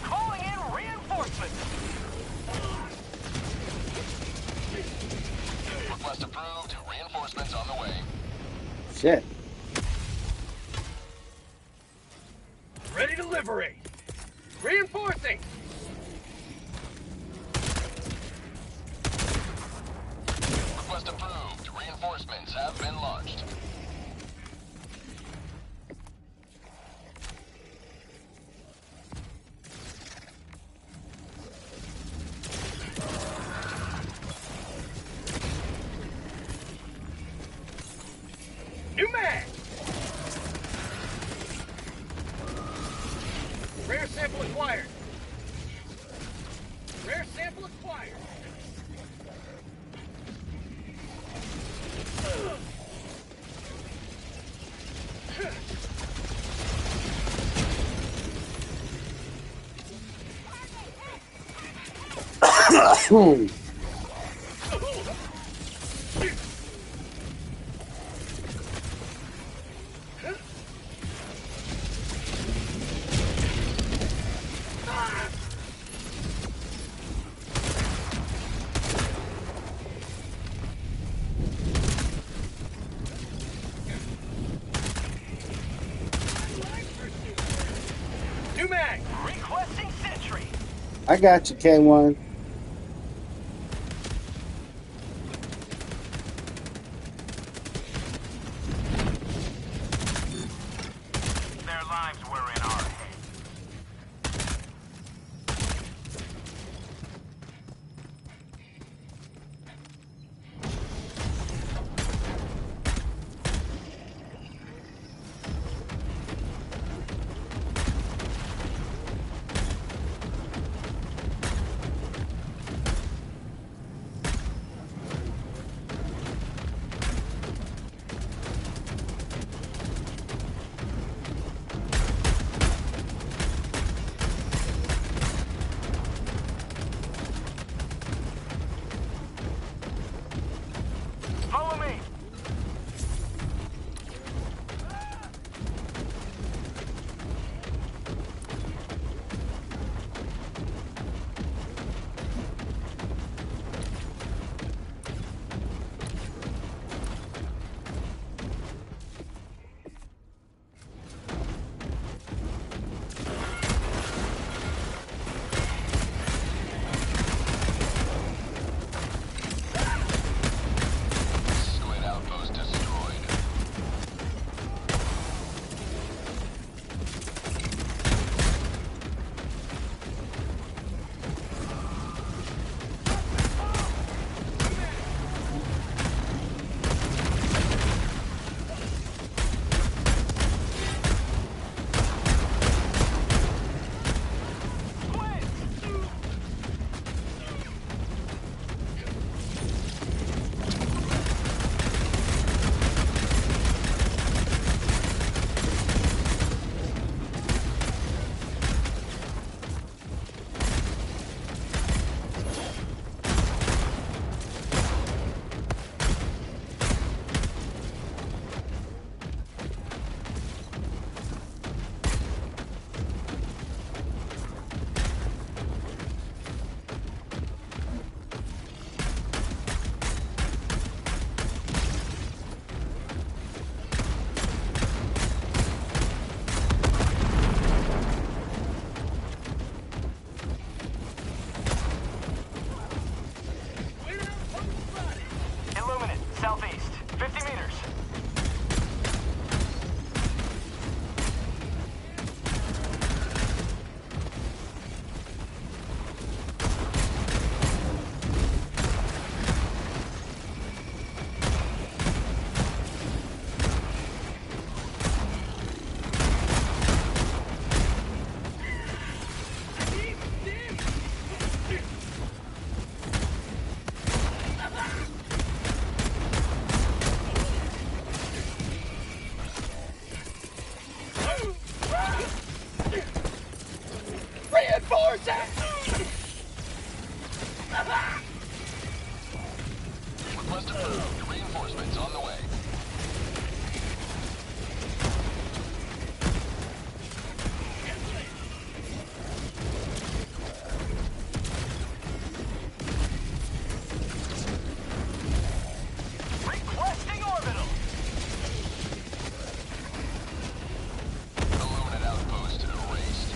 Calling in reinforcements! Request approved. Reinforcements on the way. Shit. Ready to liberate! Reinforcing! Request approved. Reinforcements have been launched. New mag! Rare sample acquired. Rare sample acquired. mag! Requesting sentry! I got you, K1. Their lives were in our hands. Follow me! Squid outpost destroyed. Illuminate, southeast, 50 meters. Request approved. Reinforcements on the way. Requesting orbital. Illuminate outpost erased.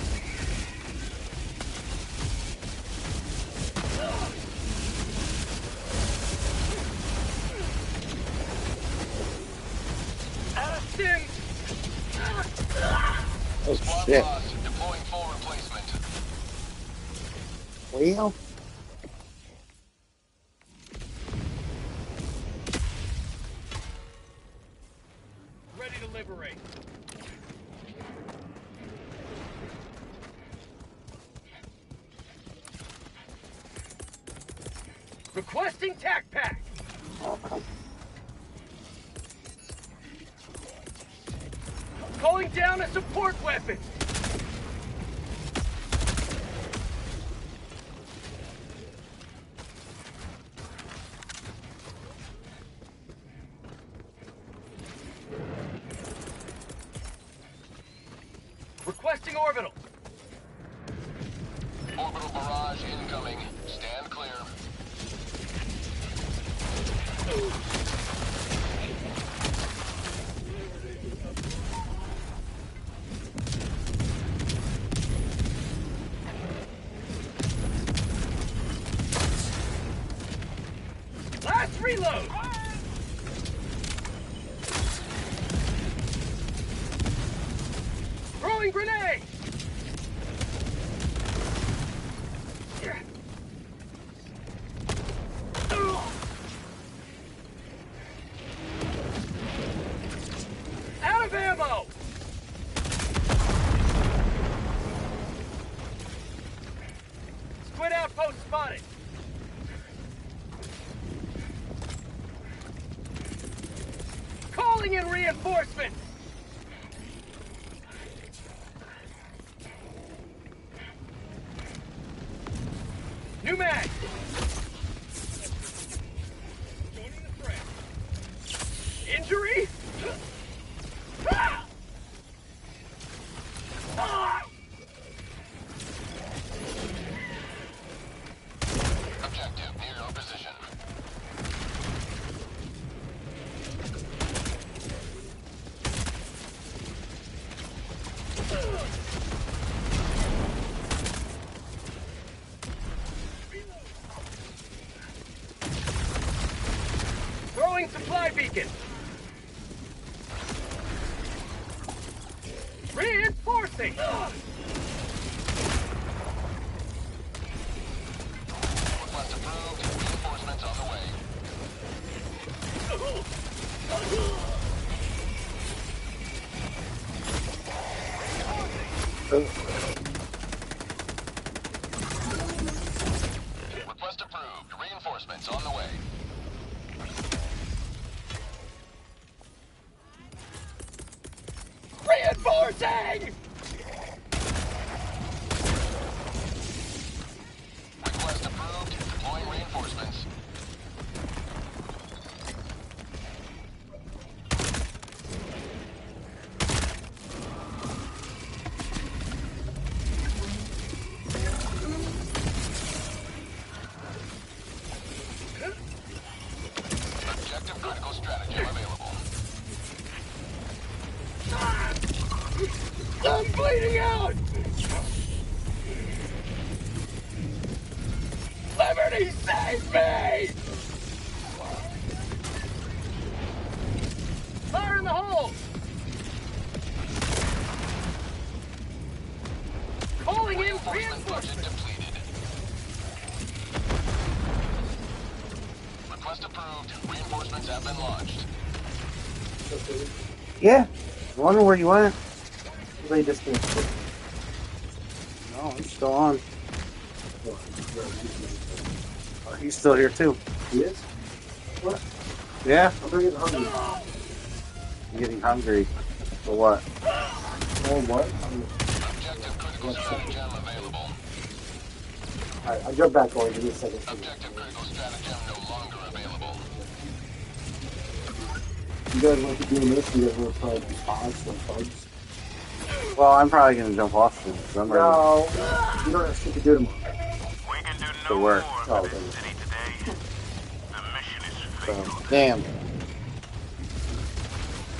Oh, Squad shit. lost. Deploying full replacement. Well, Ready to liberate. Requesting tac pack. Calling down a support weapon. Requesting orbital. Orbital barrage incoming. Stand clear. Throwing grenade! Out of ammo! Squid outpost spotted! Calling in reinforcements! New mag! Joining the threat. Injury? Ah! Ah! Objective near your position. Throwing supply beacon! Reinforcing! Request approved. Reinforcements on the way. Request approved. Reinforcements on the way. Reinforcing! Request approved. Deploying reinforcements. Objective critical stratagem available. I'm bleeding out! Liberty, save me! Fire in the hole! Calling in Reinforcement budget reinforcements! depleted. Request approved. Reinforcements have been launched. Yeah. I wonder where you went. They disconnected. No, I'm still on. Oh, he's still here too. He is? What? Yeah. I'm getting hungry. I'm getting hungry. For what? Oh, what? Objective critical stratagem available. Alright, I'll jump back on. Give me a second. Objective critical stratagem no longer available. You guys want to be doing this? You guys want to try to pause or bugs? Well, I'm probably gonna jump off soon. 'Cause I'm ready No, you don't have shit to do tomorrow. We can do to no work. more Oh, for this city today. The mission is So, failed. damn.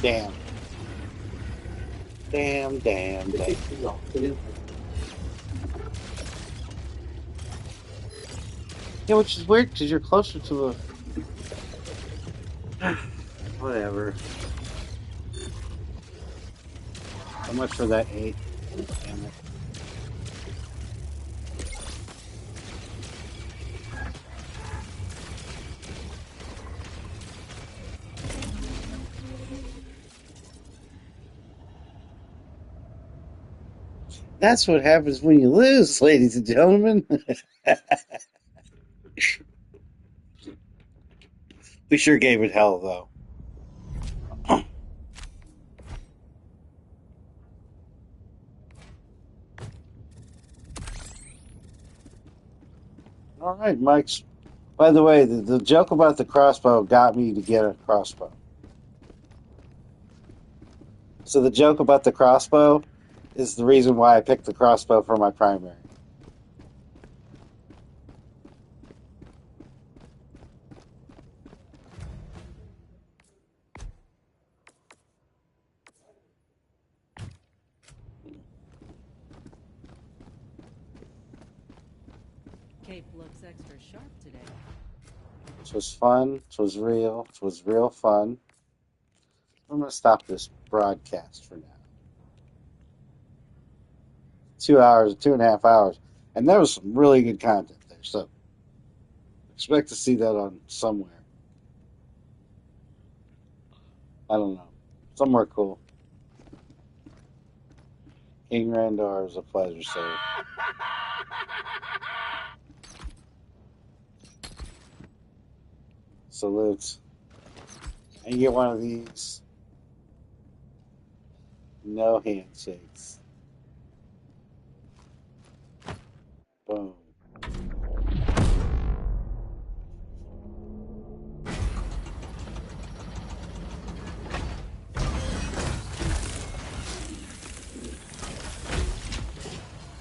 Damn. Damn, damn, damn. No, it is. Yeah, which is weird because you're closer to the. Whatever. How much for that 8? Damn it. That's what happens when you lose, ladies and gentlemen. We sure gave it hell, though. All right, Mike's. By the way, the joke about the crossbow got me to get a crossbow. So the joke about the crossbow is the reason why I picked the crossbow for my primary. Cape looks extra sharp today. This was fun. This was real. This was real fun. I'm going to stop this broadcast for now. 2 hours, 2.5 hours, and there was some really good content there. So expect to see that on somewhere. I don't know, somewhere cool. King Randar is a pleasure, sir. Salutes. And you get one of these. No handshakes. Boom.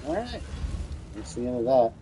All right. That's the end of that.